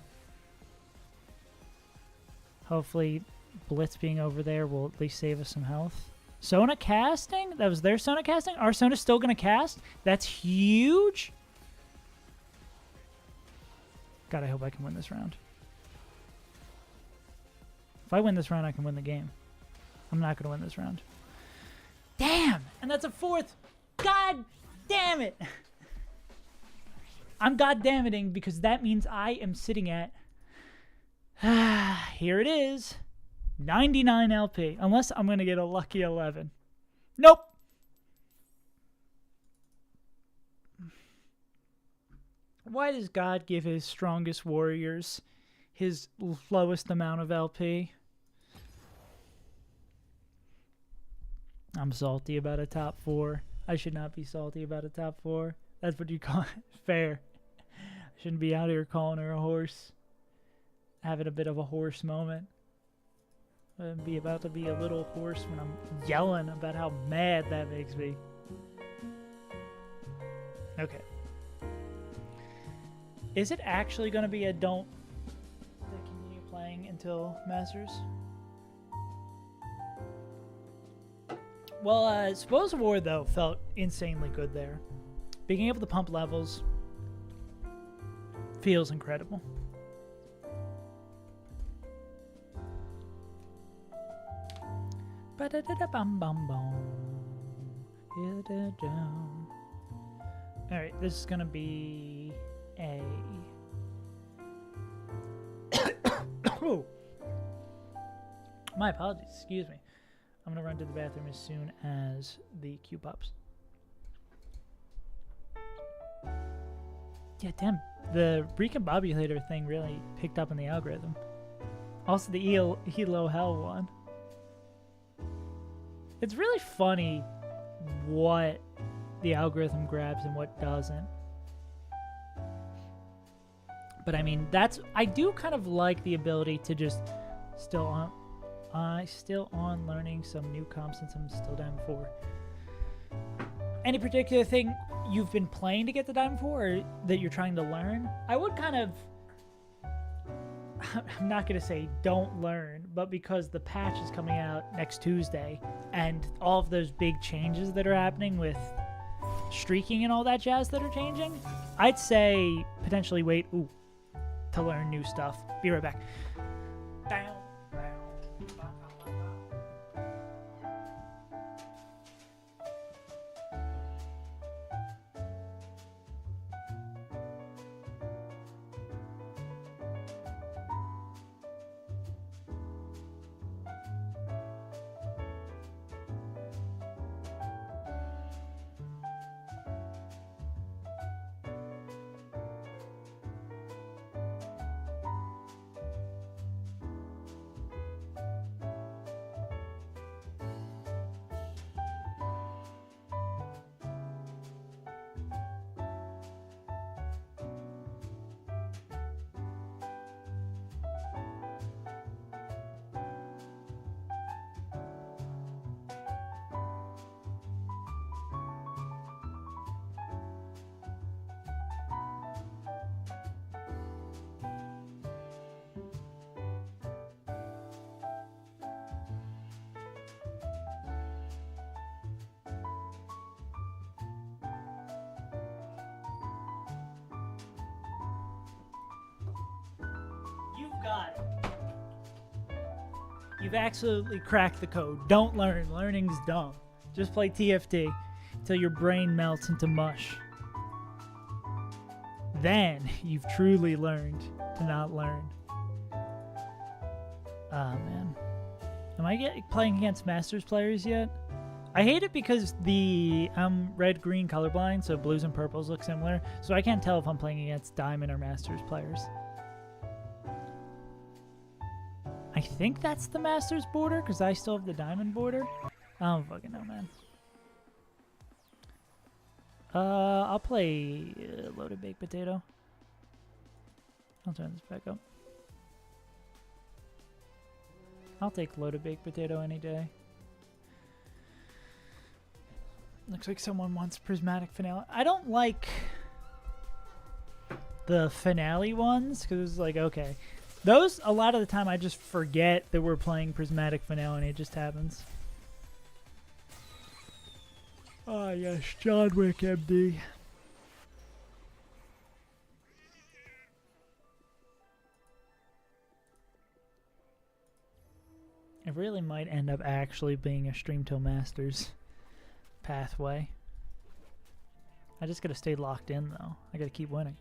Hopefully, Blitz being over there will at least save us some health. Sona casting? That was their Sona casting? Our Sona's still going to cast? That's huge. God, I hope I can win this round. If I win this round, I can win the game. I'm not going to win this round. Damn! And that's a 4th. God damn it! I'm goddammiting because that means I am sitting at... here it is. 99 LP. Unless I'm going to get a lucky 11. Nope. Why does God give his strongest warriors his lowest amount of LP? I'm salty about a top 4. I should not be salty about a top 4. That's what you call it. Fair. I shouldn't be out here calling her a horse. Having a bit of a horse moment. I'd be about to be a little horse when I'm yelling about how mad that makes me. Okay. Is it actually going to be a don't continue playing until Masters? Well, Spoils of War, though, felt insanely good there. Being able to pump levels feels incredible. Alright, this is gonna be a... My apologies. Excuse me. I'm going to run to the bathroom as soon as the queue pops. Yeah, damn. The recombobulator thing really picked up in the algorithm. Also, the Elo Hell one. It's really funny what the algorithm grabs and what doesn't. But I mean, I do kind of like the ability to just still on learning some new comps since I'm still Diamond 4. Any particular thing you've been playing to get to Diamond 4 or that you're trying to learn? I would kind of, I'm not going to say don't learn, but because the patch is coming out next Tuesday and all of those big changes that are happening with streaking and all that jazz that are changing, I'd say potentially wait to learn new stuff. Be right back. Down. Got it. You've absolutely cracked the code. Don't learn. Learning's dumb. Just play TFT until your brain melts into mush. Then you've truly learned to not learn. Ah, man. Am I playing against Masters players yet? I hate it because I'm red-green colorblind, so blues and purples look similar, so I can't tell if I'm playing against Diamond or Masters players. I think that's the Masters border, because I still have the Diamond border. I don't fucking know, man. I'll play Loaded Baked Potato. I'll turn this back up. I'll take Loaded Baked Potato any day. Looks like someone wants Prismatic Finale. I don't like the finale ones, because it's like, okay. Those, a lot of the time, I just forget that we're playing Prismatic Finale and it just happens. Ah, yes, John Wick, MD. It really might end up actually being a Stream TIL Masters pathway. I just gotta stay locked in, though. I gotta keep winning.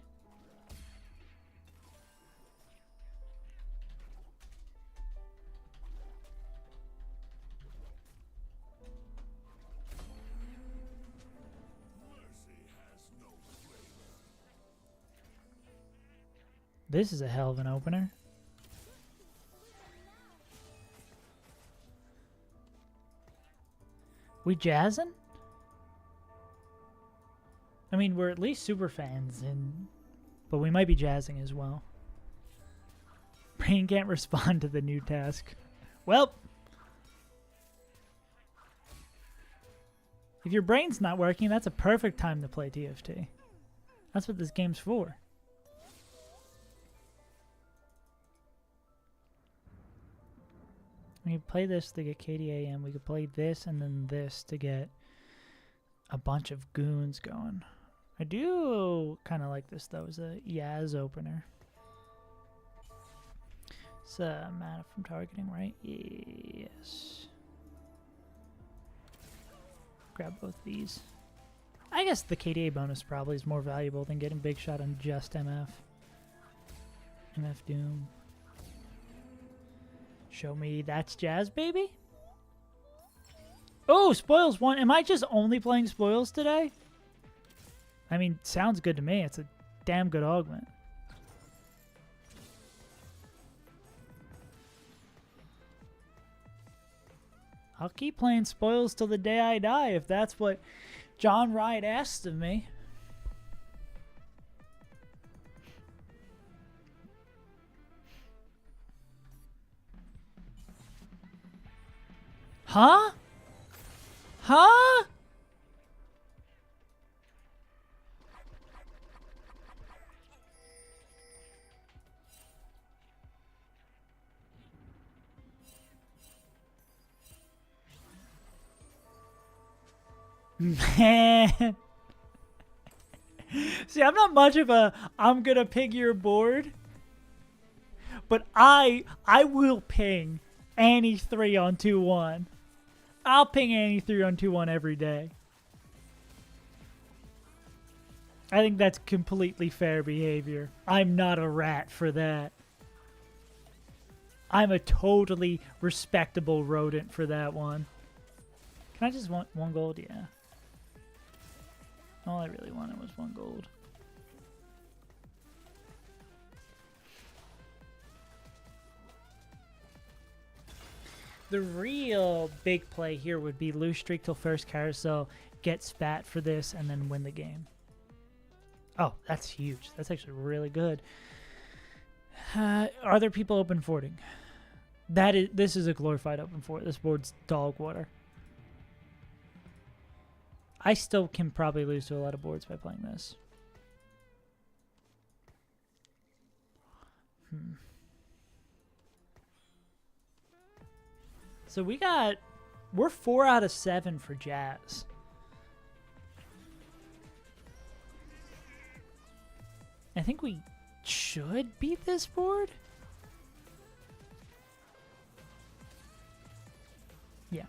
This is a hell of an opener. We jazzing? I mean, we're at least super fans, but we might be jazzing as well. Brain can't respond to the new task. Well, if your brain's not working, that's a perfect time to play TFT. That's what this game's for. We could play this to get KDAM. We could play this and then this to get a bunch of goons going. I do kind of like this, though, as a Yaz opener. It's mana from targeting, right? Yes. Grab both these. I guess the KDA bonus probably is more valuable than getting big shot on just MF. MF Doom. Show me that's jazz, baby. Oh, spoils 1. Am I just only playing spoils today? I mean, sounds good to me. It's a damn good augment. I'll keep playing spoils till the day I die if that's what John Wright asked of me. Huh? Huh? Man. See, I'm not much of a I'm gonna ping your board. But I will ping Annie 3 on 2-1. I'll ping Annie 3 on 2-1 every day. I think that's completely fair behavior. I'm not a rat for that. I'm a totally respectable rodent for that one. Can I just want 1 gold? Yeah. All I really wanted was 1 gold. The real big play here would be lose streak till first carousel, get spat for this, and then win the game. Oh, that's huge. That's actually really good. Are there people open forting? This is a glorified open fort. This board's dog water. I still can probably lose to a lot of boards by playing this. So we're 4 out of 7 for Jazz. I think we should beat this board. Yeah.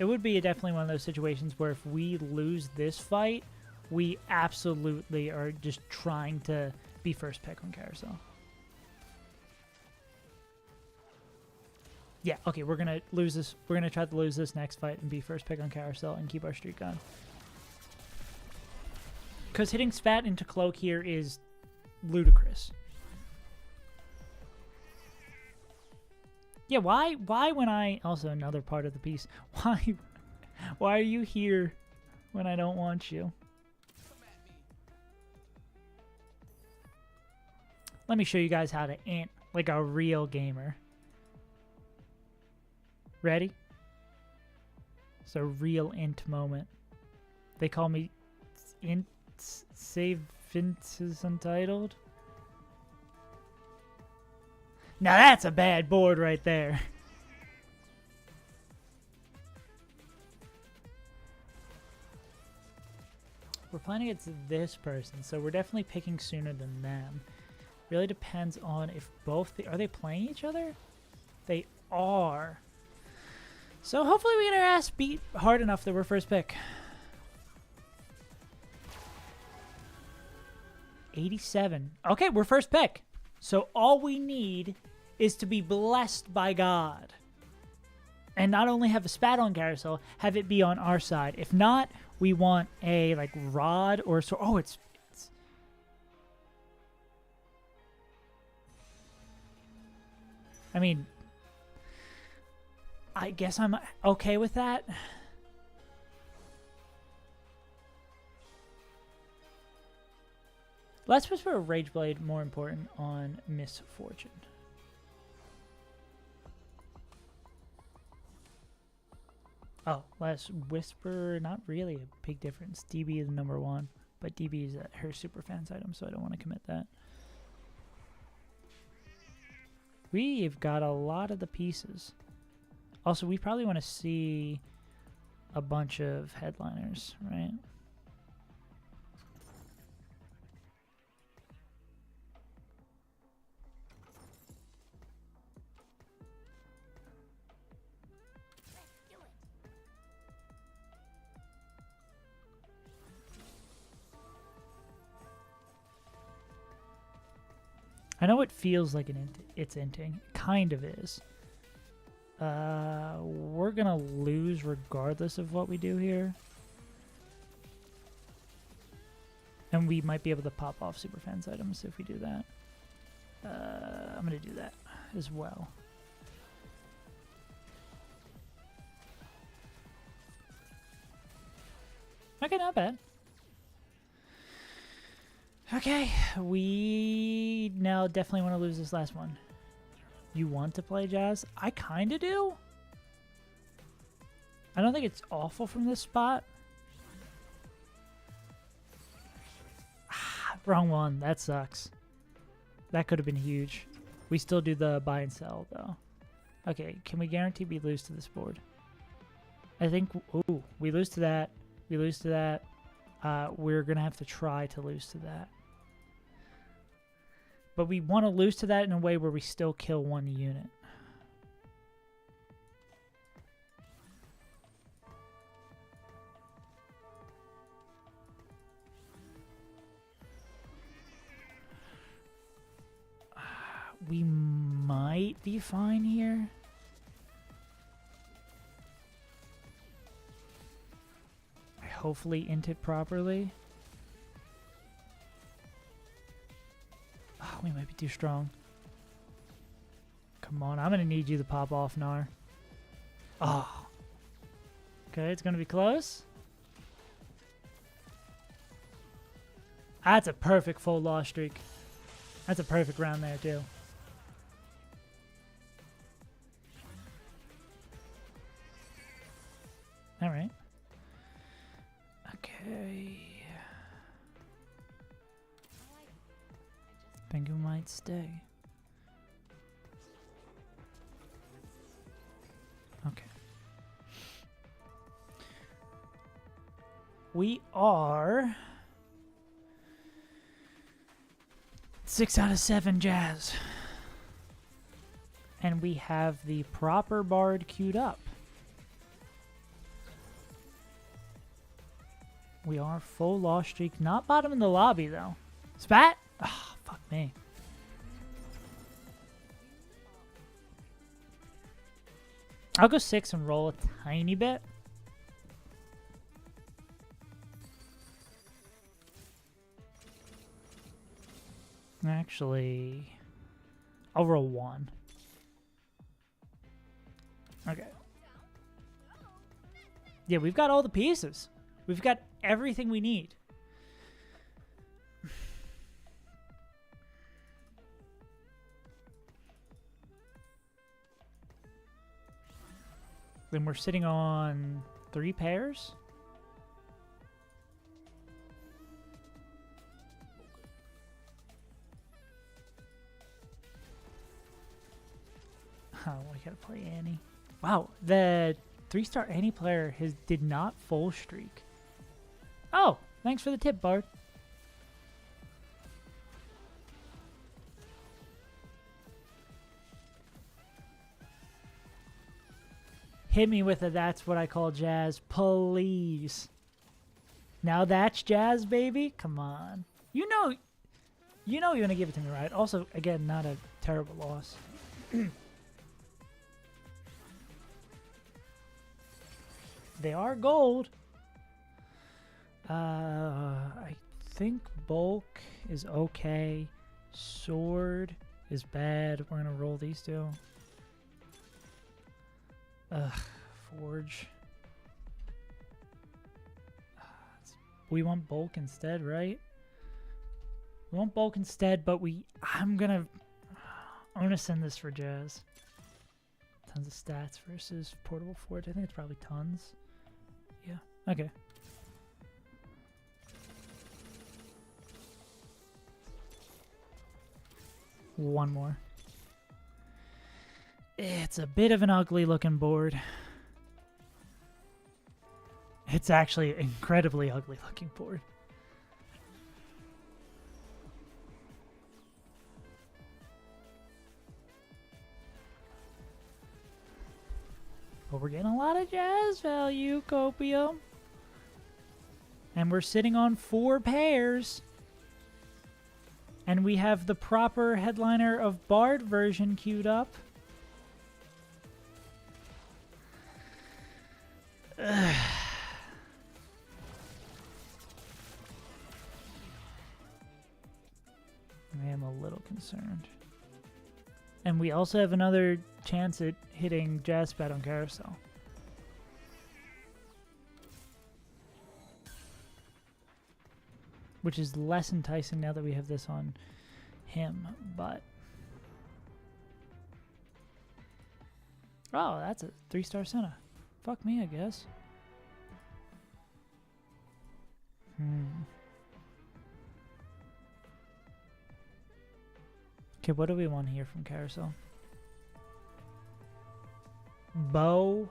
It would be definitely one of those situations where if we lose this fight, we absolutely are just trying to be first pick on carousel. Yeah, okay, we're going to lose this. We're going to try to lose this next fight and be first pick on carousel and keep our streak going. Because hitting spat into cloak here is ludicrous. Yeah, why when I... Also, another part of the piece. Why are you here when I don't want you? Let me show you guys how to int like a real gamer. Ready? It's a real int moment. They call me int save Vince is untitled. Now that's a bad board right there. We're playing against this person, so we're definitely picking sooner than them. Really depends on if both are they playing each other? They are. So hopefully we get our ass beat hard enough that we're first pick. 87. Okay, we're first pick. So all we need is to be blessed by God. And not only have a spat on carousel, have it be on our side. If not, we want a like rod or so. Oh, it's I mean, I guess I'm okay with that. Let's whisper a Rageblade more important on Misfortune. Oh, let's whisper, not really a big difference. DB is number 1, but DB is her super fans item, so I don't want to commit that. We've got a lot of the pieces. Also, we probably want to see a bunch of headliners, right? I know it feels like it's inting. It kind of is. We're gonna lose regardless of what we do here. And we might be able to pop off super fans items if we do that. I'm gonna do that as well. Okay, not bad. Okay, we now definitely want to lose this last one. You want to play Jazz? I kind of do. I don't think it's awful from this spot. Ah, wrong one. That sucks. That could have been huge. We still do the buy and sell, though. Okay, can we guarantee we lose to this board? I think... Ooh, we lose to that. We lose to that. We're going to have to try to lose to that. But we want to lose to that in a way where we still kill one unit. We might be fine here. I hopefully int it properly. Oh, we might be too strong. Come on, I'm gonna need you to pop off, Nar. Oh. Okay, it's gonna be close. That's a perfect full loss streak. That's a perfect round there, too. All right. Okay. Think we might stay. Okay. We are 6 out of 7 Jazz. And we have the proper Bard queued up. We are full loss streak. Not bottom in the lobby, though. Spat? Oh, fuck me. I'll go 6 and roll a tiny bit. Actually, I'll roll 1. Okay. Yeah, we've got all the pieces. We've got everything we need. Then we're sitting on 3 pairs. Oh, we gotta play Annie. Wow, the 3-star Annie player did not full streak. Oh, thanks for the tip, Bard. Hit me with a that's what I call jazz, please. Now that's jazz, baby? Come on. You know you're going to give it to me, right? Also, again, not a terrible loss. They are gold. I think bulk is okay. Sword is bad. We're going to roll these two. Ugh, forge. We want bulk instead, right? We want bulk instead, but I'm gonna send this for Jazz. Tons of stats versus portable forge. I think it's probably tons. Yeah. Okay. One more. It's a bit of an ugly looking board. It's actually an incredibly ugly looking board. But we're getting a lot of jazz value, Copium. And we're sitting on 4 pairs. And we have the proper headliner of Bard version queued up. I am a little concerned. And we also have another chance at hitting Jazz Spat on Carousel. Which is less enticing now that we have this on him, but... Oh, that's a 3-star Senna. Fuck me, I guess. Okay, what do we want here from Carousel? Bow.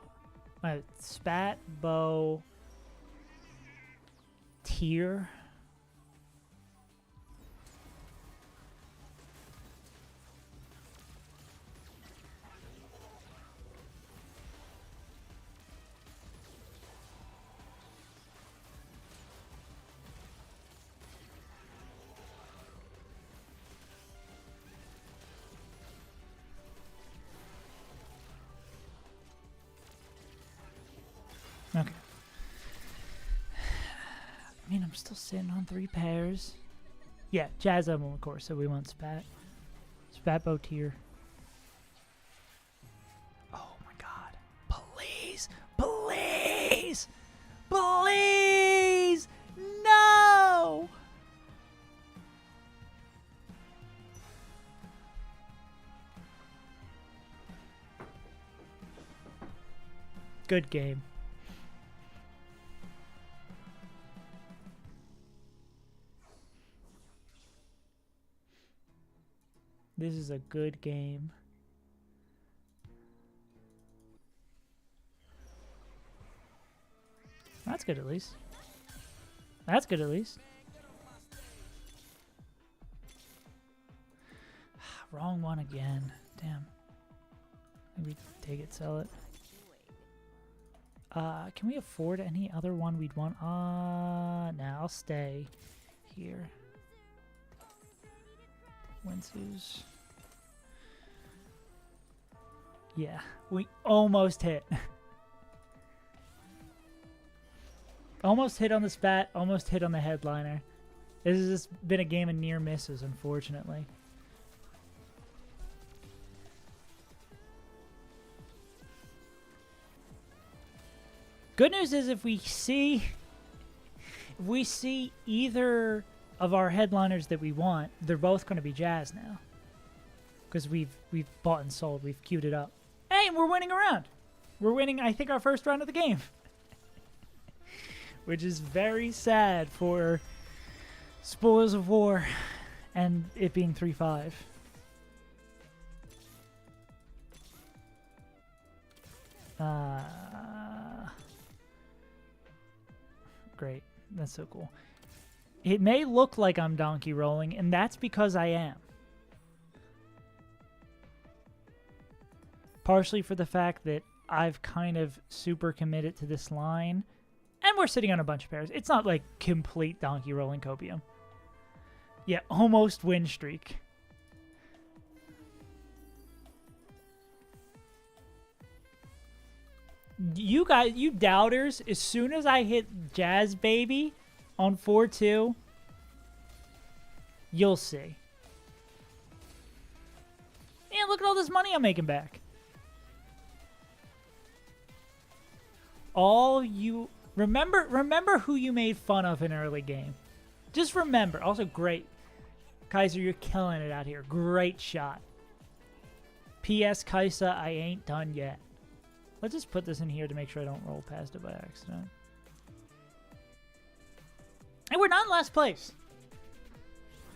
Spat, bow. Tier. Okay. I mean, I'm still sitting on 3 pairs. Yeah, Jazz Emblem, of course, so we want Spat. Spat Bow Tier. Oh my god. Please! Please! Please! No! Good game. This is a good game. That's good at least. That's good at least. Wrong one again. Damn. Maybe take it, sell it. Can we afford any other one we'd want? Nah, I'll stay here. Winsu's. Yeah, we almost hit. Almost hit on the Spat, almost hit on the Headliner. This has just been a game of near misses, unfortunately. Good news is if we see either of our headliners that we want, they're both going to be Jazz now. Because we've bought and sold. We've queued it up. Hey, and we're winning a round. We're winning, I think, our first round of the game. Which is very sad for Spoils of War and it being 3-5. Great. That's so cool. It may look like I'm donkey rolling, and that's because I am. Partially for the fact that I've kind of super committed to this line, and we're sitting on a bunch of pairs. It's not like complete donkey rolling copium. Yeah, almost win streak. You guys, you doubters, as soon as I hit Jazz Baby on 4-2, you'll see. And look at all this money I'm making back. All you remember who you made fun of in early game. Just remember. Also, great. Kaiser, you're killing it out here. Great shot. P.S. Kaisa, I ain't done yet. Let's just put this in here to make sure I don't roll past it by accident. And we're not in last place.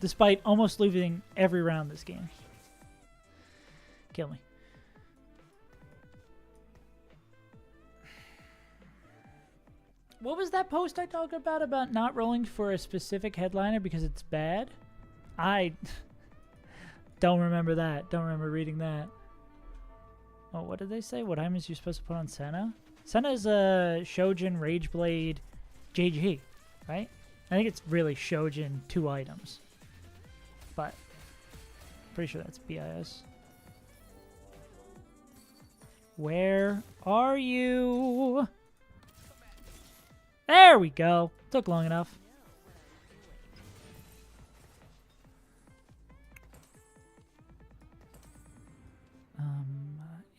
Despite almost losing every round this game. Kill me. What was that post I talked about not rolling for a specific headliner because it's bad? I don't remember that. Don't remember reading that. Oh, what did they say? What items you're supposed to put on Senna? Senna is a Shojin Rageblade JG, right? I think it's really Shojin 2 items. But pretty sure that's BIS. Where are you? There we go. Took long enough.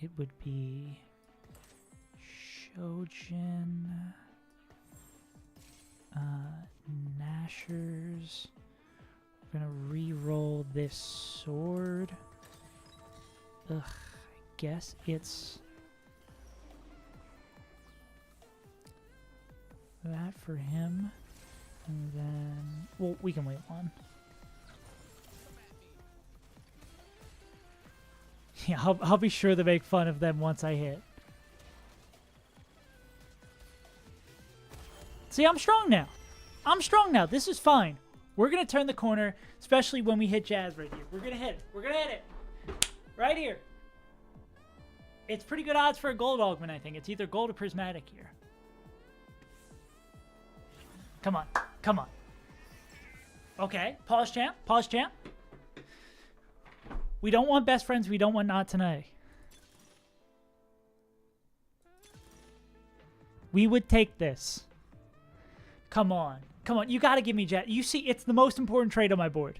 It would be Shojin, Nashers. We're gonna re-roll this sword. Ugh, I guess it's that for him, and then well, we can wait one. Yeah, I'll be sure to make fun of them once I hit. See, I'm strong now. I'm strong now. This is fine. We're going to turn the corner, especially when we hit Jazz right here. We're going to hit it. We're going to hit it. Right here. It's pretty good odds for a gold augment, I think. It's either gold or prismatic here. Come on. Come on. Okay. Pause, champ. Pause, champ. We don't want best friends. We don't want not tonight. We would take this. Come on. Come on. You got to give me Jet. You see, it's the most important trade on my board.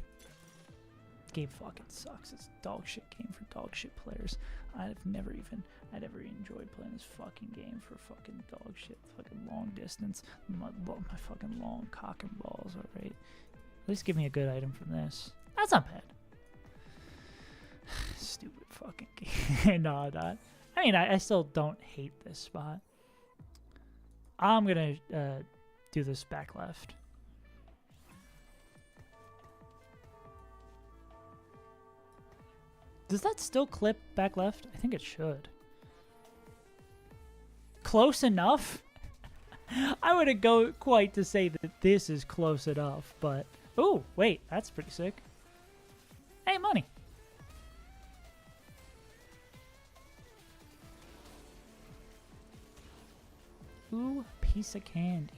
Game fucking sucks. It's a dog shit game for dog shit players. I'd never enjoyed playing this fucking game for fucking dog shit. Fucking long distance. My fucking long cock and balls. All right. At least give me a good item from this. That's not bad. Stupid fucking game. No, not. I mean, I still don't hate this spot. I'm going to do this back left. Does that still clip back left? I think it should. Close enough? I wouldn't go quite to say that this is close enough, but... Oh, wait, that's pretty sick. Hey, money. Ooh, piece of candy.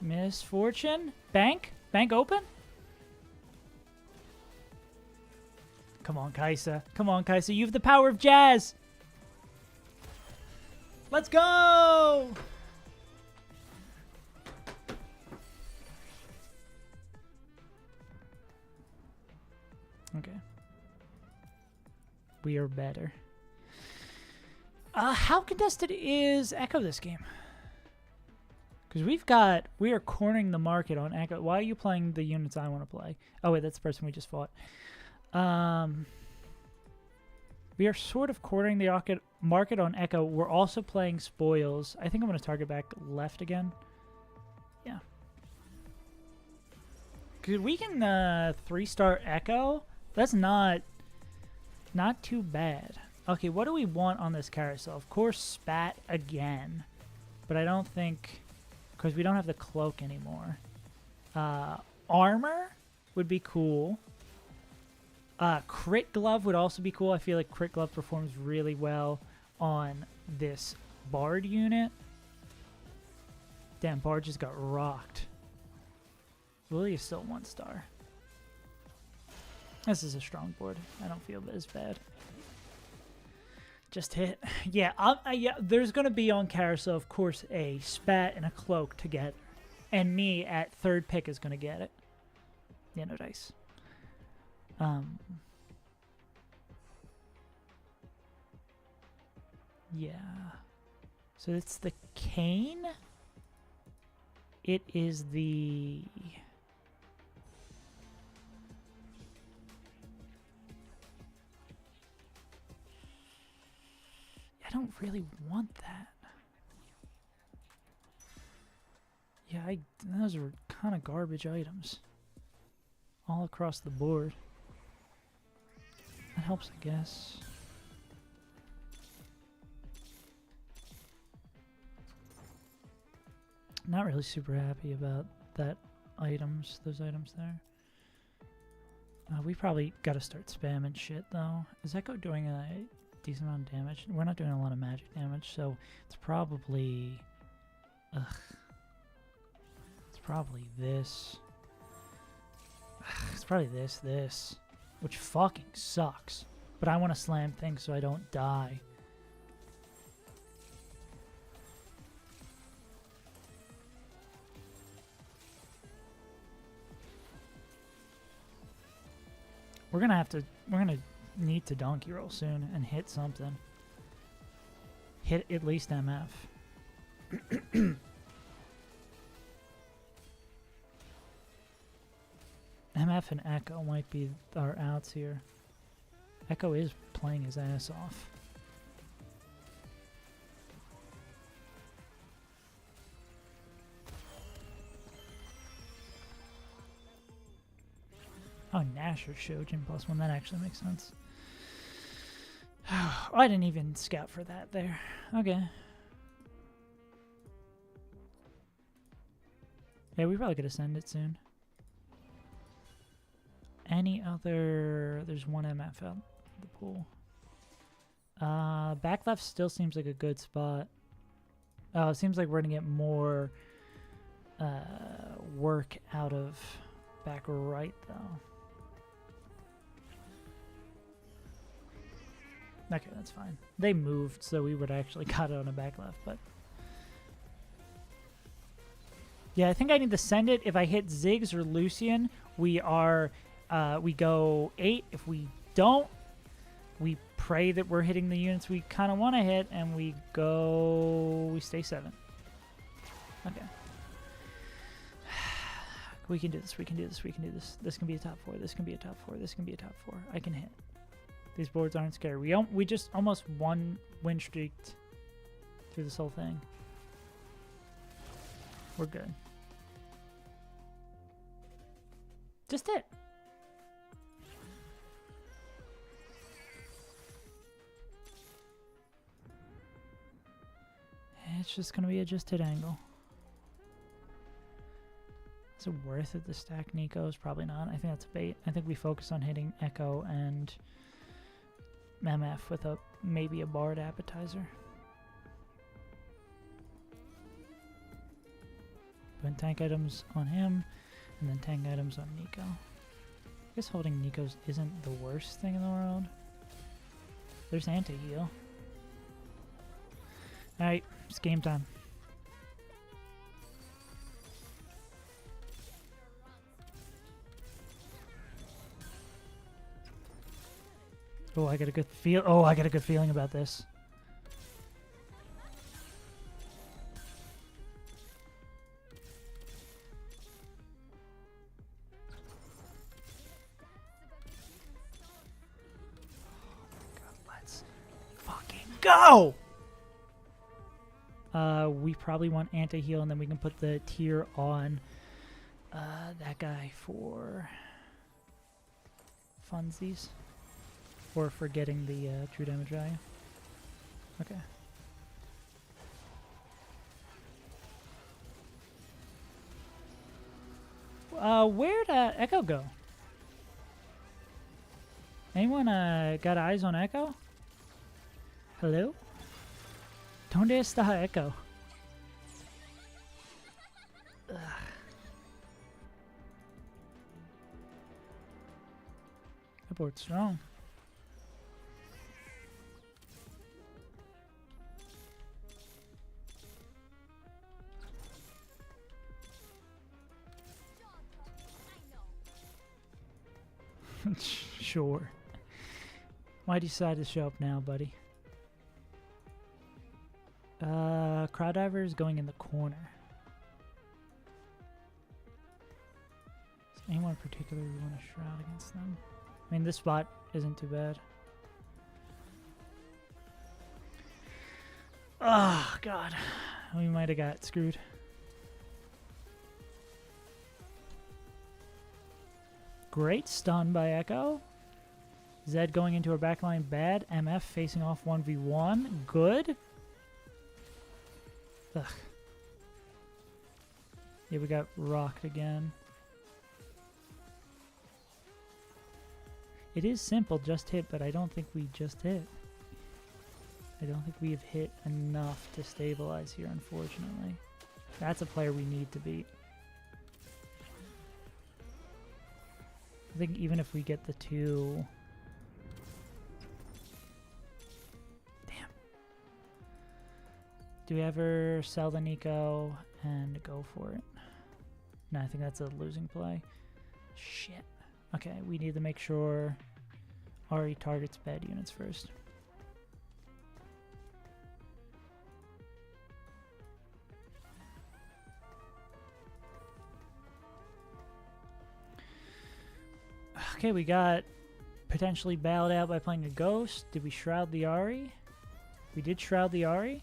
Misfortune? Bank? Bank open? Come on, Kaisa. Come on, Kaisa. You have the power of jazz. Let's go! Okay. We are better. How contested is Echo this game? Because we are cornering the market on Echo. Why are you playing the units I want to play? Oh, wait, that's the person we just fought. We are sort of cornering the market on Echo. We're also playing spoils. I think I'm going to target back left again. Yeah. Because we can 3-star Echo. That's not too bad. Okay, what do we want on this carousel? Of course, Spat again. But I don't think... Because we don't have the cloak anymore. Armor would be cool. Crit Glove would also be cool. I feel like Crit Glove performs really well on this Bard unit. Damn, Bard just got rocked. Lily is still 1-star. This is a strong board. I don't feel as bad. Just hit. Yeah, yeah. There's going to be on carousel, of course, a Spat and a Cloak together. And me at third pick is going to get it. Yeah, no dice. Yeah. So it's the Cane. It is the... I don't really want that. Yeah, those are kind of garbage items. All across the board. That helps, I guess. Not really super happy about those items there. We probably got to start spamming shit, though. Is Echo doing a decent amount of damage? We're not doing a lot of magic damage, so it's probably... Ugh. It's probably this. Ugh, it's probably this. Which fucking sucks. But I want to slam things so I don't die. We're gonna need to donkey roll soon and hit something. Hit at least MF. MF and Echo might be our outs here. Echo is playing his ass off. Oh, Nash or Shojin +1. That actually makes sense. Oh, I didn't even scout for that there. Okay. Yeah, we probably could ascend it soon. Any other... There's one MF out the pool. Back left still seems like a good spot. Oh, it seems like we're going to get more work out of back right, though. Okay, that's fine. They moved, so we would actually got it on a back left, but... Yeah, I think I need to send it. If I hit Ziggs or Lucian, we are... we go 8. If we don't, we pray that we're hitting the units we kind of want to hit, and we go... We stay 7. Okay. We can do this, we can do this, we can do this. This can be a top 4, this can be a top 4, this can be a top 4. I can hit. These boards aren't scary. We just almost win streaked through this whole thing. We're good. Just hit. It's just going to be a just hit angle. Is it worth it to stack Nico's? Probably not. I think that's a bait. I think we focus on hitting Echo and MF with maybe a Bard appetizer. Put tank items on him, and then tank items on Nico. I guess holding Nico's isn't the worst thing in the world. There's anti-heal. Alright, it's game time. Oh, I got a good feel. Oh, I got a good feeling about this. Let's fucking go! We probably want anti-heal, and then we can put the tier on that guy for funsies. Or for getting the true damage value. Okay. Where'd Echo go? Anyone got eyes on Echo? Hello? ¿Dónde está Echo? Ugh. That board's strong. Sure. Why'd you decide to show up now, buddy? Crowd diver is going in the corner. Is anyone in particular we want to shroud against them? I mean, this spot isn't too bad. Oh, God. We might have got screwed. Great stun by Echo. Zed going into her backline bad. MF facing off 1v1. Good. Ugh. Yeah, we got rocked again. It is simple, just hit, but I don't think we just hit. I don't think we have hit enough to stabilize here, unfortunately. That's a player we need to beat. I think even if we get the 2... Damn. Do we ever sell the Nico and go for it? No, I think that's a losing play. Shit. Okay, we need to make sure Ari targets bad units first. Okay, we got potentially bailed out by playing a ghost. Did we shroud the Ari? We did shroud the Ari.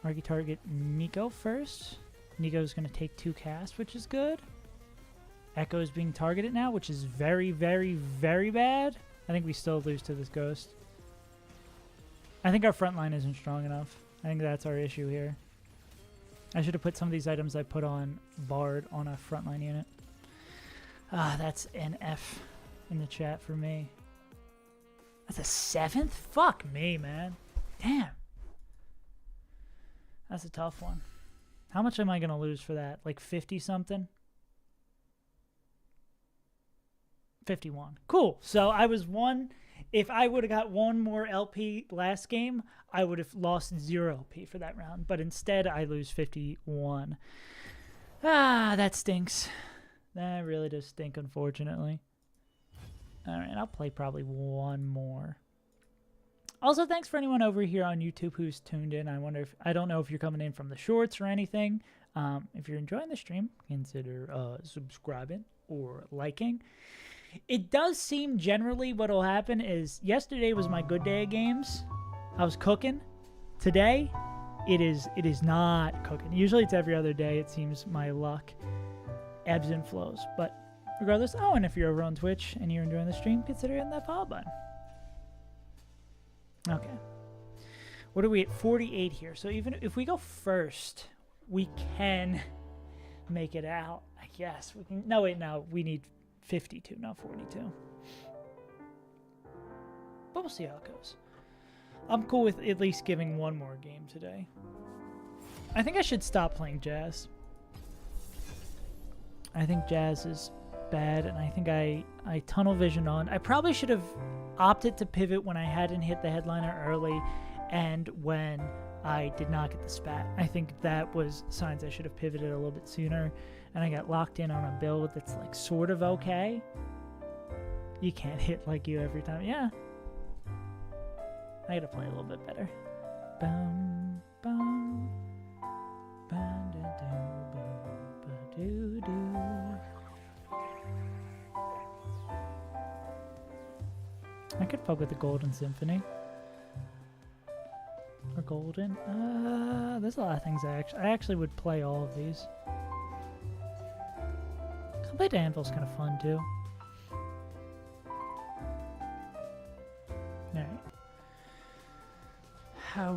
Argy target Nico first. Nico's going to take 2 casts, which is good. Echo is being targeted now, which is very, very, very bad. I think we still lose to this ghost. I think our front line isn't strong enough. I think that's our issue here. I should have put some of these items I put on Bard on a frontline unit. Ah, that's an F in the chat for me. That's a 7th? Fuck me, man. Damn. That's a tough one. How much am I going to lose for that? Like 50 something? 51. Cool. So I was one. If I would have got 1 more LP last game, I would have lost 0 LP for that round. But instead, I lose 51. Ah, that stinks. That really does stink, unfortunately. All right, I'll play probably 1 more. Also, thanks for anyone over here on YouTube who's tuned in. I don't know if you're coming in from the shorts or anything. If you're enjoying the stream, consider subscribing or liking. It does seem generally what will happen is yesterday was my good day of games. I was cooking. Today, it is not cooking. Usually it's every other day. It seems my luck ebbs and flows. But regardless, oh, and if you're over on Twitch and you're enjoying the stream, consider hitting that follow button. Okay. What are we at? 48 here. So even if we go first, we can make it out. I guess we can. No, wait, no. We need 52, not 42. But we'll see how it goes. I'm cool with at least giving 1 more game today. I think I should stop playing Jazz. I think Jazz is bad, and I think I tunnel vision on. I probably should have opted to pivot when I hadn't hit the headliner early and when I did not get the spat. I think that was signs I should have pivoted a little bit sooner, and I got locked in on a build that's like sort of okay. You can't hit like you every time. Yeah. I gotta play a little bit better. Bum, bum, bum, da, do, bum, ba, do, do. I could fuck with the Golden Symphony. Or Golden. There's a lot of things I actually would play all of these. Complete Anvil's kind of fun too. Alright.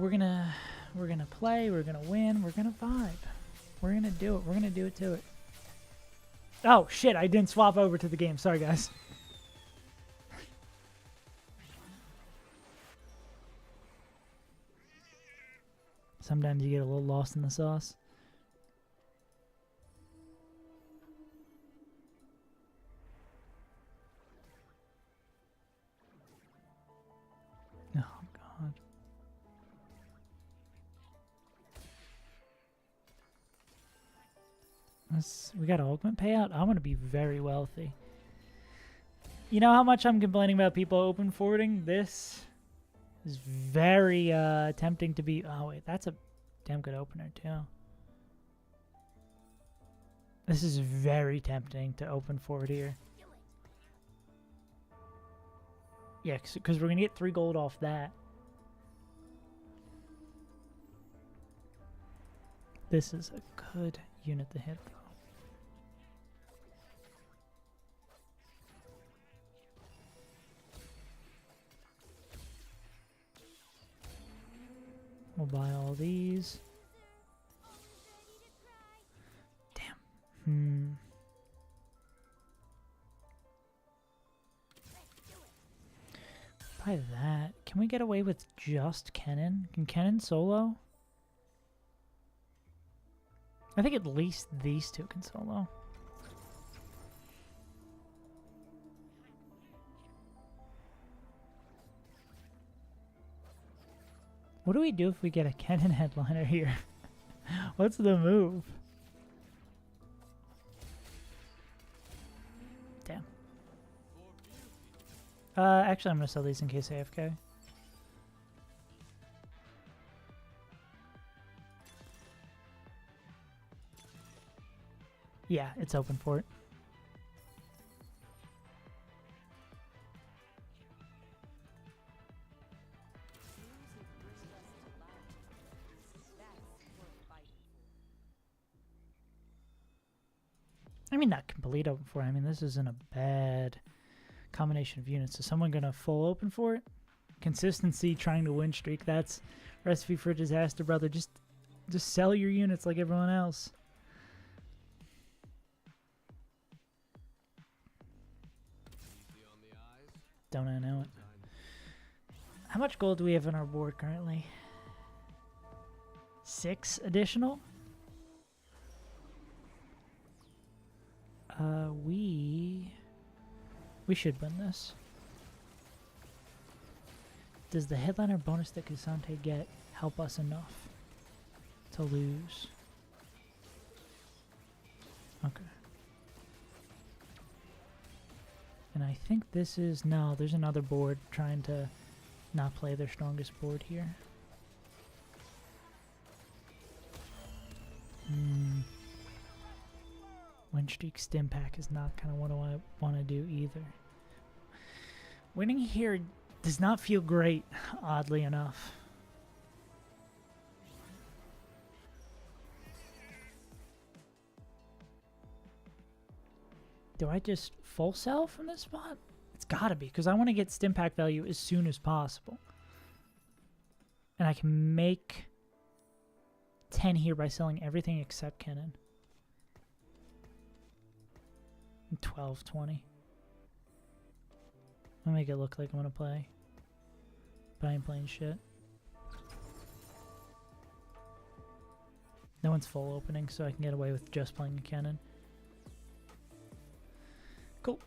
We're gonna play, we're gonna win, we're gonna vibe. We're gonna do it. We're gonna do it to it. Oh shit, I didn't swap over to the game. Sorry guys. Sometimes you get a little lost in the sauce. Oh, God. We got an augment payout? I want to be very wealthy. You know how much I'm complaining about people open forwarding? This is very tempting to be... Oh, wait. That's a damn good opener, too. This is very tempting to open forward here. Yeah, because we're going to get 3 gold off that. This is a good unit to hit, though. We'll buy all these. Damn. Buy that. Can we get away with just Kennen? Can Kennen solo? I think at least these 2 can solo. What do we do if we get a Kennen headliner here? What's the move? Damn. Actually, I'm going to sell these in case AFK. Yeah, it's open for it. I mean, not complete open for it. I mean, this isn't a bad combination of units. Is someone going to full open for it? Consistency, trying to win streak. That's recipe for disaster, brother. Just sell your units like everyone else. Don't I know it? How much gold do we have on our board currently? 6 additional? We should win this. Does the headliner bonus that Kusante get help us enough to lose? Okay. And I think this is... No, there's another board trying to not play their strongest board here. Win streak stim pack is not kind of what I want to do either. Winning here does not feel great, oddly enough. Do I just full sell from this spot? It's gotta be, because I want to get stim pack value as soon as possible. And I can make 10 here by selling everything except cannon. 12, 20. I'll make it look like I'm gonna play. But I ain't playing shit. No one's full opening, so I can get away with just playing a cannon. Cool.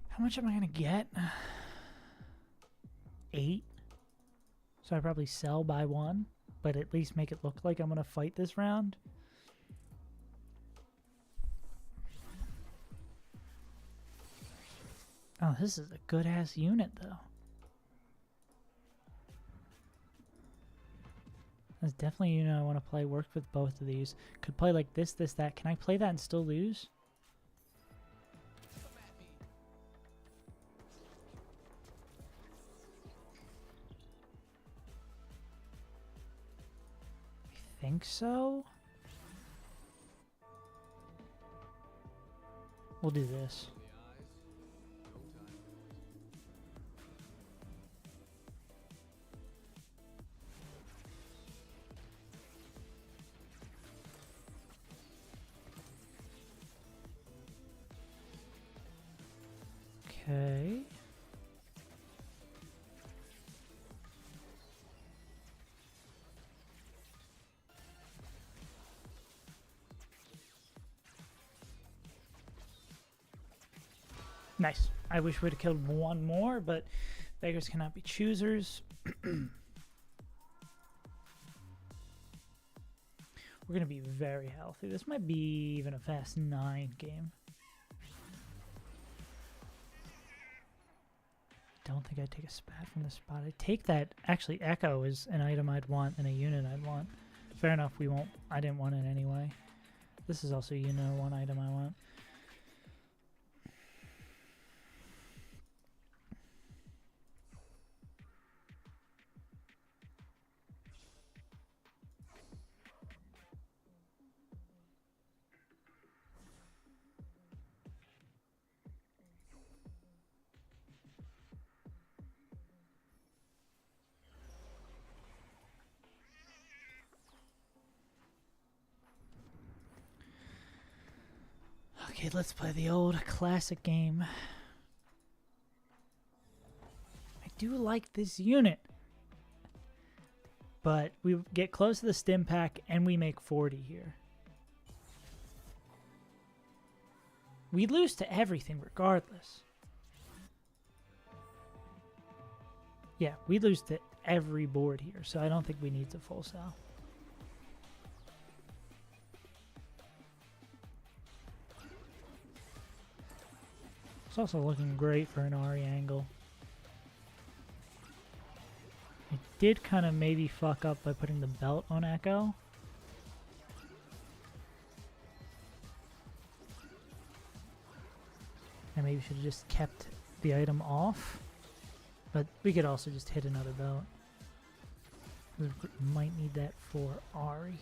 How much am I gonna get? 8. So I probably sell by 1, but at least make it look like I'm gonna fight this round. Oh, this is a good ass unit though. That's definitely a unit I want to play. Work with both of these. Could play like this, this, that. Can I play that and still lose? I think so. We'll do this. Okay. Nice. I wish we'd have killed one more, but beggars cannot be choosers. We're going to be very healthy. This might be even a fast 9 game. Don't think I'd take a spat from this spot. I'd take that. Actually, Echo is an item I'd want and a unit I'd want. Fair enough, we won't. I didn't want it anyway. This is also, you know, one item I want. Okay, let's play the old classic game. I do like this unit. But we get close to the stim pack and we make 40 here. We lose to everything regardless. Yeah, we lose to every board here, so I don't think we need to full sell. It's also looking great for an Ari angle. I did kind of maybe fuck up by putting the belt on Echo. I maybe should have just kept the item off. But we could also just hit another belt. We might need that for Ari.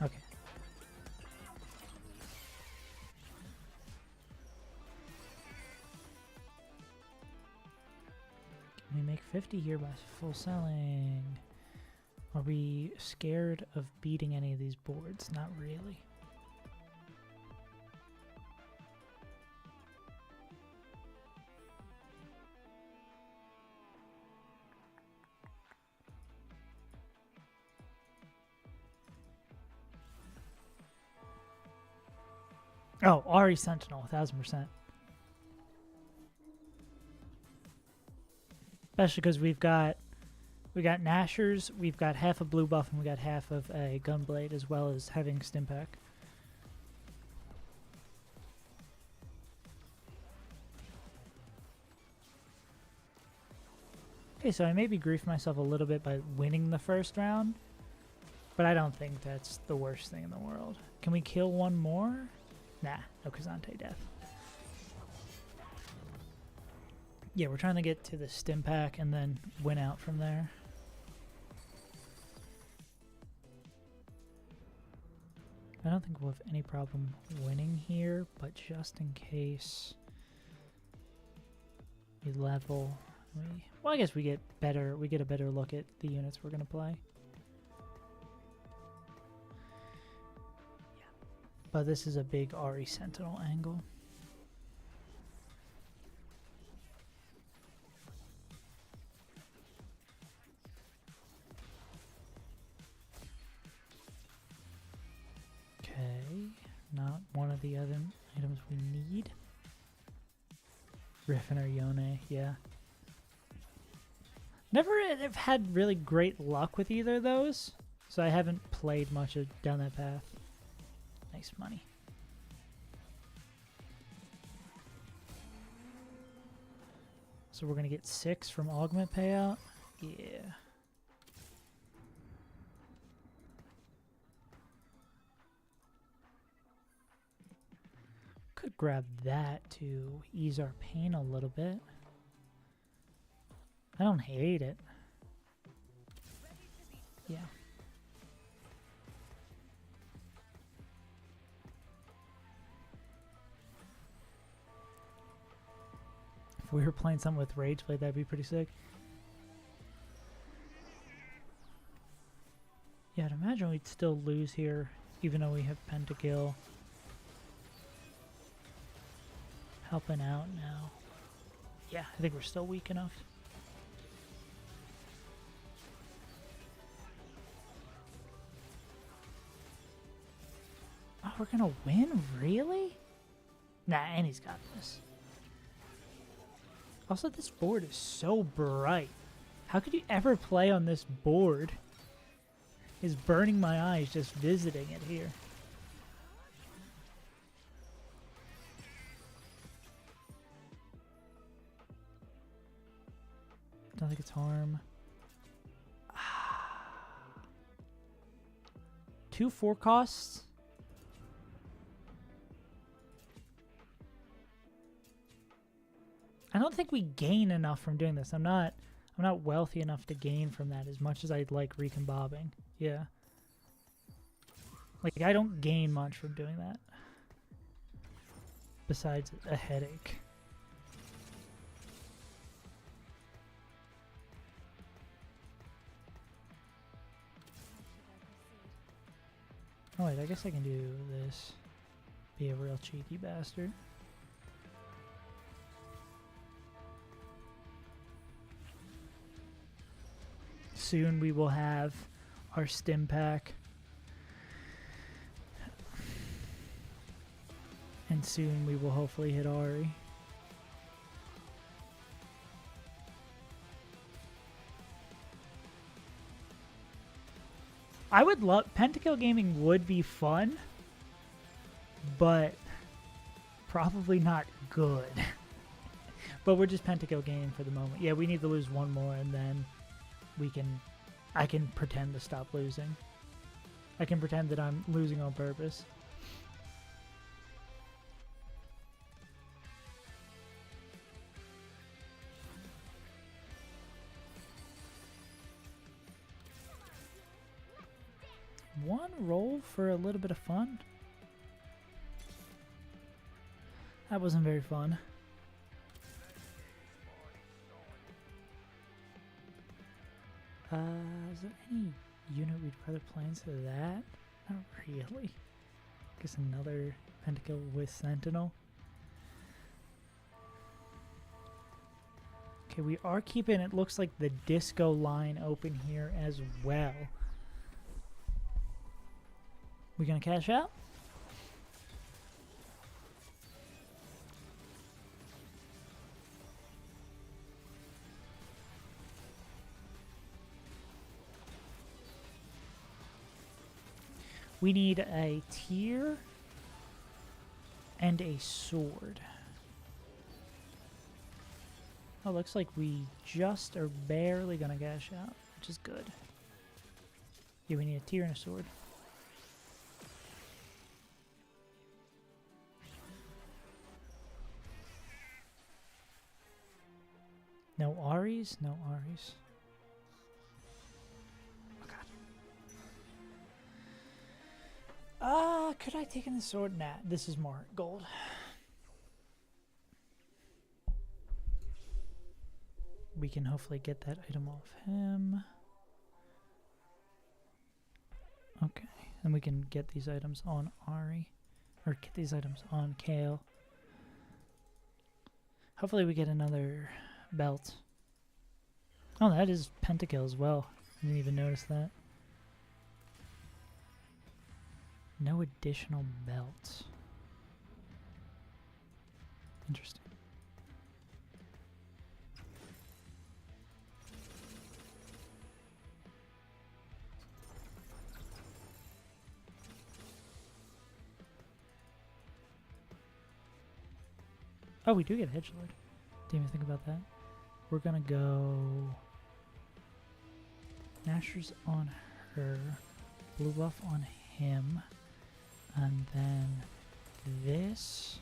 Okay. Can we make 50 here by full selling? Are we scared of beating any of these boards? Not really. Oh, Ari Sentinel, 1000%. Especially because we got Nashers, we've got half a blue buff, and we got half of a Gunblade, as well as having Stimpak. Okay, so I maybe griefed myself a little bit by winning the first round, but I don't think that's the worst thing in the world. Can we kill one more? Nah, no Kazante death. Yeah, we're trying to get to the Stimpak and then win out from there. I don't think we'll have any problem winning here, but just in case we level, well, I guess we get a better look at the units we're gonna play. But this is a big Ari Sentinel angle. Okay, not one of the other items we need. Riffin or Yone, yeah. Never have had really great luck with either of those, so I haven't played much down that path. Nice money. So we're going to get 6 from augment payout? Yeah. Could grab that to ease our pain a little bit. I don't hate it. Yeah. If we were playing something with Rageblade, that'd be pretty sick. Yeah, I'd imagine we'd still lose here, even though we have Pentakill. Helping out now. Yeah, I think we're still weak enough. Oh, we're gonna win? Really? Nah, Annie's got this. Also, this board is so bright. How could you ever play on this board? It's burning my eyes just visiting it here. Don't think it's harm. 2 4 costs. I don't think we gain enough from doing this. I'm not wealthy enough to gain from that as much as I'd like reconbobbing. Yeah. Like, I don't gain much from doing that. Besides a headache. Oh wait, I guess I can do this. Be a real cheeky bastard. Soon we will have our Stimpak. And soon we will hopefully hit Ari. I would love... Pentakill Gaming would be fun, but probably not good. But we're just Pentakill Gaming for the moment. Yeah, we need to lose one more, and then I can pretend to stop losing. I can pretend that I'm losing on purpose. One roll for a little bit of fun? That wasn't very fun. Is there any unit we'd rather play instead of that? Not really. Guess another Pentakill with Sentinel. Okay, we are keeping, it looks like, the disco line open here as well. We gonna cash out? We need a tier and a sword. Oh, looks like we just are barely gonna cash out, which is good. Yeah, we need a tier and a sword. No Aries? No Aries. Oh god. Could I take in the sword? Nah, this is more gold. We can hopefully get that item off him. Okay, and we can get these items on Ari. Or get these items on Kale. Hopefully we get another belt. Oh, that is Pentakill as well. I didn't even notice that. No additional belts. Interesting. Oh, we do get a Hedgelord. Didn't even think about that. We're gonna go Nashor's on her, blue buff on him, and then this.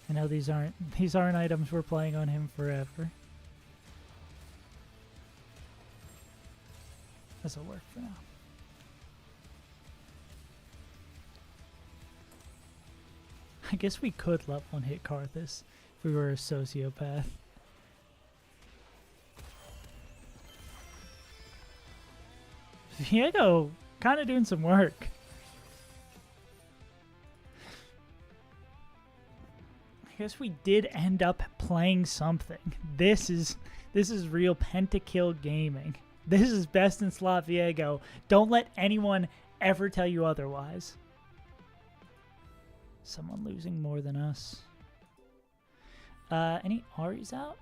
I know these aren't items we're playing on him forever. This'll work for now. I guess we could level one hit Karthus if we were a sociopath. Diego kind of doing some work. I guess we did end up playing something. This is real Pentakill gaming. This is best in slot Viego. Don't let anyone ever tell you otherwise. Someone losing more than us. Any Aries out?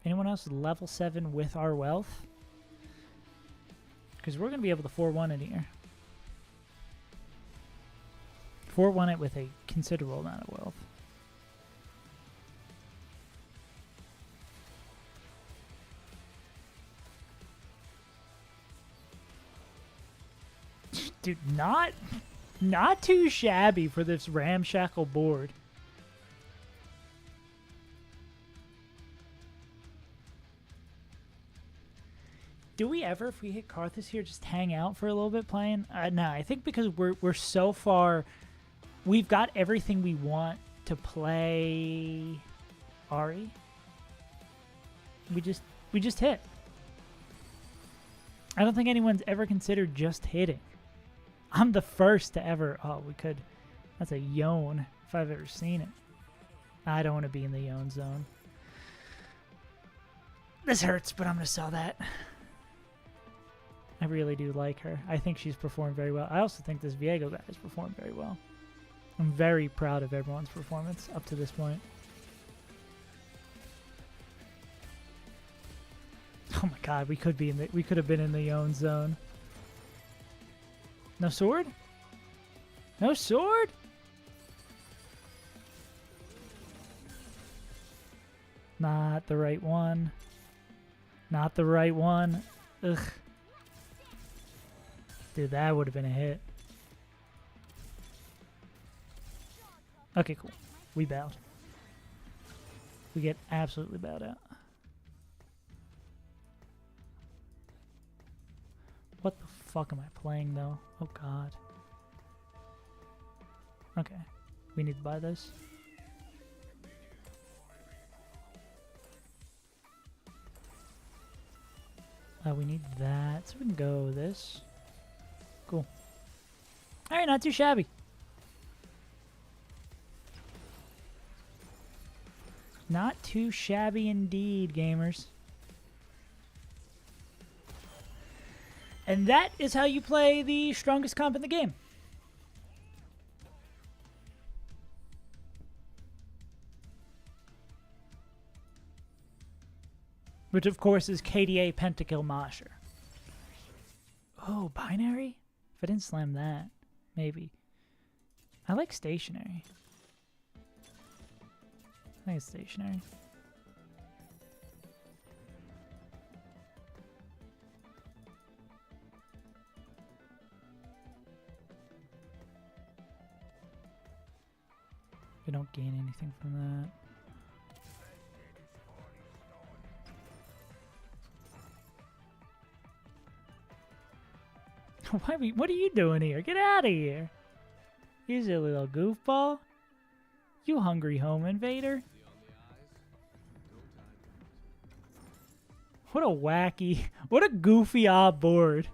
Anyone else level 7 with our wealth? Because we're going to be able to 4-1 it here. 4-1 it with a considerable amount of wealth. Dude, not too shabby for this ramshackle board. Do we ever, if we hit Karthus here, just hang out for a little bit playing? No, I think because we're so far, we've got everything we want to play Ari. We just hit. I don't think anyone's ever considered just hitting. I'm the first to ever. Oh, we could. That's a Yone if I've ever seen it. I don't want to be in the Yone zone. This hurts, but I'm going to sell that. I really do like her. I think she's performed very well. I also think this Viego guy has performed very well. I'm very proud of everyone's performance up to this point. Oh my god, we could have been in the own zone. No sword? No sword? Not the right one. Not the right one. Ugh. Dude, that would have been a hit. Okay, cool. We bowed. We get absolutely bowed out. What the fuck am I playing, though? Oh, God. Okay. We need to buy this. We need that. So we can go this. Cool. Alright, not too shabby. Not too shabby indeed, gamers. And that is how you play the strongest comp in the game. Which, of course, is KDA Pentakill Master. Oh, binary? If I didn't slam that, maybe. I like stationary. I think it's stationary. We don't gain anything from that. What are you doing here? Get out of here. You silly little goofball. You hungry home invader. What a wacky, what a goofy odd board.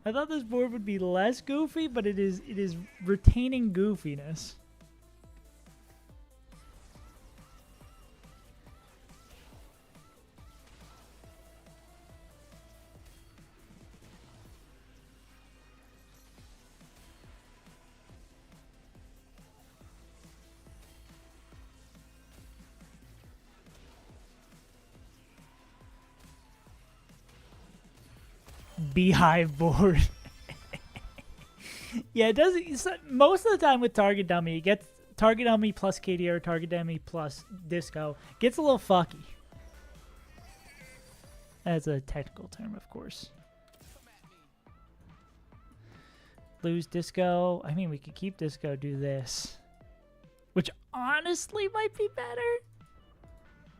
I thought this board would be less goofy, but it is retaining goofiness. Beehive board. Yeah, it doesn't. Most of the time with target dummy, it gets target dummy plus KD or target dummy plus disco. Gets a little fucky. That's a technical term, of course. Lose disco. I mean, we could keep disco, do this. Which honestly might be better.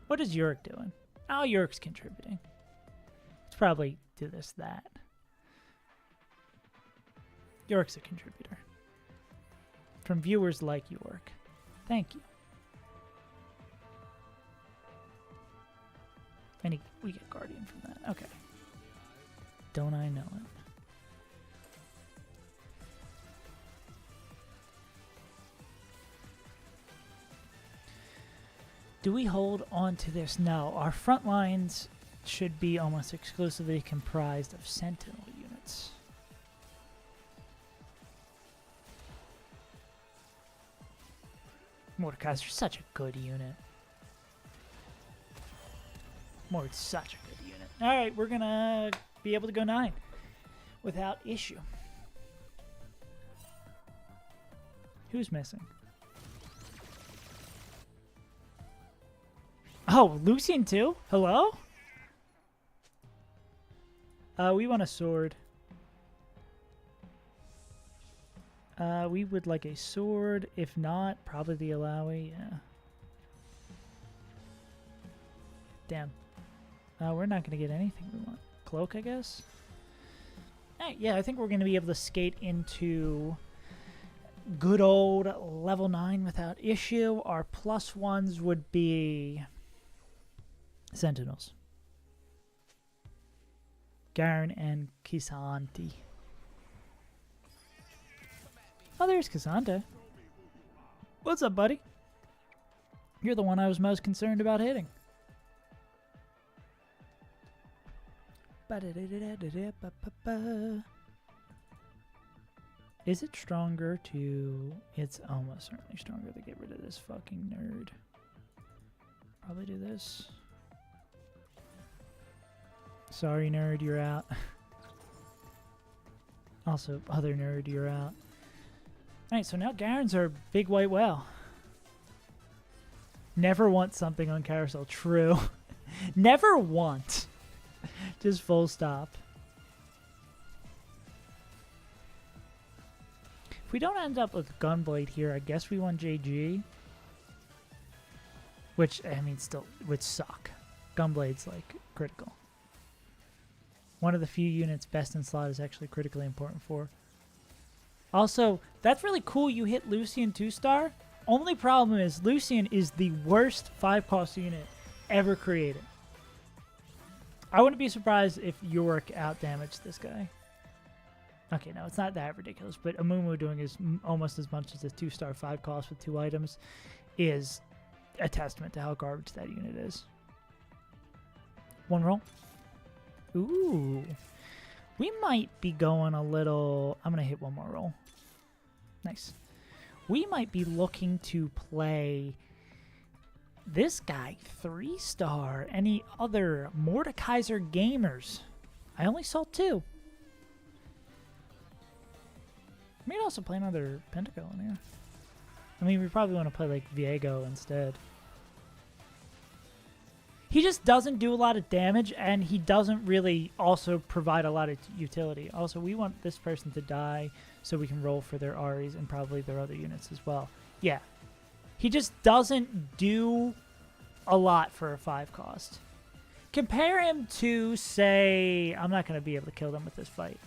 What is Yorick doing? Oh, Yorick's contributing. Let's probably do this, that. Yorick's a contributor. From viewers like Yorick. Thank you. And we get Guardian from that. Okay. Don't I know it? Do we hold on to this? No. Our front lines should be almost exclusively comprised of Sentinel units. Mordekaiser's such a good unit. Mord's such a good unit. Alright, we're gonna be able to go 9 without issue. Who's missing? Oh, Lucian too? Hello? We want a sword. We would like a sword. If not, probably the Alawi. Yeah. Damn. We're not going to get anything we want. Cloak, I guess? Yeah, I think we're going to be able to skate into good old level 9 without issue. Our +1s would be Sentinels. Garen and Kisanti. Oh, there's Cassandra. What's up, buddy? You're the one I was most concerned about hitting. Is it stronger to... It's almost certainly stronger to get rid of this fucking nerd. Probably do this. Sorry, nerd, you're out. Also, other nerd, you're out. Alright, so now Garen's our big white whale. Never want something on carousel. True. Never want. Just full stop. If we don't end up with Gunblade here, I guess we want JG. Which, I mean, still would suck. Gunblade's, like, critical. One of the few units best in slot is actually critically important for. Also, that's really cool you hit Lucian 2-star. Only problem is Lucian is the worst 5-cost unit ever created. I wouldn't be surprised if Yorick outdamaged this guy. Okay, no, it's not that ridiculous, but Amumu doing almost as much as a 2-star 5-cost with 2 items is a testament to how garbage that unit is. One roll. Ooh. We might be going a little... I'm going to hit one more roll. Nice. We might be looking to play this guy, 3-star. Any other Mordekaiser gamers? I only saw 2. I mean, also play another Pentacle in here. I mean, we probably want to play like Viego instead. He just doesn't do a lot of damage, and he doesn't really also provide a lot of utility. Also, we want this person to die so we can roll for their Aries and probably their other units as well. Yeah. He just doesn't do a lot for a 5-cost. Compare him to, say... I'm not going to be able to kill them with this fight.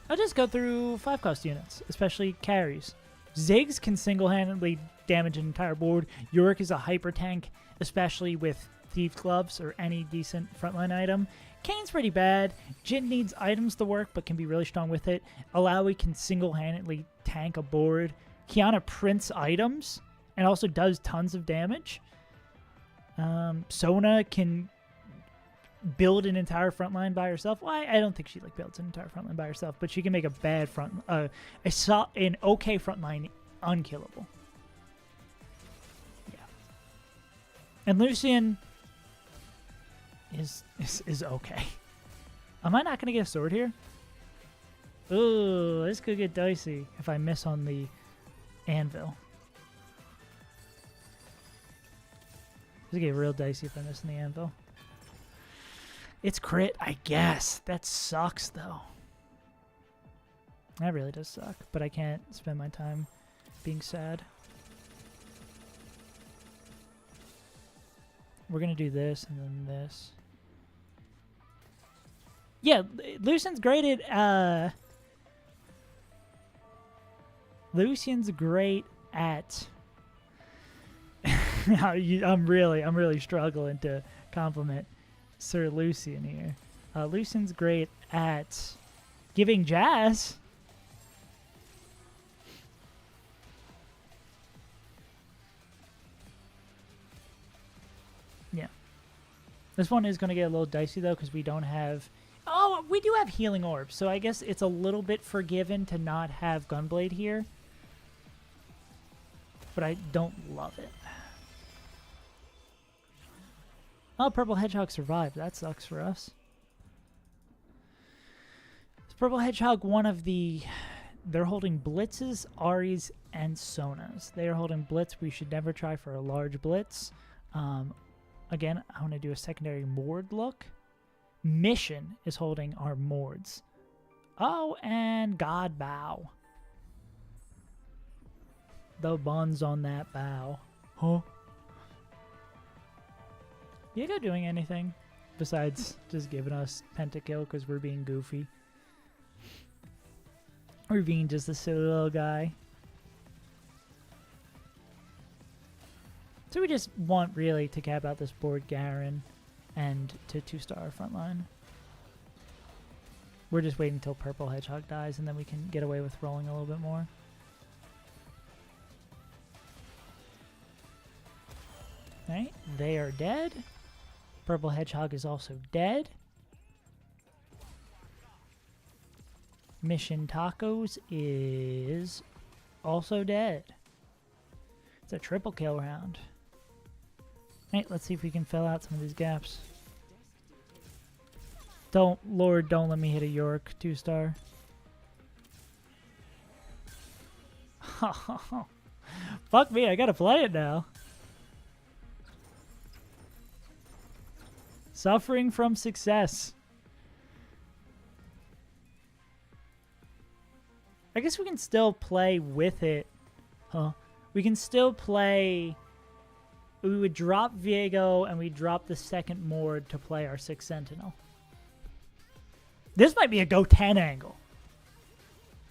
I'll just go through 5-cost units, especially carries. Ziggs can single-handedly damage an entire board. Yorick is a hyper tank, especially with Thief Gloves or any decent frontline item. Kane's pretty bad. Jin needs items to work, but can be really strong with it. Alawi can single-handedly tank a board. Kiana prints items and also does tons of damage. Sona can build an entire frontline by herself. Well, I don't think she builds an entire frontline by herself, but she can make a bad an okay frontline unkillable. Yeah. And Lucian is okay. Am I not going to get a sword here? Ooh, this could get dicey if I miss on the anvil. This could get real dicey if I miss on the anvil. It's crit, I guess. That sucks, though. That really does suck, but I can't spend my time being sad. We're going to do this and then this. Yeah, Lucian's great at... Lucian's great at... I'm really struggling to compliment Sir Lucian here. Lucian's great at giving jazz. Yeah. This one is going to get a little dicey, though, because we don't have... Oh, we do have healing orbs, so I guess it's a little bit forgiven to not have Gunblade here. But I don't love it. Oh, Purple Hedgehog survived. That sucks for us. Is Purple Hedgehog one of the... They're holding Blitzes, Aries, and Sonas. They are holding Blitz. We should never try for a large Blitz. Again, I want to do a secondary Mord look. Mission is holding our Mords. Oh, and God Bow. The buns on that bow. Huh? Viego doing anything besides just giving us pentakill because we're being goofy? We're being just a silly little guy. So we just want really to cap out this board Garen and to 2-star frontline. We're just waiting until Purple Hedgehog dies and then we can get away with rolling a little bit more. Alright, they are dead. Purple Hedgehog is also dead. Mission Tacos is also dead. It's a triple kill round. Right, let's see if we can fill out some of these gaps. Lord, don't let me hit a York 2-star. Fuck me, I gotta play it now. Suffering from success. I guess we can still play with it. Huh? We can still play... We would drop Viego and we drop the second Mord to play our 6th Sentinel. This might be a go 10 angle.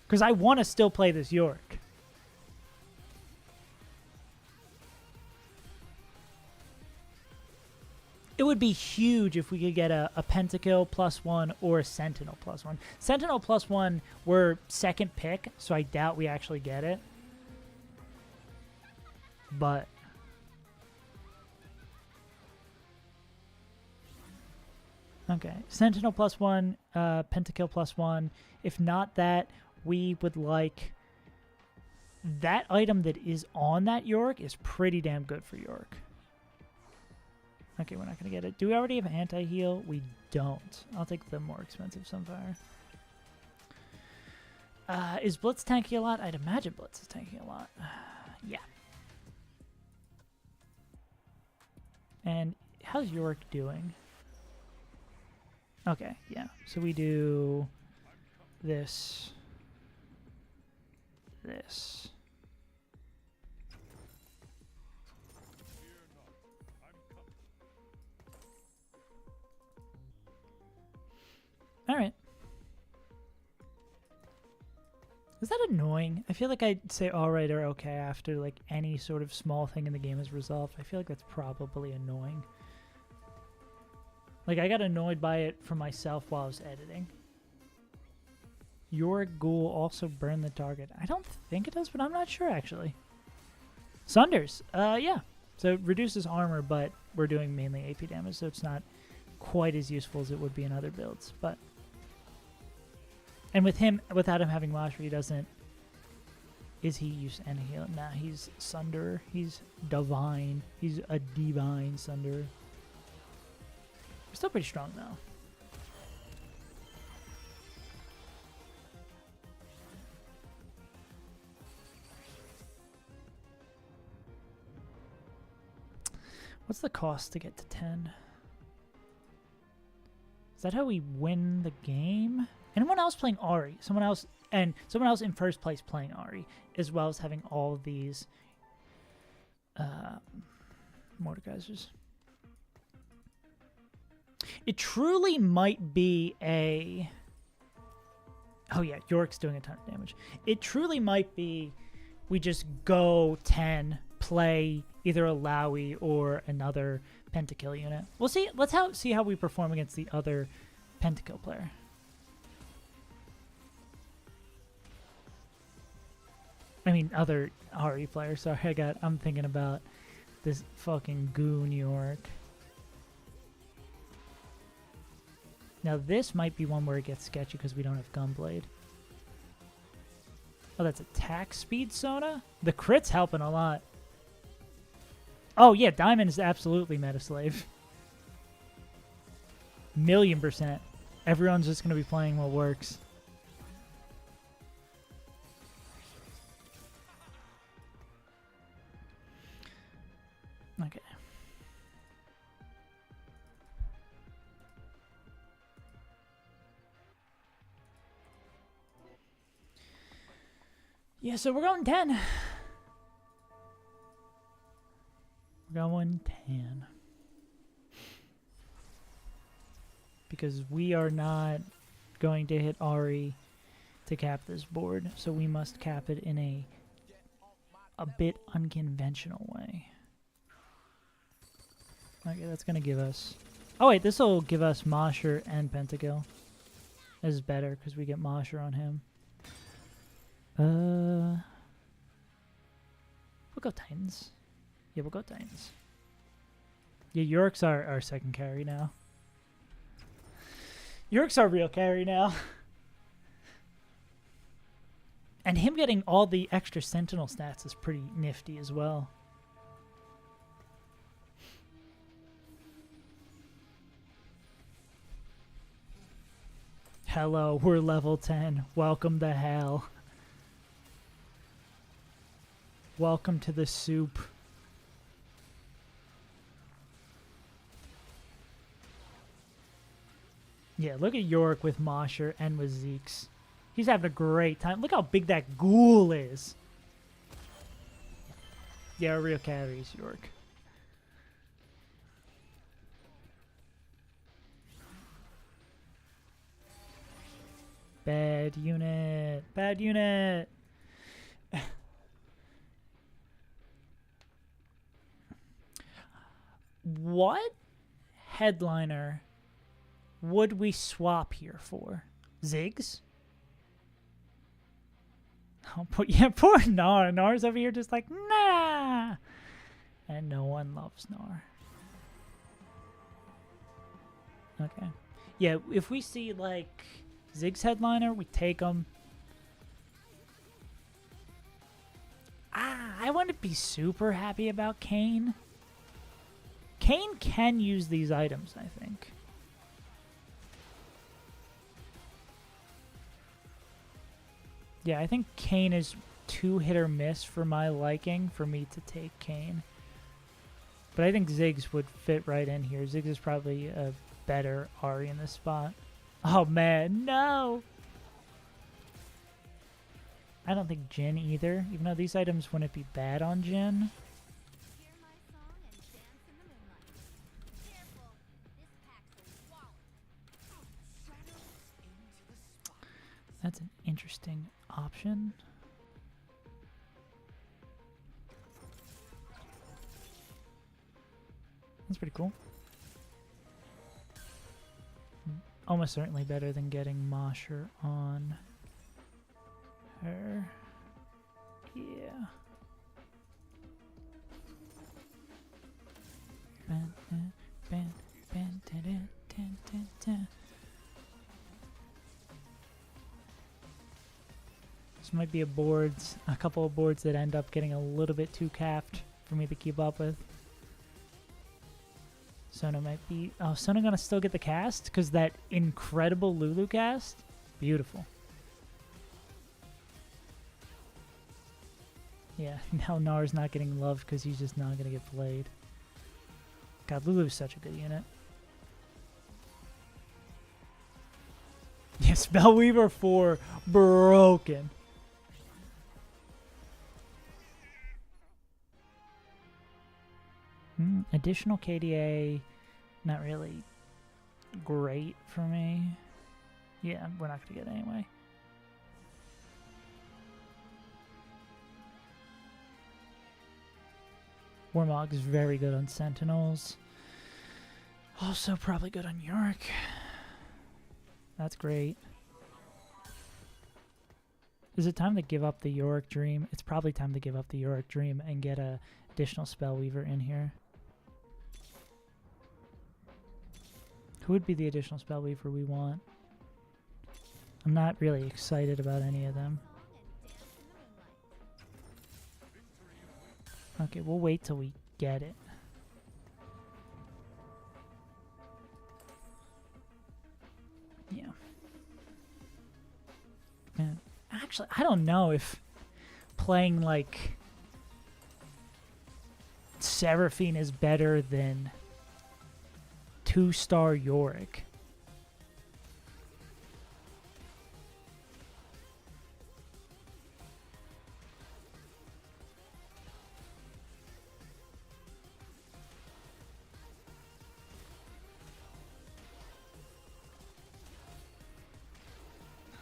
Because I want to still play this York. It would be huge if we could get a Pentakill +1 or a Sentinel +1. Sentinel +1 were second pick, so I doubt we actually get it. But... Okay, Sentinel +1, Pentakill +1. If not that, we would like... That item that is on that York is pretty damn good for York. Okay, we're not going to get it. Do we already have anti-heal? We don't. I'll take the more expensive Sunfire. Is Blitz tanky a lot? I'd imagine Blitz is tanky a lot. Yeah. And how's York doing? Okay, yeah. So we do this. This. All right. Is that annoying? I feel like I'd say all right or okay after like any sort of small thing in the game is resolved. I feel like that's probably annoying. Like I got annoyed by it for myself while I was editing. Your ghoul also burned the target. I don't think it does, but I'm not sure actually. Sunders. Yeah. So it reduces armor, but we're doing mainly AP damage, so it's not quite as useful as it would be in other builds, but... And with him, without him having Lasher, he doesn't... Is he used any heal? Nah, he's Sunder. He's divine. He's a divine Sunder. We're still pretty strong, though. What's the cost to get to 10? Is that how we win the game? Anyone else playing Ahri? Someone else in first place playing Ahri, as well as having all of these Mordekaisers. It truly might be a... Oh yeah, York's doing a ton of damage. It truly might be we just go 10, play either a Lowy or another Pentakill unit. We'll see. Let's see how we perform against the other Pentakill player. I mean, other Ahri player. Sorry, I'm thinking about this fucking goon York. Now this might be one where it gets sketchy because we don't have Gunblade. Oh, that's attack speed Sona? The crit's helping a lot. Oh yeah, Diamond is absolutely meta slave. 1,000,000%. Everyone's just going to be playing what works. Okay. Yeah, so we're going 10. We're going 10. Because we are not going to hit Ahri to cap this board, so we must cap it in a bit unconventional way. Okay, that's going to give us... Oh wait, this will give us Mosher and Pentakill. This is better because we get Mosher on him. We'll go Titans. Yeah, we'll go Titans. Yeah, York's our second carry now. York's our real carry now. And him getting all the extra Sentinel stats is pretty nifty as well. Hello, we're level 10. Welcome to hell. Welcome to the soup. Yeah, look at Yorick with Mosher and with Zeeks. He's having a great time. Look how big that ghoul is. Yeah, a real carries Yorick. Bad unit. Bad unit. What headliner would we swap here for? Ziggs? Oh, yeah, poor Gnar. Gnar's over here just like, nah. And no one loves Gnar. Okay. Yeah, if we see, like, Ziggs headliner, we take him. I wouldn't be super happy about Kayn. Kayn can use these items, I think. Yeah, I think Kayn is too hit or miss for my liking for me to take Kayn. But I think Ziggs would fit right in here. Ziggs is probably a better Ahri in this spot. Oh man, no! I don't think Jhin either, even though these items wouldn't be bad on Jhin. That's an interesting option. That's pretty cool. Almost certainly better than getting Mosher on her. Yeah. This might be a couple of boards that end up getting a little bit too capped for me to keep up with. Sona might be... Oh, Sona gonna still get the cast? Because that incredible Lulu cast? Beautiful. Yeah, now Gnar's not getting loved because he's just not gonna get played. God, Lulu's such a good unit. Yeah, Spellweaver 4 broken. Additional KDA, not really great for me. Yeah, we're not going to get it anyway. Warmog is very good on Sentinels. Also probably good on Yorick. That's great. Is it time to give up the Yorick Dream? It's probably time to give up the Yorick Dream and get a additional Spellweaver in here. Who would be the additional Spellweaver we want? I'm not really excited about any of them. Okay, we'll wait till we get it. Yeah. And actually, I don't know if playing like Seraphine is better than 2-star Yorick.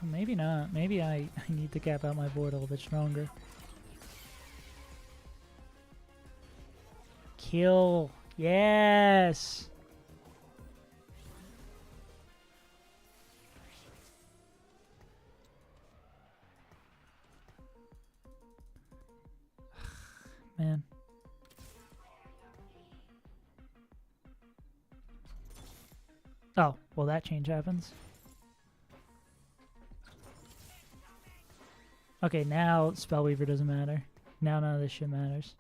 Maybe not. Maybe I need to cap out my board a little bit stronger. Kill. Yes. Man. Oh, well that change happens. Okay, now Spellweaver doesn't matter. Now none of this shit matters.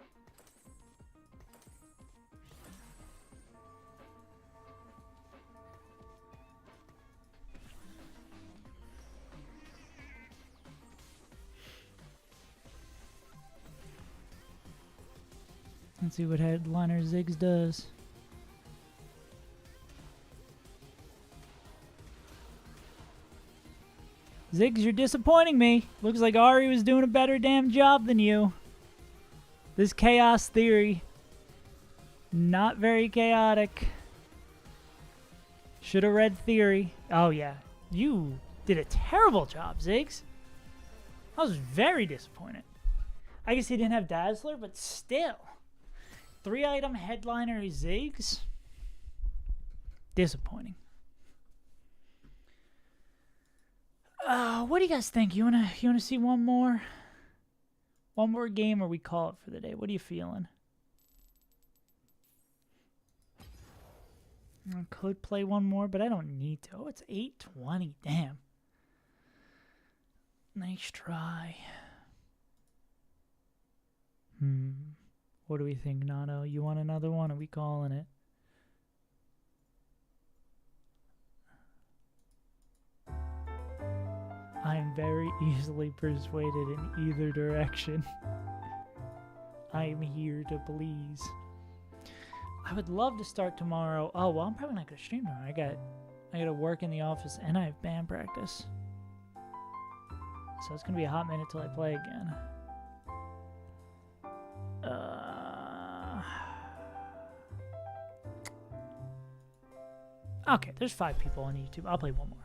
Let's see what headliner Ziggs does. Ziggs, you're disappointing me. Looks like Ari was doing a better damn job than you. This chaos theory, not very chaotic. Should have read theory. Oh yeah, you did a terrible job, Ziggs. I was very disappointed. I guess he didn't have Dazzler, but still. 3-item headliner Ziggs. Disappointing. What do you guys think? You wanna see one more game, or we call it for the day? What are you feeling? I could play one more, but I don't need to. Oh, it's 8:20. Damn. Nice try. What do we think, Nato? You want another one? Are we calling it? I'm very easily persuaded in either direction. I'm here to please. I would love to start tomorrow. Oh, well, I'm probably not going to stream tomorrow. I got to work in the office, and I have band practice. So it's going to be a hot minute till I play again. Okay, there's 5 people on YouTube. I'll play one more.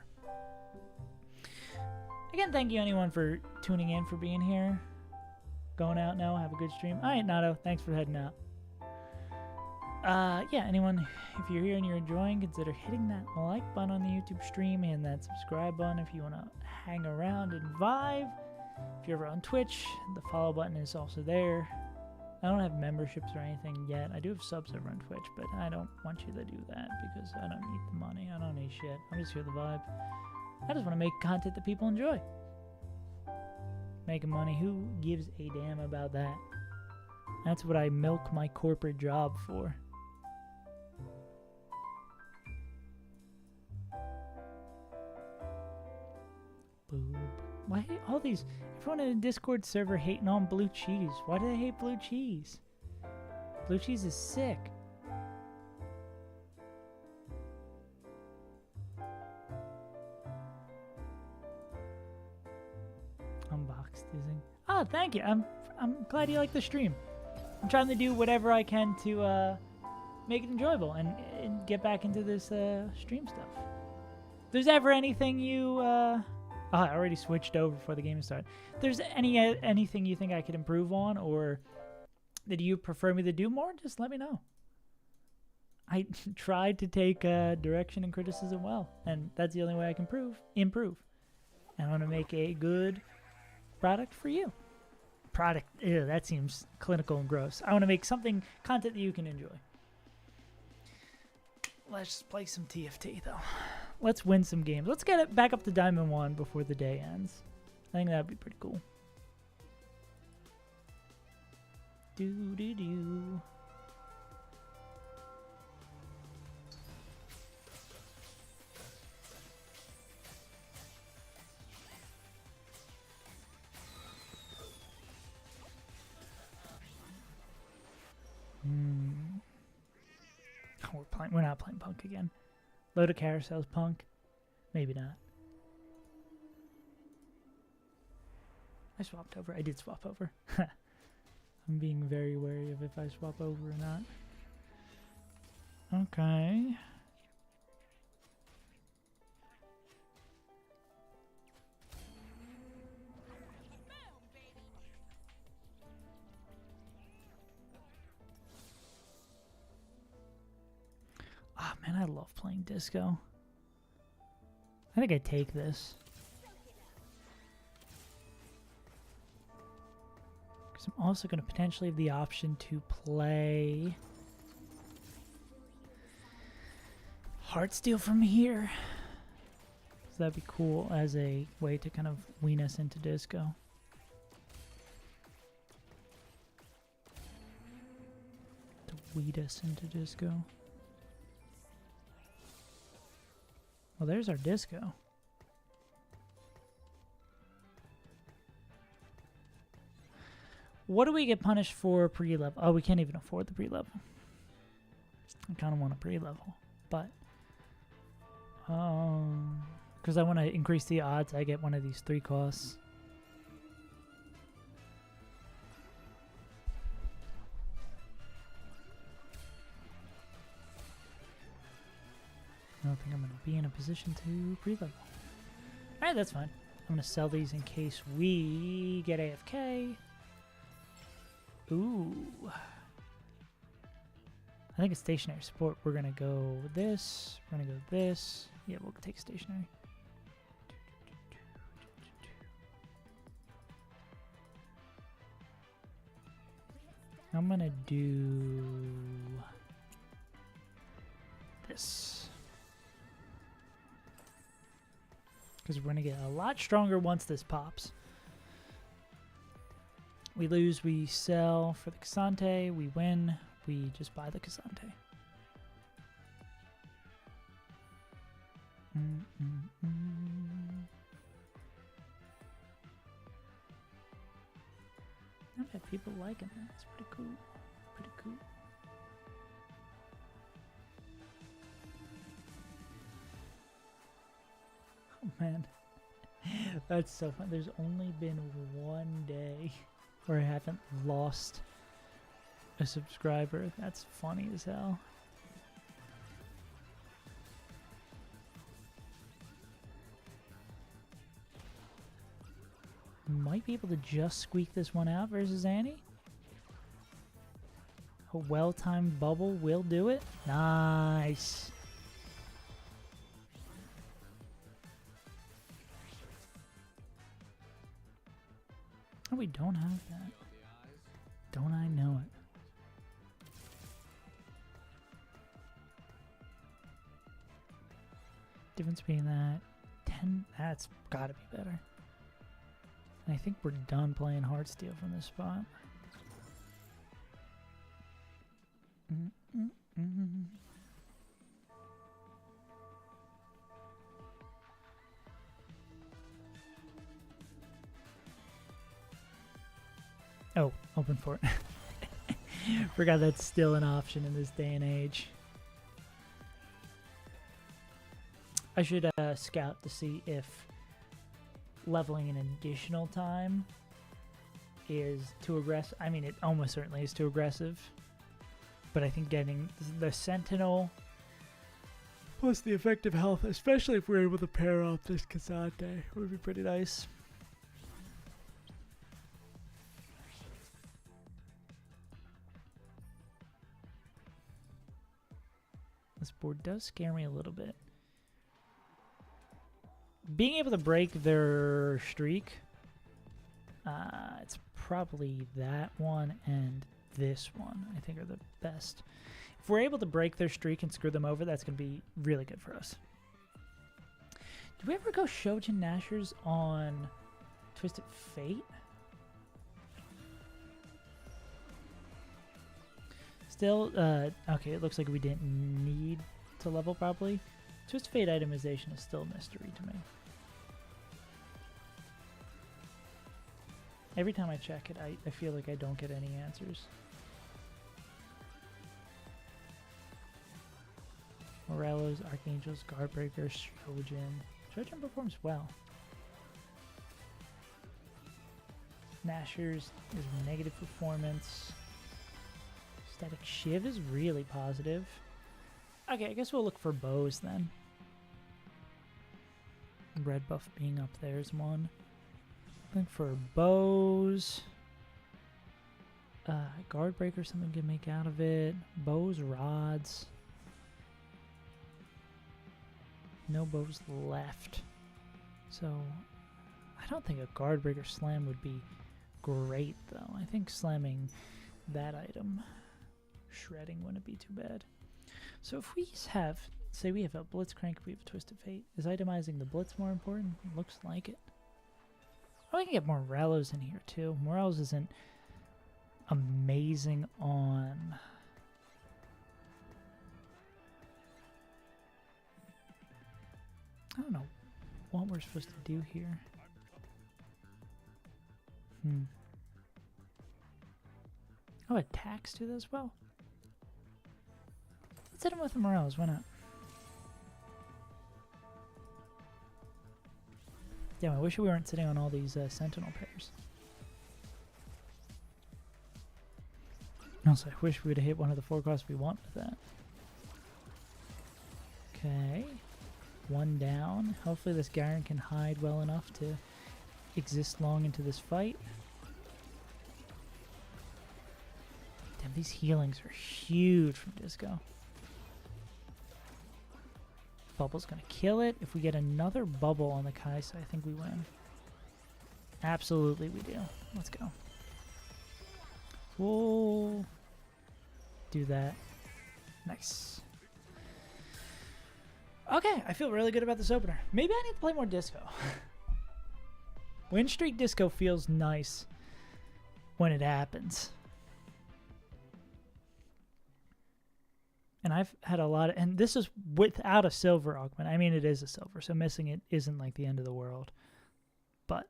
Again, thank you anyone for tuning in, for being here. Going out now. Have a good stream. All right, Nato. Thanks for heading out. Yeah, anyone, if you're here and you're enjoying, consider hitting that like button on the YouTube stream and that subscribe button if you want to hang around and vibe. If you're ever on Twitch, the follow button is also there. I don't have memberships or anything yet. I do have subs over on Twitch, but I don't want you to do that because I don't need the money. I don't need shit. I'm just here the vibe. I just want to make content that people enjoy. Making money, who gives a damn about that? That's what I milk my corporate job for. Boob. Why all these... Everyone in the Discord server hating on blue cheese. Why do they hate blue cheese? Blue cheese is sick. Unboxed using... Oh, thank you. I'm glad you like the stream. I'm trying to do whatever I can to make it enjoyable and get back into this stream stuff. If there's ever anything you... Oh, I already switched over before the game started. If there's anything you think I could improve on, or that you prefer me to do more, just let me know. I tried to take direction and criticism well, and that's the only way I can improve. And I want to make a good product for you. Product, ew, that seems clinical and gross. I want to make content that you can enjoy. Let's play some TFT, though. Let's win some games. Let's get it back up to Diamond 1 before the day ends. I think that'd be pretty cool. Do-do-do. We're not playing Punk again. Load of carousels, Punk. Maybe not. I swapped over. I did swap over. I'm being very wary of if I swap over or not. Okay. Oh man, I love playing disco. I think I take this. Because I'm also going to potentially have the option to play Heartsteel from here. So that'd be cool as a way to kind of wean us into disco. To weed us into disco. Well, there's our disco. What do we get punished for pre-level? Oh, we can't even afford the pre-level. I kind of want a pre-level, but because I want to increase the odds I get one of these 3 costs. I don't think I'm going to be in a position to pre-level. Alright, that's fine. I'm going to sell these in case we get AFK. Ooh. I think it's stationary support. We're going to go this. We're going to go this. Yeah, we'll take stationary. I'm going to do this. Because we're going to get a lot stronger once this pops. We lose, we sell for the Cassante. We win, we just buy the Cassante. I've had people liking that. It's pretty cool. Pretty cool. Oh man, that's so fun. There's only been one day where I haven't lost a subscriber. That's funny as hell. Might be able to just squeak this one out versus Annie. A well-timed bubble will do it. Nice. Oh, we don't have that. Don't I know it? Difference between that 10, that's gotta be better. And I think we're done playing Heartsteel from this spot. Oh, open for it. Forgot that's still an option in this day and age. I should scout to see if leveling an additional time is too aggressive. I mean, it almost certainly is too aggressive. But I think getting the Sentinel plus the effective health, especially if we're able to pair off this Cassante, would be pretty nice. This board does scare me a little bit. Being able to break their streak, it's probably that one and this one, I think, are the best. If we're able to break their streak and screw them over, that's going to be really good for us. Did we ever go Shojin Nashers on Twisted Fate? Still, okay, it looks like we didn't need to level properly. Twisted Fate itemization is still a mystery to me. Every time I check it, I feel like I don't get any answers. Morellos, Archangels, Guardbreakers, Shojin. Shojin performs well. Nashers is negative performance. Static Shiv is really positive. Okay, I guess we'll look for bows then. Red buff being up there is one. Looking for bows. Guard breaker, something to make out of it. Bows, rods. No bows left. So, I don't think a guard breaker slam would be great though. I think slamming that item, shredding wouldn't be too bad. So if we have, say we have a Blitzcrank, we have a Twisted Fate, is itemizing the Blitz more important? Looks like it. Oh, I can get Morellos in here too. Morellos isn't amazing on... I don't know what we're supposed to do here. Oh, attacks do that as well. Let's hit him with the Morels. Why not? Damn, I wish we weren't sitting on all these Sentinel pairs. Also, I wish we would have hit one of the 4 costs we want with that. Okay. 1 down. Hopefully this Garen can hide well enough to exist long into this fight. Damn, these healings are huge from Disco. Bubble's gonna kill it. If we get another bubble on the Kaisa, I think we win. Absolutely we do. Let's go. We'll do that. Nice. Okay, I feel really good about this opener. Maybe I need to play more Disco. Win streak Disco feels nice when it happens. And I've had a lot of, and this is without a silver augment. I mean, it is a silver, so missing it isn't like the end of the world. But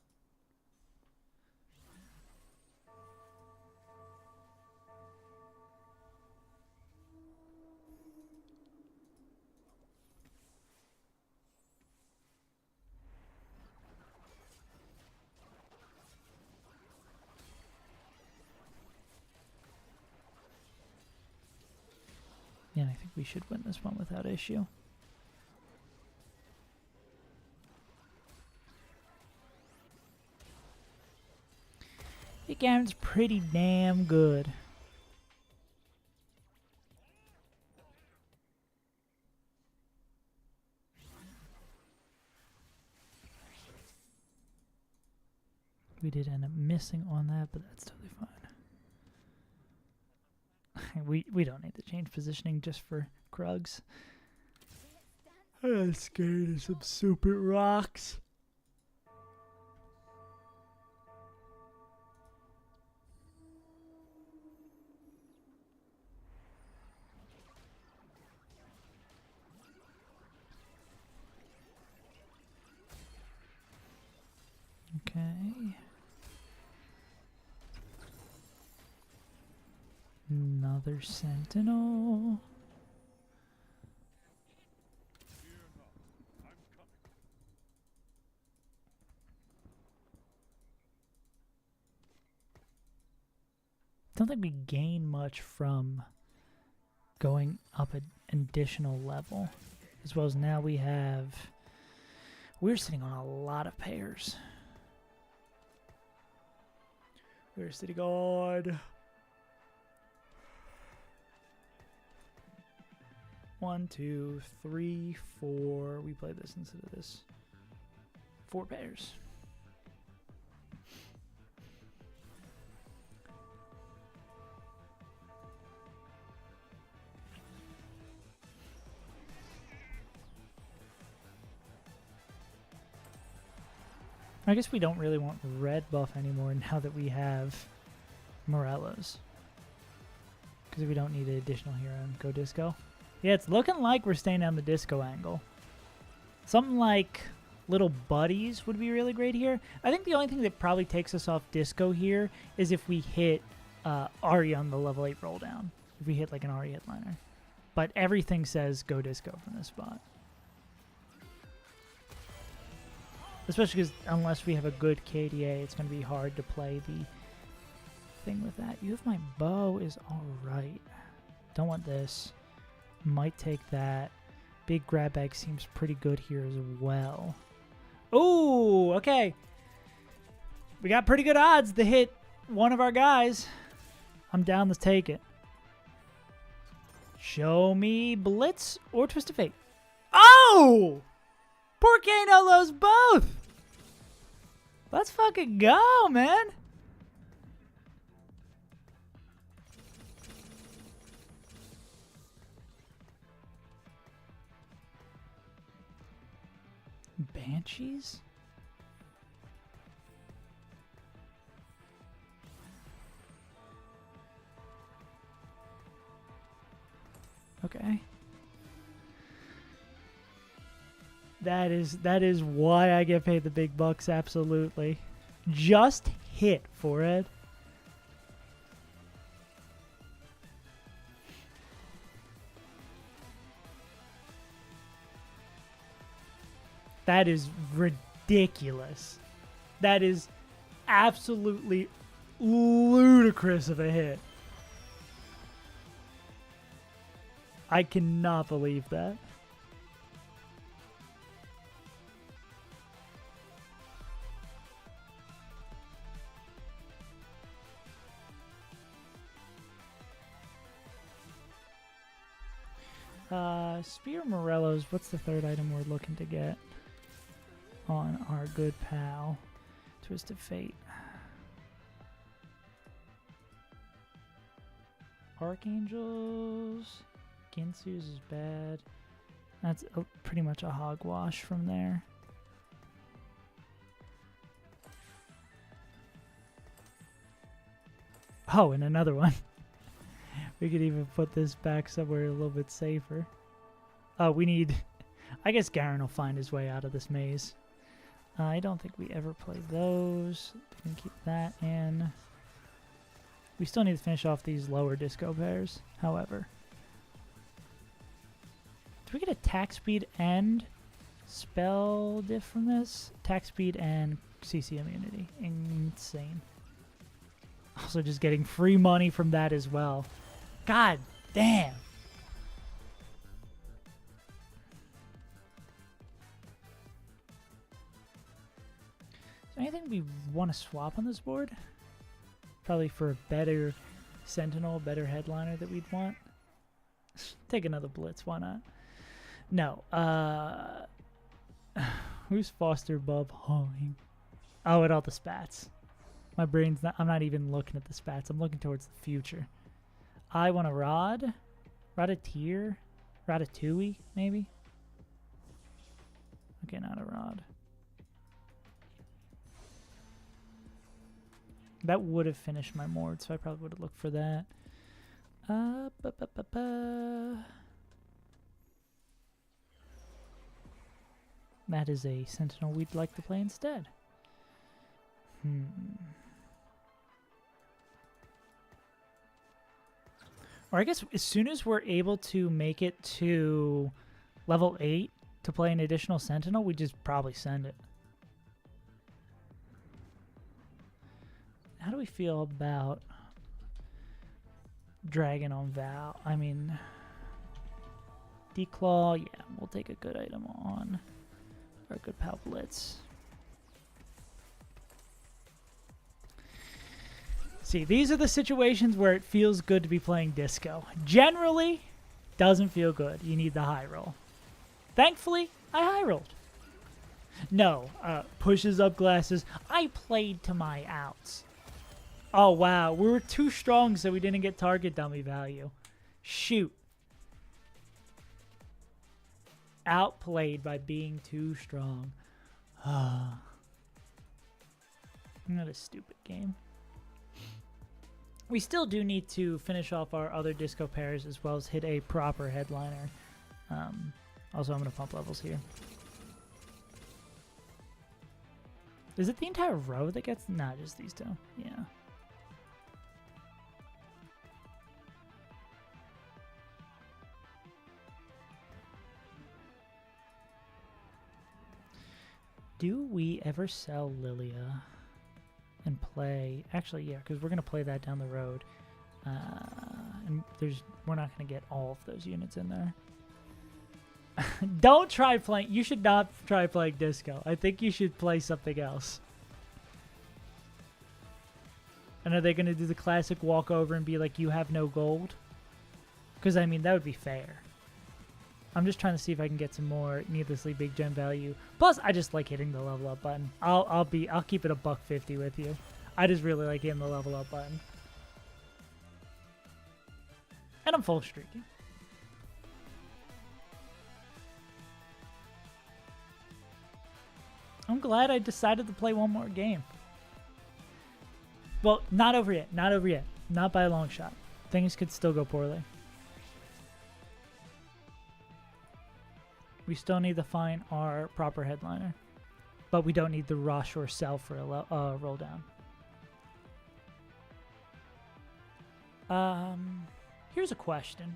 yeah, I think we should win this one without issue. The Garen's pretty damn good. We did end up missing on that, but that's totally fine. We don't need to change positioning just for Krugs. I'm scared of some super rocks. Okay. Another Sentinel. Don't think we gain much from going up an additional level. As well as now we're sitting on a lot of pairs. We're sitting on 1, 2, 3, 4. We played this instead of this. 4 pairs. I guess we don't really want red buff anymore now that we have Morellos. Because we don't need an additional hero and go Disco. Yeah, it's looking like we're staying down the Disco angle. Something like little buddies would be really great here. I think the only thing that probably takes us off Disco here is if we hit Ahri on the level 8 roll down. If we hit like an Ahri headliner. But everything says go Disco from this spot. Especially because unless we have a good KDA, it's going to be hard to play the thing with that. You have my bow is alright. Don't want this. Might take that. Big grab bag seems pretty good here as well. Oh, okay. We got pretty good odds to hit one of our guys. I'm down to take it. Show me Blitz or Twist of Fate. Oh! Poor Kano loves both. Let's fucking go, man. Banshees? Okay. That is why I get paid the big bucks, absolutely. Just hit, Forehead. That is ridiculous. That is absolutely ludicrous of a hit. I cannot believe that. Spear Morello's, what's the third item we're looking to get on our good pal? Twisted Fate. Archangels. Ginsu's is bad. That's pretty much a hogwash from there. Oh, and another one. We could even put this back somewhere a little bit safer. Oh, we need... I guess Garen will find his way out of this maze. I don't think we ever play those. We can keep that in. We still need to finish off these lower disco pairs, however. Do we get attack speed and spell diff from this? Attack speed and CC immunity. Insane. Also just getting free money from that as well. God damn. Is there anything we want to swap on this board? Probably for a better sentinel, better headliner that we'd want. Take another blitz, why not? No. Who's Foster Bub? Oh, and all the spats. My brain's not, I'm not even looking at the spats. I'm looking towards the future. I want a Rod. Ratatouille? Ratatouille, maybe? Okay, not a Rod. That would have finished my Mord, so I probably would have looked for that. That is a Sentinel we'd like to play instead. Or I guess as soon as we're able to make it to level 8 to play an additional Sentinel, we just probably send it. How do we feel about Dragon on Val? I mean, Declaw, yeah, we'll take a good item on our good pal Blitz. See, these are the situations where it feels good to be playing Disco. Generally, doesn't feel good. You need the high roll. Thankfully, I high rolled. No, pushes up glasses. I played to my outs. Oh, wow. We were too strong, so we didn't get target dummy value. Shoot. Outplayed by being too strong. Not a stupid game. We still do need to finish off our other disco pairs as well as hit a proper headliner. Also, I'm going to pump levels here. Is it the entire row that gets... Nah, just these two. Yeah. Do we ever sell Lilia and play... Actually, yeah, because we're going to play that down the road. And we're not going to get all of those units in there. Don't try playing... You should not try playing Disco. I think you should play something else. And are they going to do the classic walk over and be like, you have no gold? Because, I mean, that would be fair. I'm just trying to see if I can get some more needlessly big gem value. Plus, I just like hitting the level up button. I'll keep it a $150 with you. I just really like hitting the level up button. And I'm full streaking. I'm glad I decided to play one more game. Well, not over yet. Not over yet. Not by a long shot. Things could still go poorly. We still need to find our proper headliner. But we don't need the rush or sell for a roll down. Here's a question.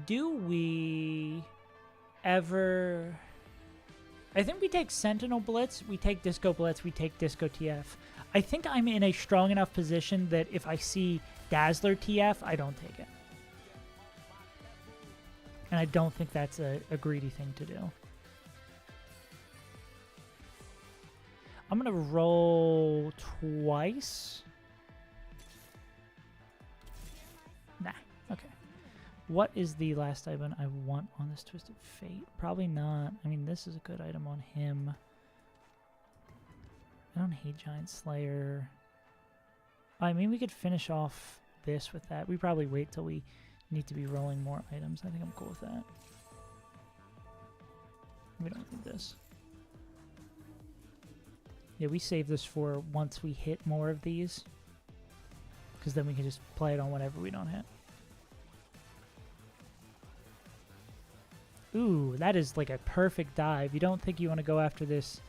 Do we ever I think we take Sentinel Blitz, we take Disco Blitz, we take Disco TF. I think I'm in a strong enough position that if I see Dazzler TF, I don't take it. And I don't think that's a greedy thing to do. I'm going to roll twice. Nah, okay. What is the last item I want on this Twisted Fate? Probably not. I mean, this is a good item on him. I don't hate Giant Slayer. I mean, we could finish off this with that. We probably wait till we need to be rolling more items. I think I'm cool with that. We don't need this. Yeah, we save this for once we hit more of these. Because then we can just play it on whatever we don't hit. Ooh, that is like a perfect dive. You don't think you want to go after this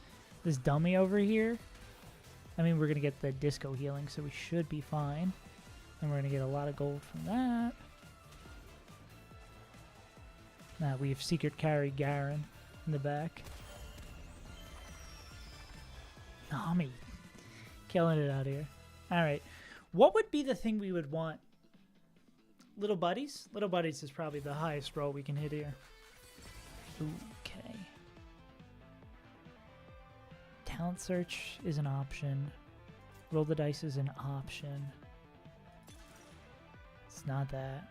dummy over here? I mean, we're going to get the disco healing, so we should be fine. And we're going to get a lot of gold from that. Now we have Secret Carry Garen in the back. Nami. Killing it out here. Alright. What would be the thing we would want? Little Buddies? Little Buddies is probably the highest roll we can hit here. Okay. Talent Search is an option. Roll the Dice is an option. It's not that.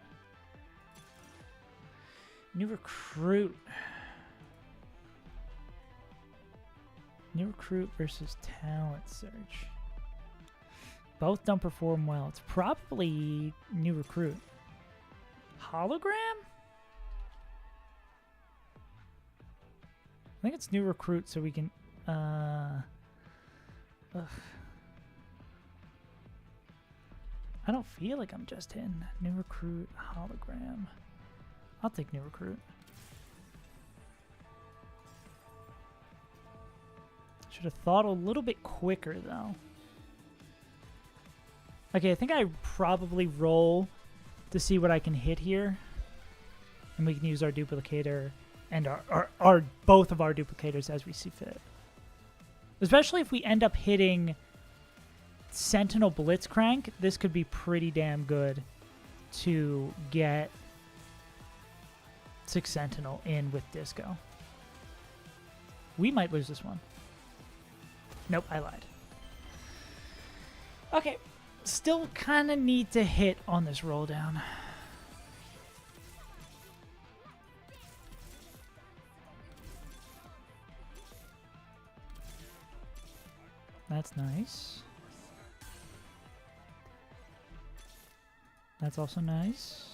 New Recruit. New Recruit versus Talent Search. Both don't perform well. It's probably New Recruit. Hologram? I think it's New Recruit, so we can... ugh. I don't feel like I'm just hitting New Recruit, Hologram. I'll take New Recruit. Should have thought a little bit quicker, though. Okay, I think I probably roll to see what I can hit here. And we can use our duplicator and our both of our duplicators as we see fit. Especially if we end up hitting Sentinel Blitzcrank, this could be pretty damn good to get 6 Sentinel in with Disco. We might lose this one. Nope, I lied. Okay, still kind of need to hit on this roll down. That's nice. That's also nice.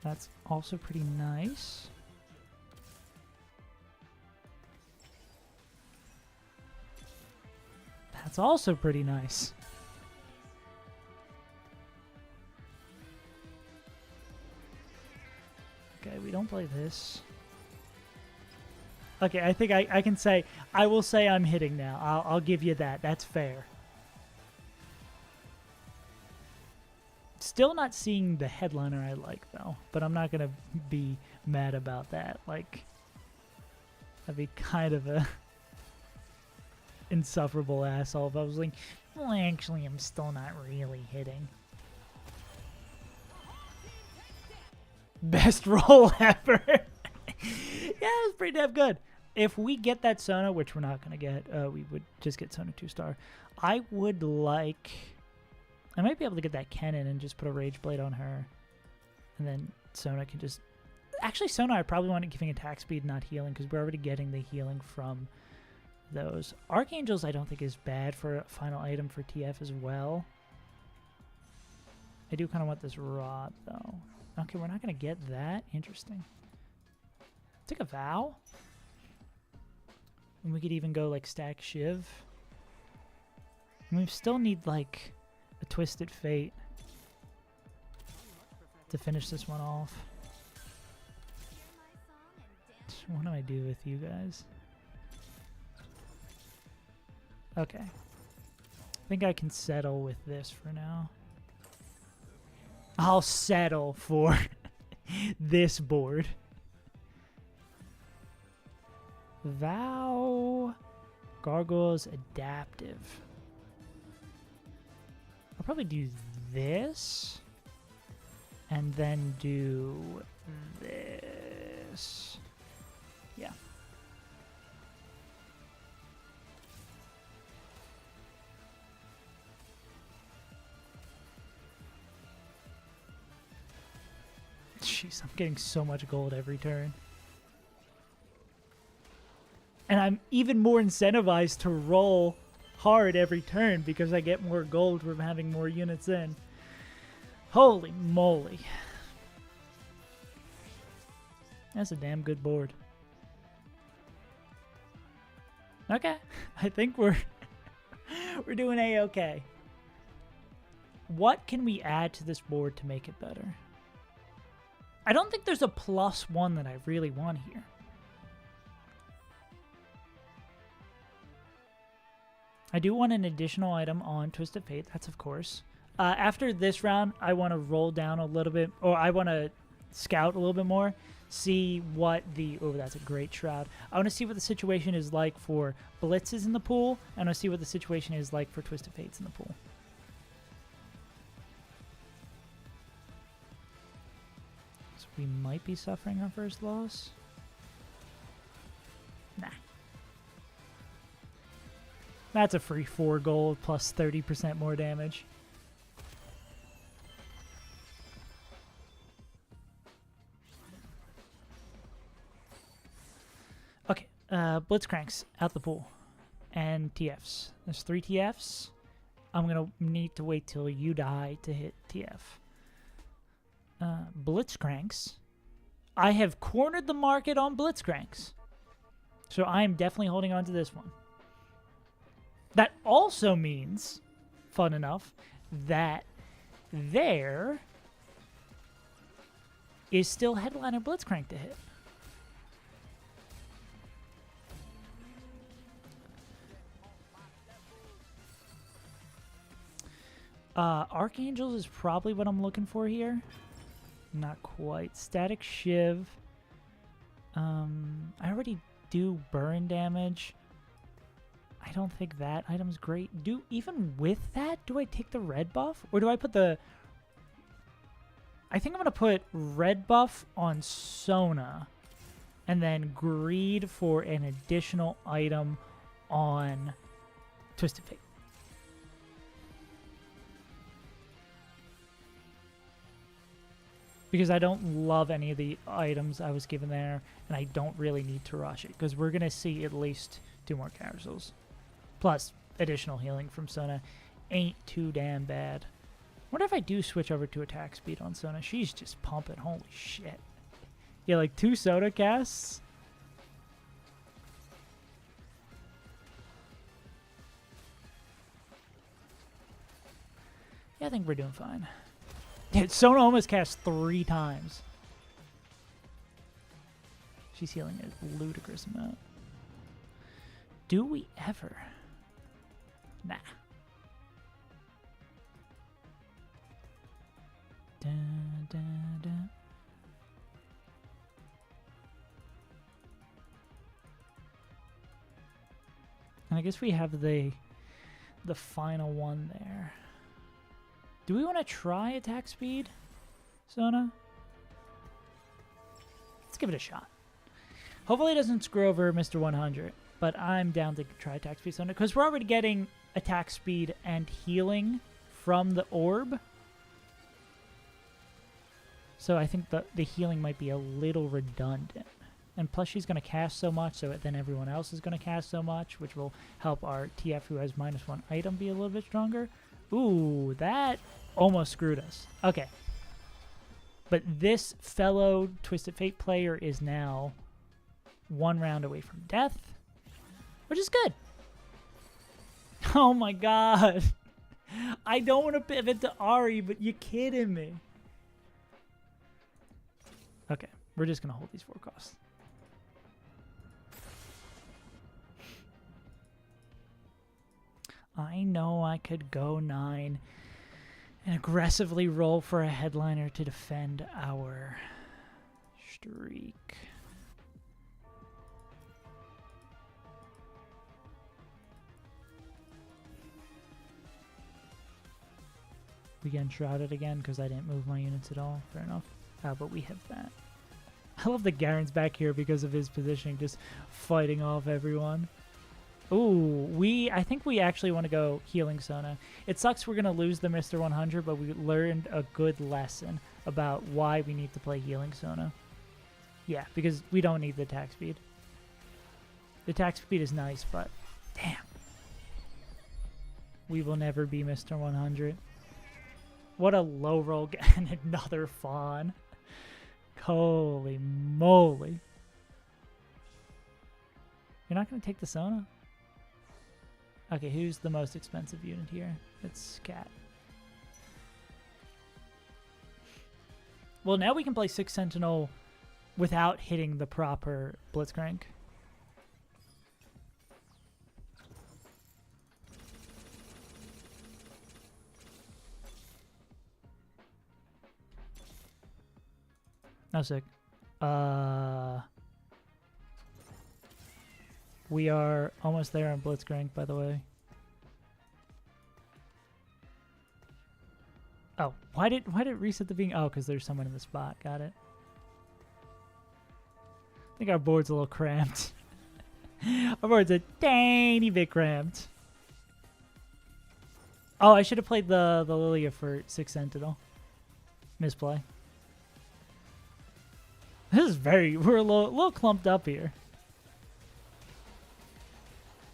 That's also pretty nice. That's also pretty nice. Okay, we don't play this. Okay, I think I can say, I will say I'm hitting now. I'll give you that. That's fair. Still not seeing the headliner I like, though. But I'm not going to be mad about that. Like, that'd be kind of a insufferable asshole if I was like, well, actually, I'm still not really hitting. Best roll ever. Yeah, it's pretty damn good. If we get that Sona, which we're not going to get, we would just get Sona 2-star. I would like... I might be able to get that Kennen and just put a Rage Blade on her. And then Sona can just... Actually, Sona I probably want it giving attack speed, not healing, because we're already getting the healing from those. Archangels I don't think is bad for a final item for TF as well. I do kind of want this Rod, though. Okay, we're not going to get that. Interesting. Take a Vow. And we could even go, like, stack Shiv. And we still need, like, a Twisted Fate to finish this one off. What do I do with you guys? Okay. I think I can settle with this for now. I'll settle for this board. Vow. Gargoyles adaptive. I'll probably do this. And then do this. Yeah. Jeez, I'm getting so much gold every turn. And I'm even more incentivized to roll hard every turn because I get more gold from having more units in. Holy moly. That's a damn good board. Okay. I think we're doing A-okay. What can we add to this board to make it better? I don't think there's a +1 that I really want here. I do want an additional item on Twisted Fate, that's of course. After this round, I want to roll down a little bit, or I want to scout a little bit more, see what the... Oh, that's a great Shroud. I want to see what the situation is like for Blitzes in the pool, and I want to see what the situation is like for Twisted Fates in the pool. So we might be suffering our first loss. Nah. That's a free 4 gold plus 30% more damage. Okay, Blitzcranks out the pool. And TFs. There's 3 TFs. I'm going to need to wait till you die to hit TF. Blitzcranks. I have cornered the market on Blitzcranks. So I am definitely holding on to this one. That also means, fun enough, that there is still Headliner Blitzcrank to hit. Archangels is probably what I'm looking for here. Not quite. Static Shiv. I already do burn damage. I don't think that item's great. Even with that, do I take the red buff? Or do I put the... I think I'm going to put red buff on Sona. And then greed for an additional item on Twisted Fate. Because I don't love any of the items I was given there. And I don't really need to rush it. Because we're going to see at least 2 more carousels. Plus, additional healing from Sona ain't too damn bad. What if I do switch over to attack speed on Sona? She's just pumping. Holy shit. Yeah, like 2 Sona casts. Yeah, I think we're doing fine. Yeah, Sona almost cast 3 times. She's healing a ludicrous amount. Do we ever... Nah. Dun, dun, dun. And I guess we have the final one there. Do we want to try attack speed, Sona? Let's give it a shot. Hopefully it doesn't screw over Mr. 100, but I'm down to try attack speed Sona because we're already getting attack speed and healing from the orb. So I think the healing might be a little redundant. And plus she's going to cast so much, so then everyone else is going to cast so much, which will help our TF who has -1 item be a little bit stronger. Ooh, that almost screwed us. Okay. But this fellow Twisted Fate player is now 1 round away from death, which is good. Oh my god. I don't want to pivot to Ari, but you're kidding me. Okay, we're just going to hold these 4 costs. I know I could go 9 and aggressively roll for a headliner to defend our streak. We get enshrouded again because I didn't move my units at all. Fair enough. But we have that. I love that Garen's back here because of his positioning, just fighting off everyone. Ooh, I think we actually want to go Healing Sona. It sucks we're going to lose the Mr. 100, but we learned a good lesson about why we need to play Healing Sona. Yeah, because we don't need the attack speed. The attack speed is nice, but damn. We will never be Mr. 100. What a low roll and another fawn. Holy moly. You're not going to take the Sona? Okay, who's the most expensive unit here? It's Cat. Well, now we can play 6 Sentinel without hitting the proper Blitzcrank. No, sick. We are almost there on Blitzcrank, by the way. Oh, why did it reset the being? Oh, because there's someone in the spot. Got it. I think our board's a little cramped. Our board's a tiny bit cramped. Oh, I should have played the Lilia for 6 Sentinel. Misplay. This is we're a little clumped up here.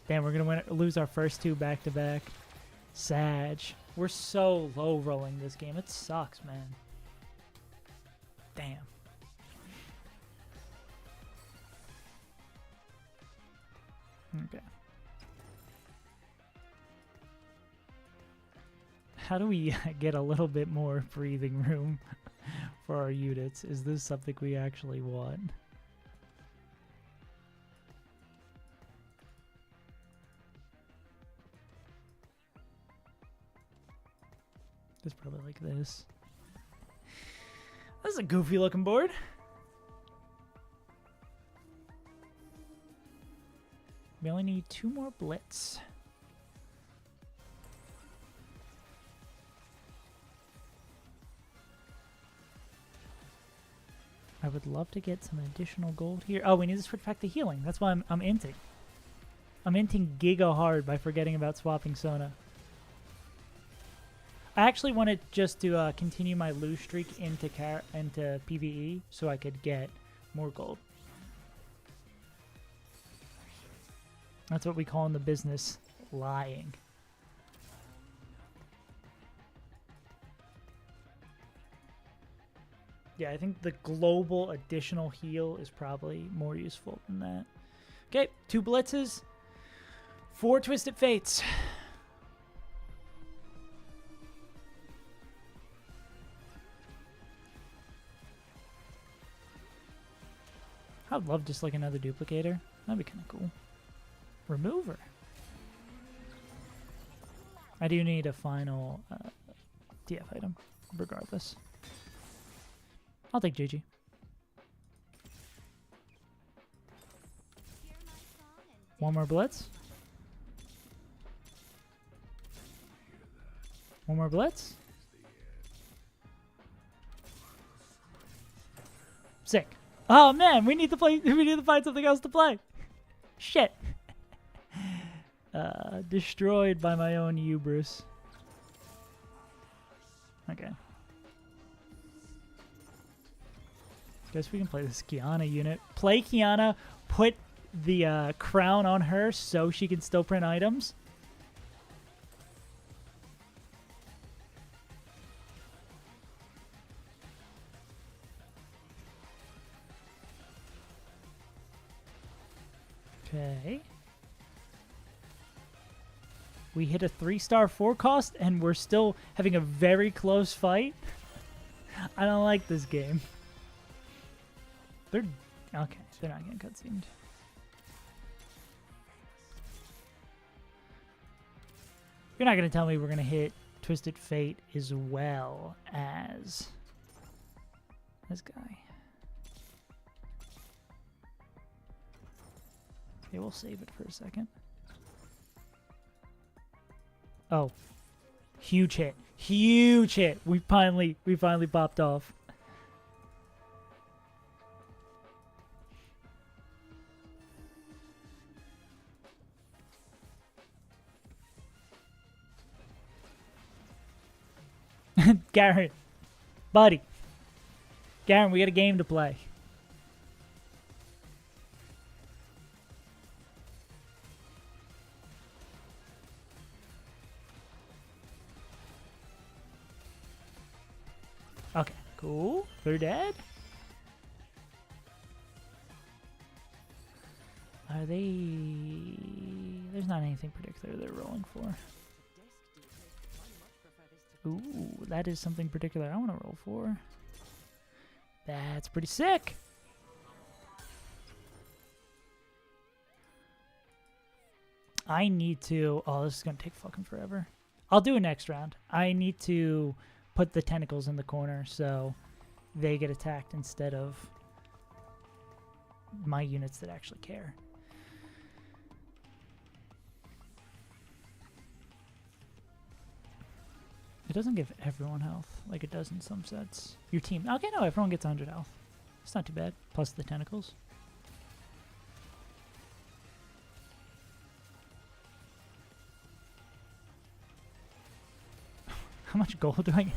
Damn, we're going to lose our first 2 back-to-back. Sag. We're so low rolling this game. It sucks, man. Damn. Okay. How do we get a little bit more breathing room for our units? Is this something we actually want? It's probably like this. This is a goofy looking board. We only need 2 more blitz. I would love to get some additional gold here. Oh, we need to switch back to healing. That's why I'm inting. I'm inting giga hard by forgetting about swapping Sona. I actually wanted just to continue my lose streak into PvE so I could get more gold. That's what we call in the business lying. Yeah, I think the global additional heal is probably more useful than that. Okay, 2 blitzes, 4 Twisted Fates. I'd love just like another duplicator. That'd be kind of cool. Remover. I do need a final TF item, regardless. I'll take GG. One more blitz. One more blitz. Sick. Oh man, we need to play. We need to find something else to play. Shit. Destroyed by my own hubris. Okay. Guess we can play this Kiana unit. Play Kiana. Put the crown on her so she can still print items. Okay. We hit a 3-star 4 cost and we're still having a very close fight. I don't like this game. They're okay. They're not getting cutscened. You're not gonna tell me we're gonna hit Twisted Fate as well as this guy. Okay, we'll save it for a second. Oh, Huge hit. Huge hit. We finally popped off. Garrett. Buddy. Garrett, we got a game to play. Okay, cool. They're dead. Are they... There's not anything particular they're rolling for. Ooh, that is something particular I want to roll for. That's pretty sick. I need to... Oh, this is going to take fucking forever. I'll do it next round. I need to put the tentacles in the corner so they get attacked instead of my units that actually care. It doesn't give everyone health like it does in some sets. Your team. Okay, no, everyone gets 100 health. It's not too bad. Plus the tentacles. How much gold do I get?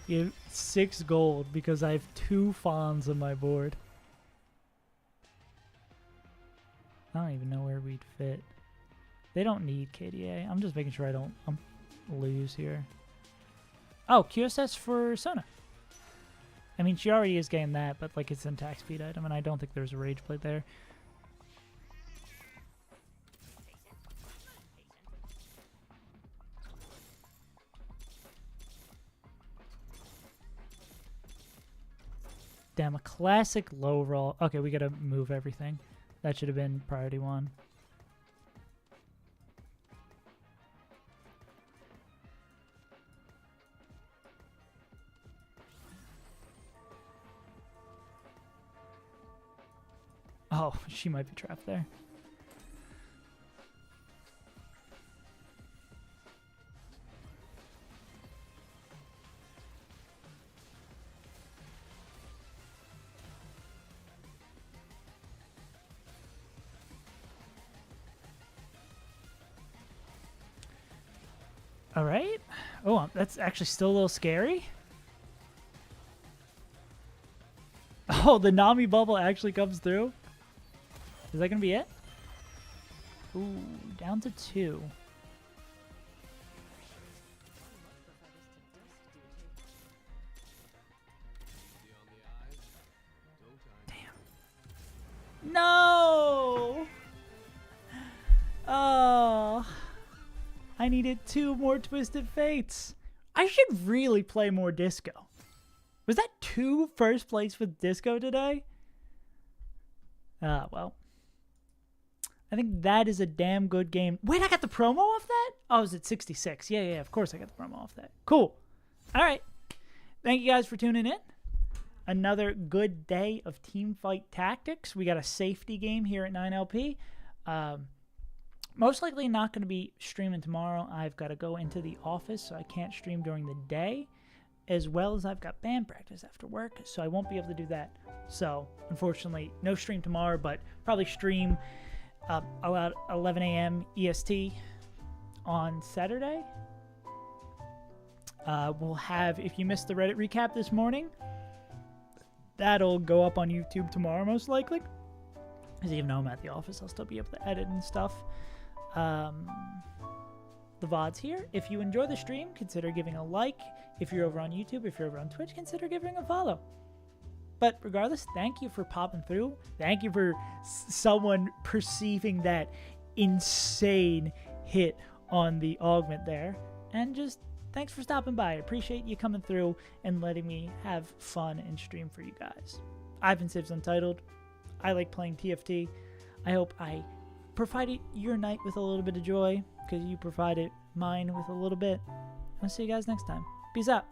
You have 6 gold because I have 2 fawns on my board. I don't even know where we'd fit. They don't need KDA. I'm just making sure I don't lose here. Oh, QSS for Sona. I mean, she already is getting that, but like it's an attack speed item, and I don't think there's a rage plate there. Damn, a classic low roll. Okay, we gotta move everything. That should have been priority 1. Oh, she might be trapped there. All right. Oh, that's actually still a little scary. Oh, the Nami bubble actually comes through. Is that going to be it? Ooh, down to 2. Damn. No! Oh. I needed 2 more Twisted Fates. I should really play more Disco. Was that 2 first place with Disco today? Well. I think that is a damn good game. Wait, I got the promo off that? Oh, I was at 66. Yeah, of course I got the promo off that. Cool. All right. Thank you guys for tuning in. Another good day of Teamfight Tactics. We got a safety game here at 9LP. Most likely not going to be streaming tomorrow. I've got to go into the office, so I can't stream during the day, as well as I've got band practice after work, so I won't be able to do that. So, unfortunately, no stream tomorrow, but probably stream about 11 a.m. EST on Saturday. We'll have, if you missed the Reddit recap this morning, that'll go up on YouTube tomorrow, most likely. Because even though I'm at the office, I'll still be able to edit and stuff. The VOD's here. If you enjoy the stream, consider giving a like. If you're over on YouTube, if you're over on Twitch, consider giving a follow. But regardless, thank you for popping through. Thank you for someone perceiving that insane hit on the augment there. And just thanks for stopping by. I appreciate you coming through and letting me have fun and stream for you guys. I've been Sibs Untitled. I like playing TFT. I hope I provided your night with a little bit of joy, because you provided mine with a little bit. I'll see you guys next time. Peace out.